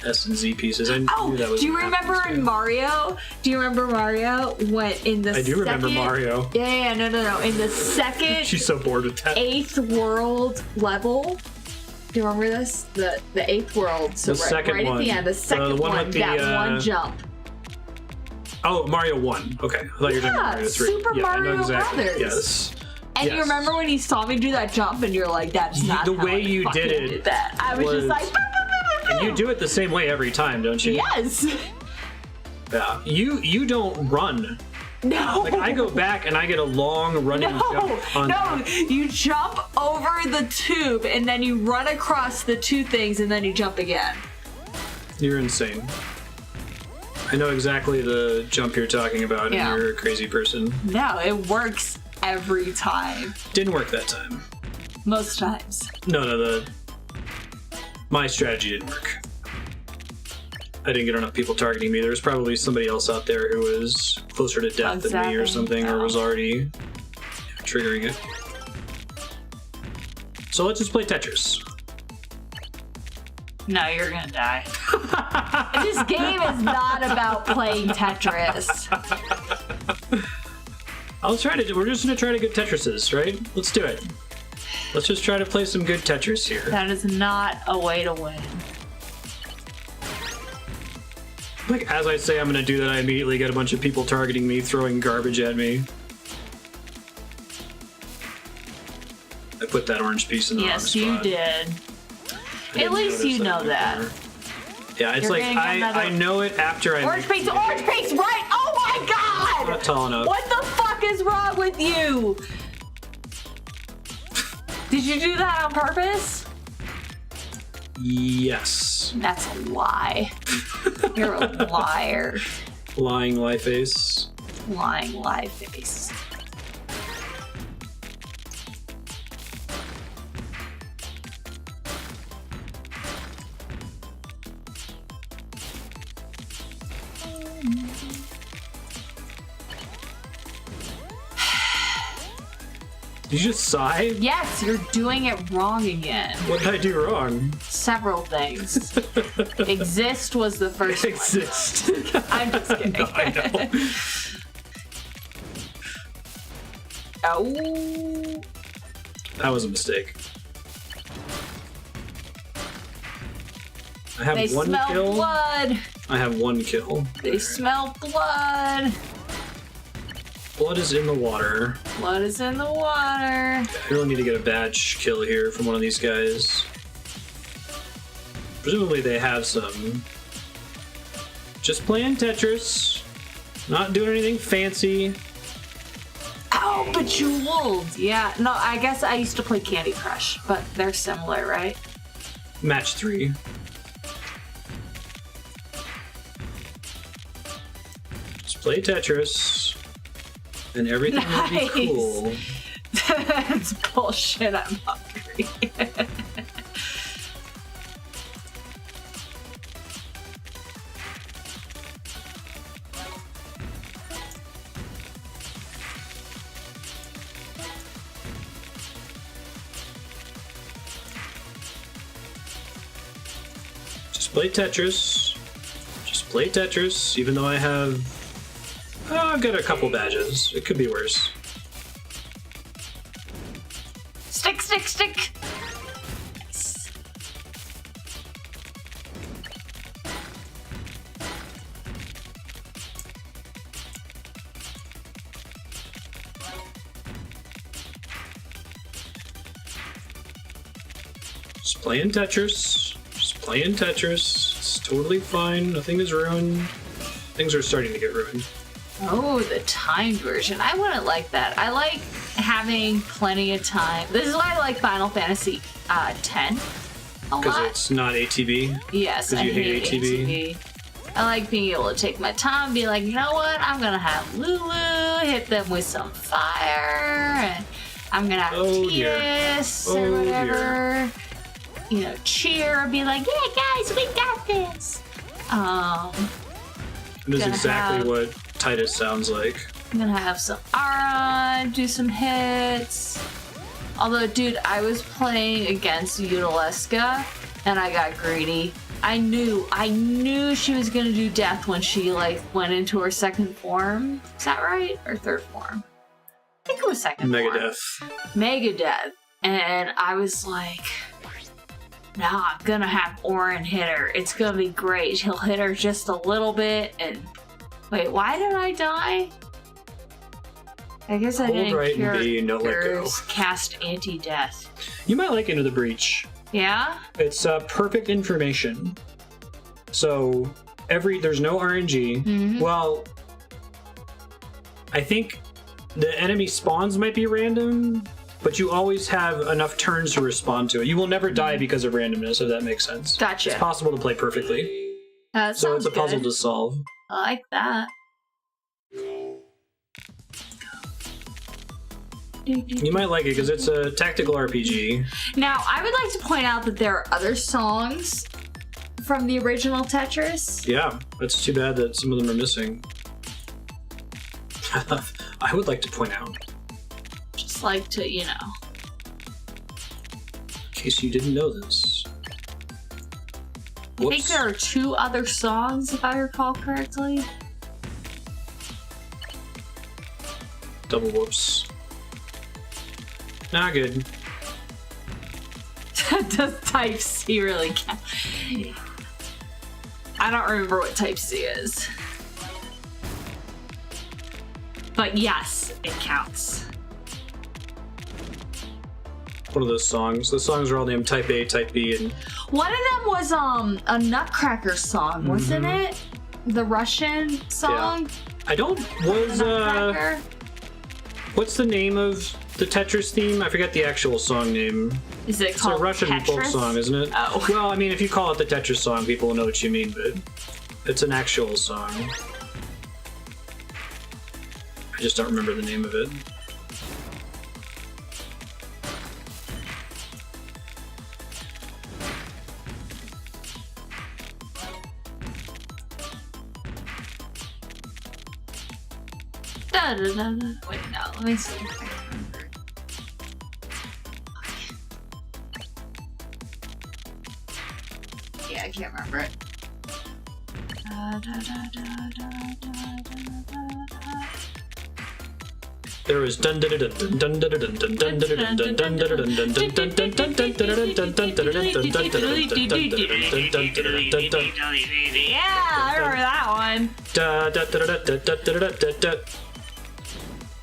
S and Z pieces. I Oh, knew that was do you gonna happen remember to in me. Mario? Do you remember Mario when in the I do remember second- Mario. Yeah, no. In the second She's so bored with that. 8th world level. Do you remember this? The 8th world. So The right, second right one. at the end, the second one one, with the, that one jump. Oh, Mario 1. Okay. I thought you were talking about Mario 3. Super yeah, I know Mario exactly. Brothers. Yes. And you Yes. remember when you saw me do that jump and you're like, that's not The how way I you fucking did it that. I was just was- like, And you do it the same way every time, don't you? yes. Yeah. You don't run. No. Like I go back and I get a long running jump on No, you jump over the tube and then you run across the two things and then you jump again. You're insane. I know exactly the jump you're talking about, Yeah. and you're a crazy person. No, it works every time. Didn't work that time. Most times. No, my strategy didn't work. I didn't get enough people targeting me. There was probably somebody else out there who was closer to death than me or Exactly. something, or was already triggering it. So let's just play Tetris. No, you're gonna die. This game is not about playing Tetris. We're just gonna try to get Tetrises, right? Let's do it. Let's just try to play some good Tetris here. That is not a way to win. Like, as I say I'm gonna do that, I immediately get a bunch of people targeting me, throwing garbage at me. I put that orange piece in the wrong Yes, spot. you did. I didn't At least notice you that know in the that. corner. Yeah, it's You're like gonna get another- I know it after I Orange make piece, right? Oh my god! not tall enough. What the fuck is wrong with you? Did you do that on purpose? Yes. That's a lie. You're a liar. Lying lie face. Lying lie face. Did you just sigh? Yes, you're doing it wrong again. What did I do wrong? Several things. Exist was the first one. Exist. I'm just kidding. No, I know. Oh. That was a mistake. I have They one smell kill. blood. I have one kill. They smell blood. Blood is in the water. Blood is in the water. I really need to get a badge kill here from one of these guys. Presumably they have some. Just playing Tetris. Not doing anything fancy. Oh, Bejeweled. Yeah. No, I guess I used to play Candy Crush, but they're similar, right? Match 3. Just play Tetris. And everything will be Nice. cool. That's bullshit. I'm hungry. Just play Tetris. Just play Tetris, even though I have... I've got a couple badges. It could be worse. Stick, stick, stick. Nice. Just playing Tetris. Just playing Tetris. It's totally fine. Nothing is ruined. Things are starting to get ruined. Oh, the timed version. I wouldn't like that. I like having plenty of time. This is why I like Final Fantasy X a lot. Because it's not ATB? Yes, I you hate hate ATB? I like being able to take my time, be like, you know what? I'm gonna have Lulu, hit them with some fire, and I'm gonna have Titus or whatever. You know, cheer, be like, yeah, guys, we got this. It is exactly what Titus sounds like. I'm gonna have some Aura, do some hits. Although, dude, I was playing against Udaleska, and I got greedy. I knew she was gonna do death when she like went into her second form. Is that right? Or third form? I think it was second form. Megadeth. And I was like, nah, I'm gonna have Orin hit her. It's gonna be great. He'll hit her just a little bit and wait, why did I die? I guess I didn't cast anti-death. You might like Into the Breach. Yeah? It's perfect information. So there's no RNG. Mm-hmm. Well, I think the enemy spawns might be random, but you always have enough turns to respond to it. You will never die because of randomness, if that makes sense. Gotcha. It's possible to play perfectly. So it's a puzzle to solve. I like that. You might like it because it's a tactical RPG. Now, I would like to point out that there are other songs from the original Tetris. Yeah, it's too bad that some of them are missing. I would like to point out. Just like to, you know. In case you didn't know this. I think there are 2 other songs, if I recall correctly. Double whoops. Not good. Does Type C really count? I don't remember what Type C is. But yes, it counts. One of those songs. The songs are all named Type A, Type B, and... One of them was a Nutcracker song, wasn't it? The Russian song? Yeah. What's the name of the Tetris theme? I forget the actual song name. Is it called It's a Russian Tetris? folk song, isn't it? Oh. Well, I mean, if you call it the Tetris song, people will know what you mean, but it's an actual song. I just don't remember the name of it. Wait, no, let me see. Yeah, I can't remember it. There was dun dun dun dun dun dun dun dun dun dun dun dun dun Yeah, I remember that one.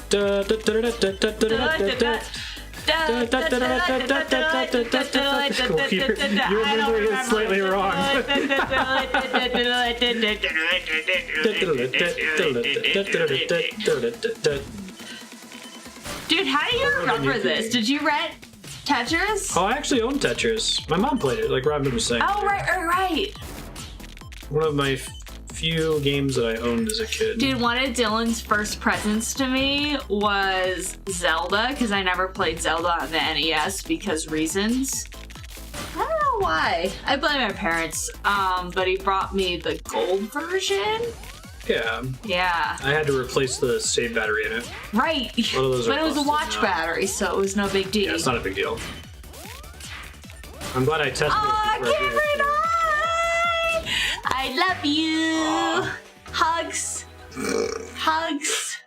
You're remembering it slightly wrong. Dude, how do you remember this? Did you rent Tetris? Oh, I actually own Tetris. My mom played it, like Robin was saying. Oh, right. One of my few games that I owned as a kid. Dude, one of Dylan's first presents to me was Zelda, because I never played Zelda on the NES because reasons. I don't know why. I blame my parents. But he brought me the gold version. Yeah. Yeah. I had to replace the save battery in it. Right. One of those but it was a watch battery, so it was no big deal. Yeah, it's not a big deal. I'm glad I tested it. Cameron, hi! I love you. Aww. Hugs. Hugs.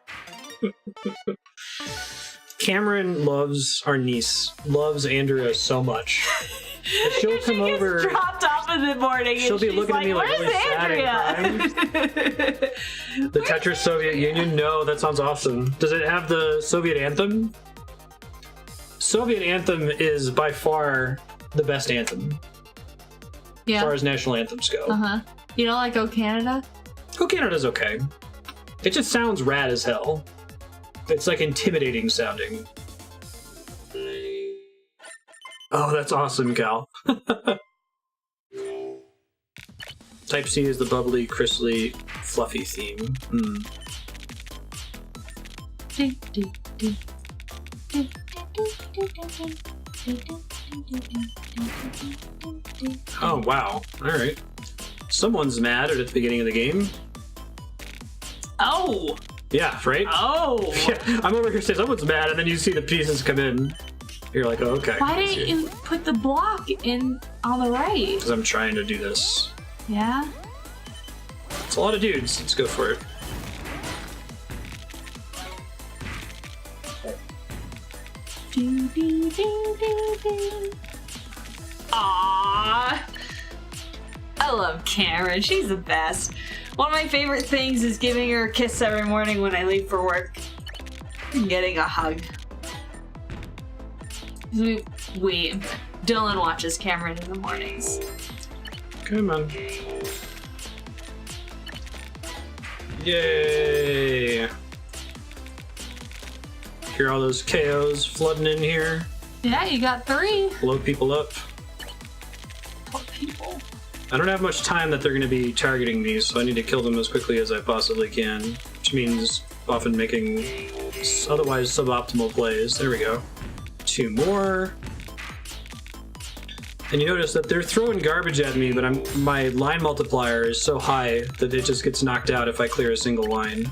Cameron loves our niece, loves Andrea so much. And she'll come over. Dropped off in the morning. She'll be looking at me like really sad and crying. The Tetris Soviet Union? No, that sounds awesome. Does it have the Soviet anthem? Soviet anthem is by far the best anthem. as far as national anthems go. You don't like "O Canada"? Oh, Canada's okay. It just sounds rad as hell. It's like intimidating sounding. Oh, that's awesome, Cal. Type C is the bubbly, crystally, fluffy theme. Oh, wow. Alright. Someone's mad at the beginning of the game. Oh! Yeah, right? Oh! Yeah, I'm over here saying someone's mad, and then you see the pieces come in. You're like, oh, okay. Why didn't you put the block in on the right? Because I'm trying to do this. Yeah? It's a lot of dudes. Let's go for it. Aww. I love Cameron. She's the best. One of my favorite things is giving her a kiss every morning when I leave for work. And getting a hug. Dylan watches Cameron in the mornings. Come on. Yay! Hear all those KOs flooding in here? Yeah, you got 3. Blow people up. Poor people. I don't have much time that they're going to be targeting me, so I need to kill them as quickly as I possibly can, which means often making otherwise suboptimal plays. There we go. 2 more. And you notice that they're throwing garbage at me, but my line multiplier is so high that it just gets knocked out if I clear a single line.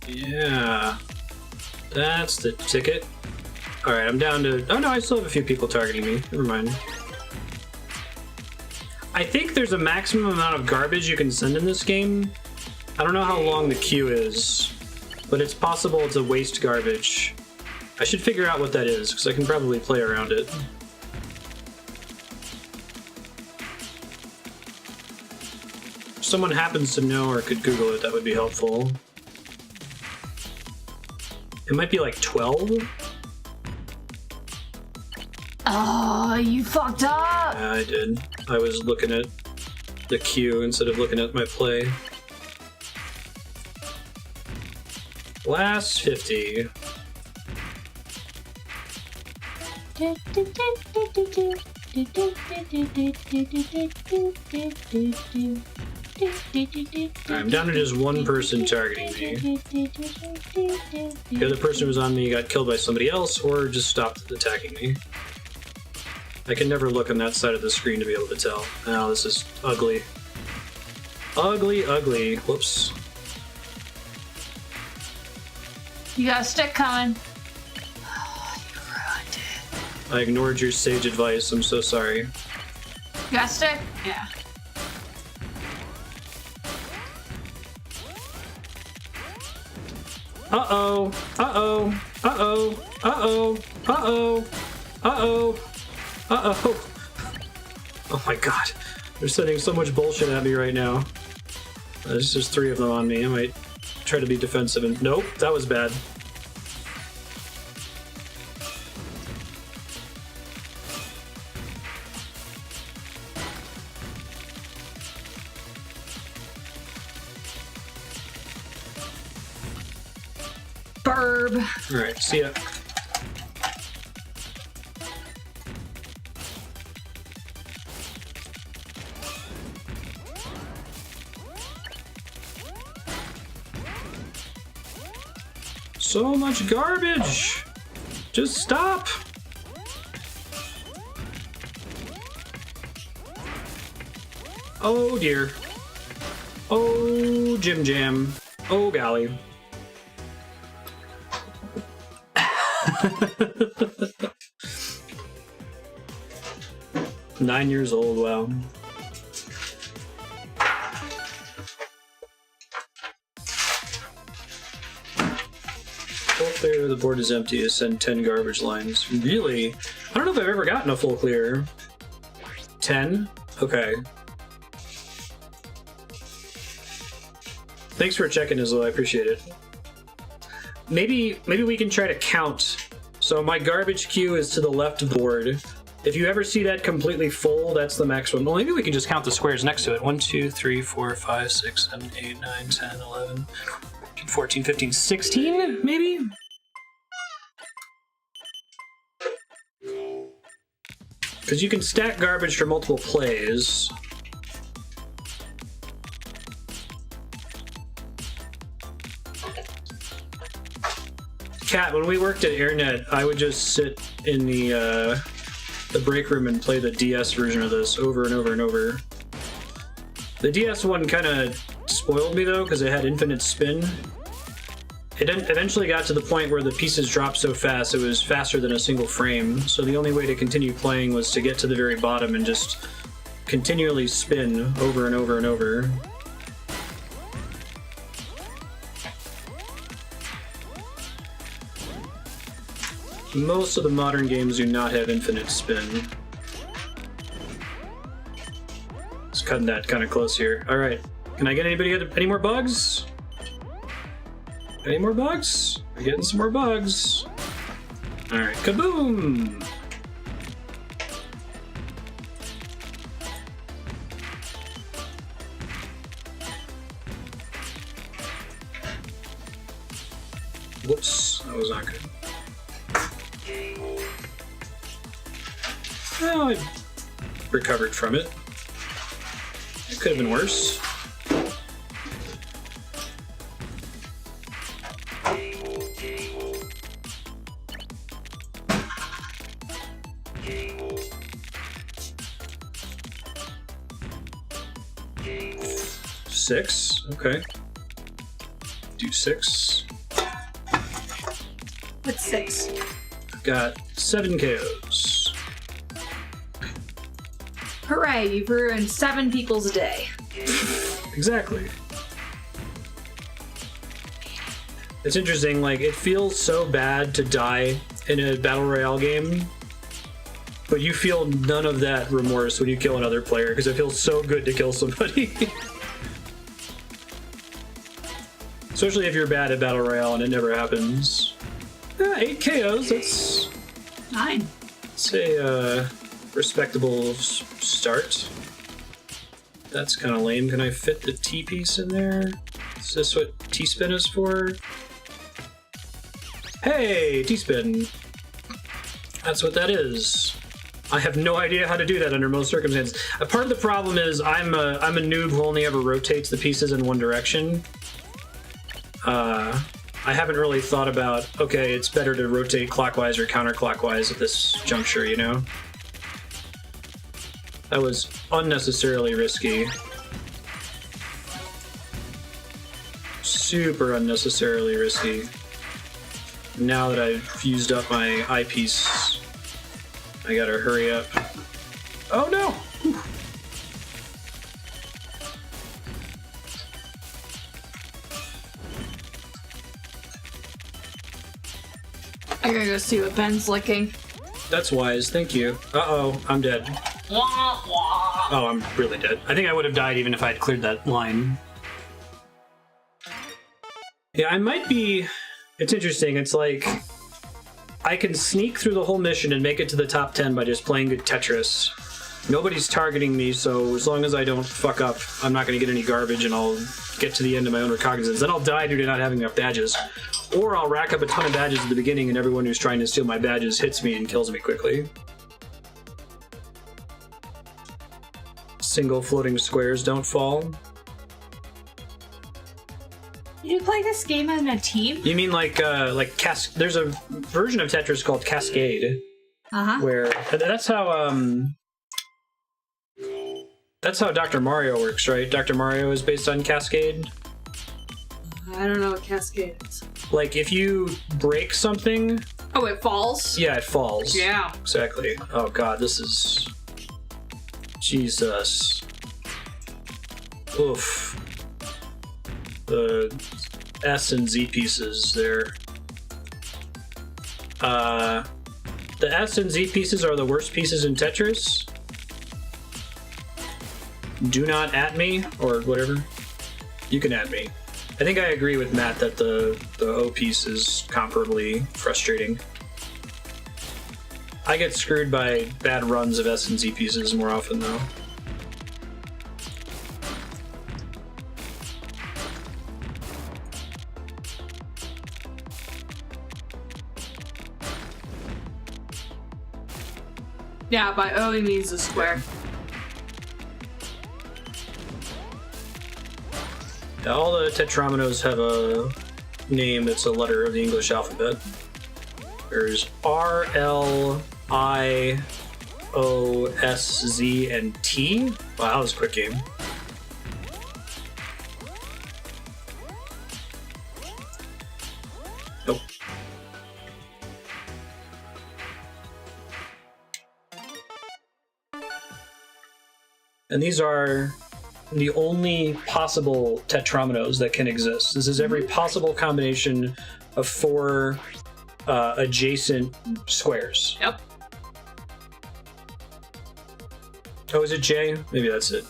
Yeah, that's the ticket. Alright, I'm down to... Oh no, I still have a few people targeting me. Never mind. I think there's a maximum amount of garbage you can send in this game. I don't know how long the queue is, but it's possible to waste garbage. I should figure out what that is, because I can probably play around it. If someone happens to know or could Google it, that would be helpful. It might be like 12? Oh, you fucked up! Yeah, I did. I was looking at the queue instead of looking at my play. Last 50. I'm down to just one person targeting me. The other person who was on me got killed by somebody else or just stopped attacking me. I can never look on that side of the screen to be able to tell. Oh, this is ugly. Ugly, ugly. Whoops. You got a stick coming. Oh, you ruined it. I ignored your sage advice. I'm so sorry. You got a stick? Yeah. Uh-oh. Uh-oh. Uh-oh. Uh-oh. Uh-oh. Uh-oh. Uh-oh. Oh my god. They're sending so much bullshit at me right now. There's just 3 of them on me. I might try to be defensive and... Nope, that was bad. Burb. Alright, see ya. So much garbage! Just stop! Oh dear. Oh, Jim Jam. Oh, golly. Nine years old, wow. Full clear, the board is empty, to send 10 garbage lines. Really? I don't know if I've ever gotten a full clear. 10? Okay. Thanks for checking, Isla. I appreciate it. Maybe we can try to count. So my garbage queue is to the left of the board. If you ever see that completely full, that's the maximum. Well, maybe we can just count the squares next to it. 1, 2, 3, 4, 5, 6, 7, 8, 9, 10, 11, 14, 15, 16, maybe? Because you can stack garbage for multiple plays. Kat, when we worked at AirNet, I would just sit in the break room and play the DS version of this over and over and over. The DS one kind of spoiled me though, because it had infinite spin. It eventually got to the point where the pieces dropped so fast it was faster than a single frame, so the only way to continue playing was to get to the very bottom and just continually spin over and over and over. Most of the modern games do not have infinite spin. Just cutting that kind of close here. All right, can I get any more bugs? Any more bugs? We're getting some more bugs. All right, kaboom! Whoops, that was not good. Well, I recovered from it. It could have been worse. Six, okay. Do 6. What's 6? Got 7 KOs. Hooray, you've ruined 7 people's day. Exactly. It's interesting, like, it feels so bad to die in a Battle Royale game, but you feel none of that remorse when you kill another player, because it feels so good to kill somebody. Especially if you're bad at Battle Royale and it never happens. 8 KOs, that's... 9. It's a respectable start. That's kind of lame. Can I fit the T-piece in there? Is this what T-spin is for? Hey, T-spin. That's what that is. I have no idea how to do that under most circumstances. Part of the problem is I'm a noob who only ever rotates the pieces in one direction. I haven't really thought about, okay, it's better to rotate clockwise or counterclockwise at this juncture, you know? That was unnecessarily risky. Super unnecessarily risky. Now that I've used up my eyepiece, I gotta hurry up. Oh no! Whew. I gotta go see what Ben's licking. That's wise, thank you. Uh-oh, I'm dead. Oh, I'm really dead. I think I would have died even if I had cleared that line. Yeah, I might be... It's interesting, it's like... I can sneak through the whole mission and make it to the top 10 by just playing good Tetris. Nobody's targeting me, so as long as I don't fuck up, I'm not going to get any garbage and I'll get to the end of my own recognizance. Then I'll die due to not having enough badges. Or I'll rack up a ton of badges at the beginning and everyone who's trying to steal my badges hits me and kills me quickly. Single floating squares don't fall. You play this game in a team? You mean like there's a version of Tetris called Cascade. Uh-huh. Where that's how Dr. Mario works, right? Dr. Mario is based on Cascade. I don't know what Cascade is. Like if you break something... Oh, it falls? Yeah, it falls. Yeah. Exactly. Oh god, this is... Jesus. Oof. The S and Z pieces there. The S and Z pieces are the worst pieces in Tetris. Do not at me, or whatever. You can at me. I think I agree with Matt that the O piece is comparably frustrating. I get screwed by bad runs of S and Z pieces more often, though. Yeah, by O he means the square. Yeah, all the tetrominoes have a name that's a letter of the English alphabet. There's R, L, I, O, S, Z, and T. Wow, that was a quick game. Nope. And these are the only possible tetrominoes that can exist. This is every possible combination of 4 adjacent squares. Yep. Oh, is it J? Maybe that's it.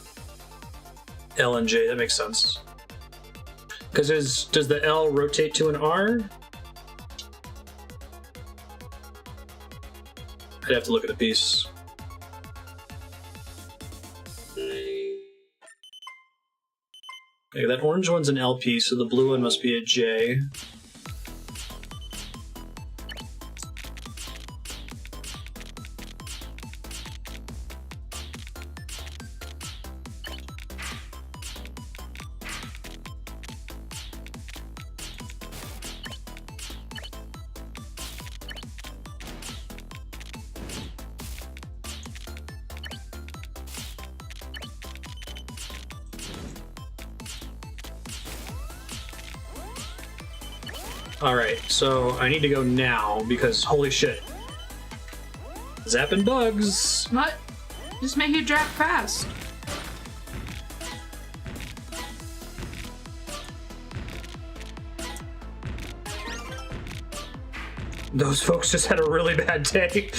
L and J, that makes sense. Because does the L rotate to an R? I'd have to look at the piece. Okay, that orange one's an L piece, so the blue one must be a J. Alright, so I need to go now because holy shit. Zapping bugs! What? Just make it drop fast. Those folks just had a really bad day.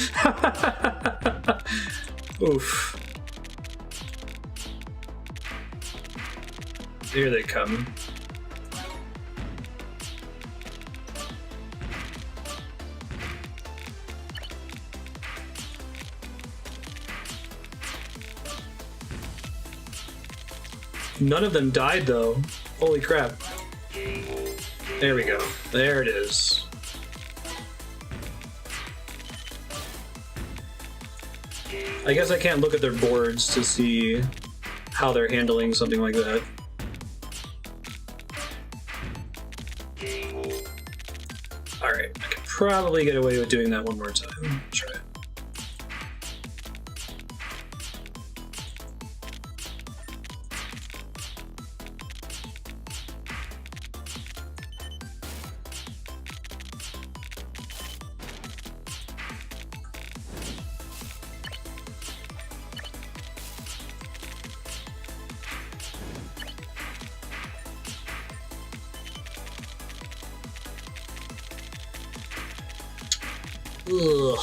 Oof. Here they come. None of them died, though. Holy crap. There we go. There it is. I guess I can't look at their boards to see how they're handling something like that. Alright, I could probably get away with doing that one more time. Try it. Ugh.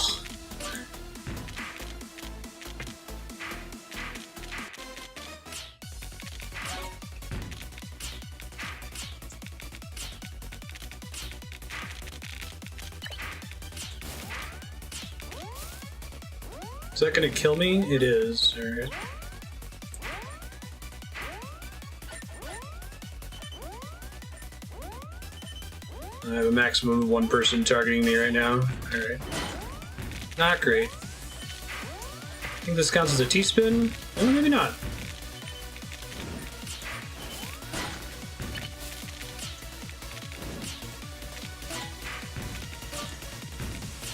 Is that gonna kill me? It is. Alright. I have a maximum of 1 person targeting me right now. Alright. Not great. I think this counts as a T-spin? Oh, maybe not.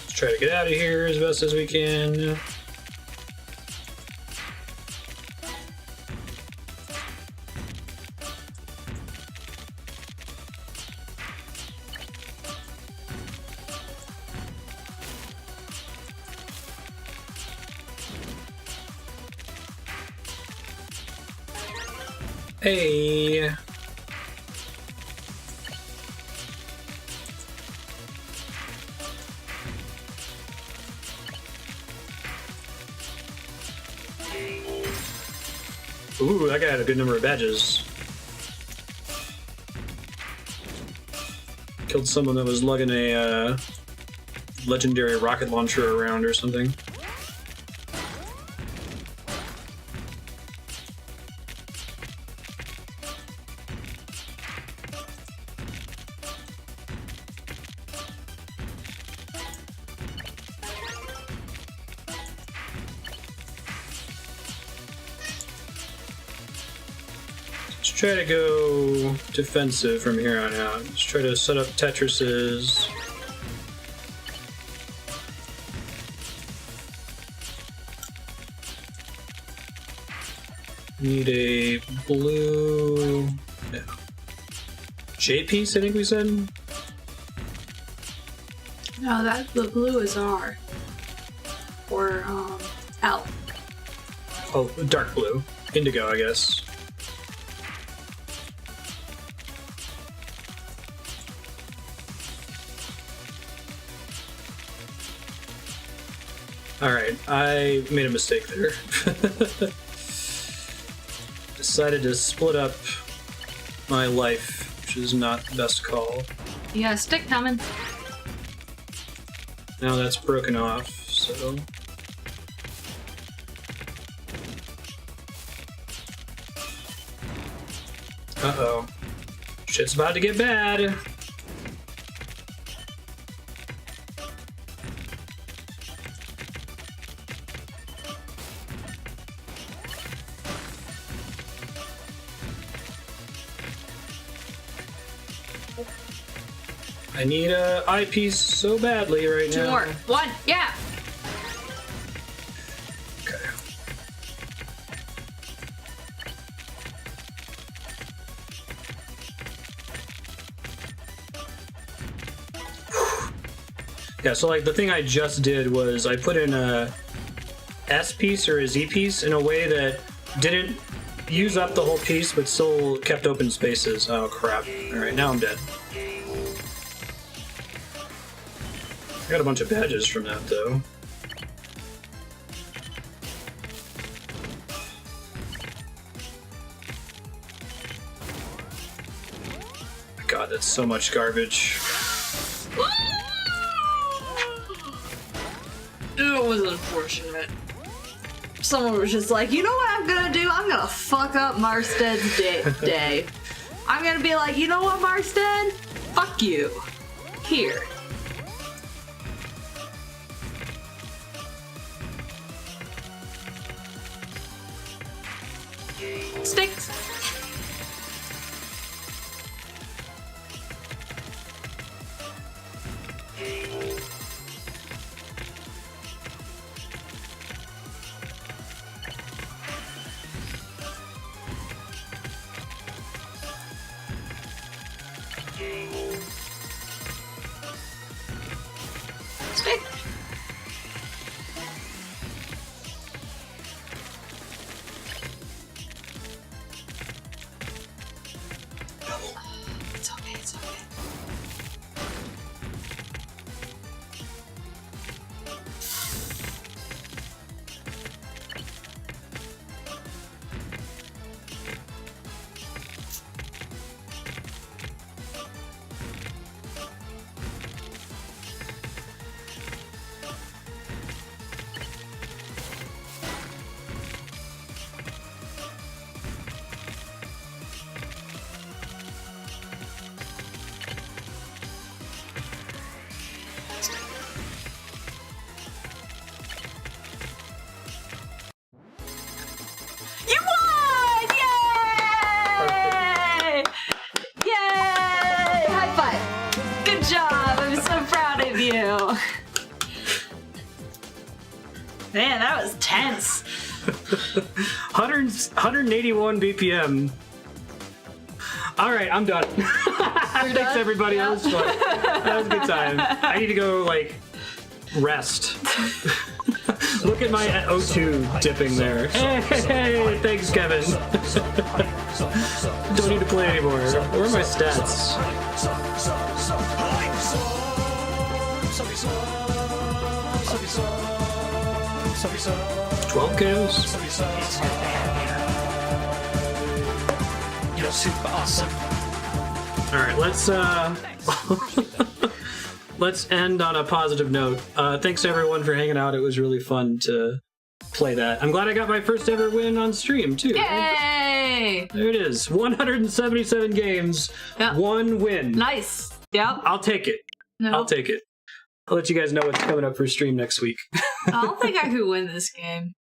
Let's try to get out of here as best as we can. Hey. Ooh, that guy had a good number of badges. Killed someone that was lugging a legendary rocket launcher around or something. Let's try to go defensive from here on out. Let's try to set up Tetrises. Need a blue... No. J piece, I think we said? No, the blue is R. Or, L. Oh, dark blue. Indigo, I guess. Alright, I made a mistake there. Decided to split up my life, which is not the best call. You got a stick coming. Now that's broken off, so... Uh-oh. Shit's about to get bad. I need a eyepiece so badly right now. 2 more. 1. Yeah. Okay. Yeah, so like the thing I just did was I put in a S piece or a Z piece in a way that didn't use up the whole piece but still kept open spaces. Oh crap. Alright, now I'm dead. I got a bunch of badges from that, though. God, that's so much garbage. It was unfortunate. Someone was just like, you know what I'm gonna do? I'm gonna fuck up Marstead's day. I'm gonna be like, you know what, Marstead? Fuck you. Here. Sticks. Stick. It's okay, it's okay. You won! Yay! Yay! High five. Good job. I'm so proud of you. Man, that was tense. 181 BPM. Alright, I'm done. Thanks, everybody. Yeah. That was fun. That was a good time. I need to go, like, rest. Look at my O2 dipping there. Hey, thanks, Kevin. Don't need to play anymore. Where are my stats? 12 kills. You're super awesome. All right, let's let's end on a positive note. Thanks everyone for hanging out. It was really fun to play that. I'm glad I got my first ever win on stream too. Yay! There it is. 177 games, Yep. 1 win. Nice. Yep. I'll take it. Nope. I'll take it. I'll let you guys know what's coming up for stream next week. I don't think I could win this game.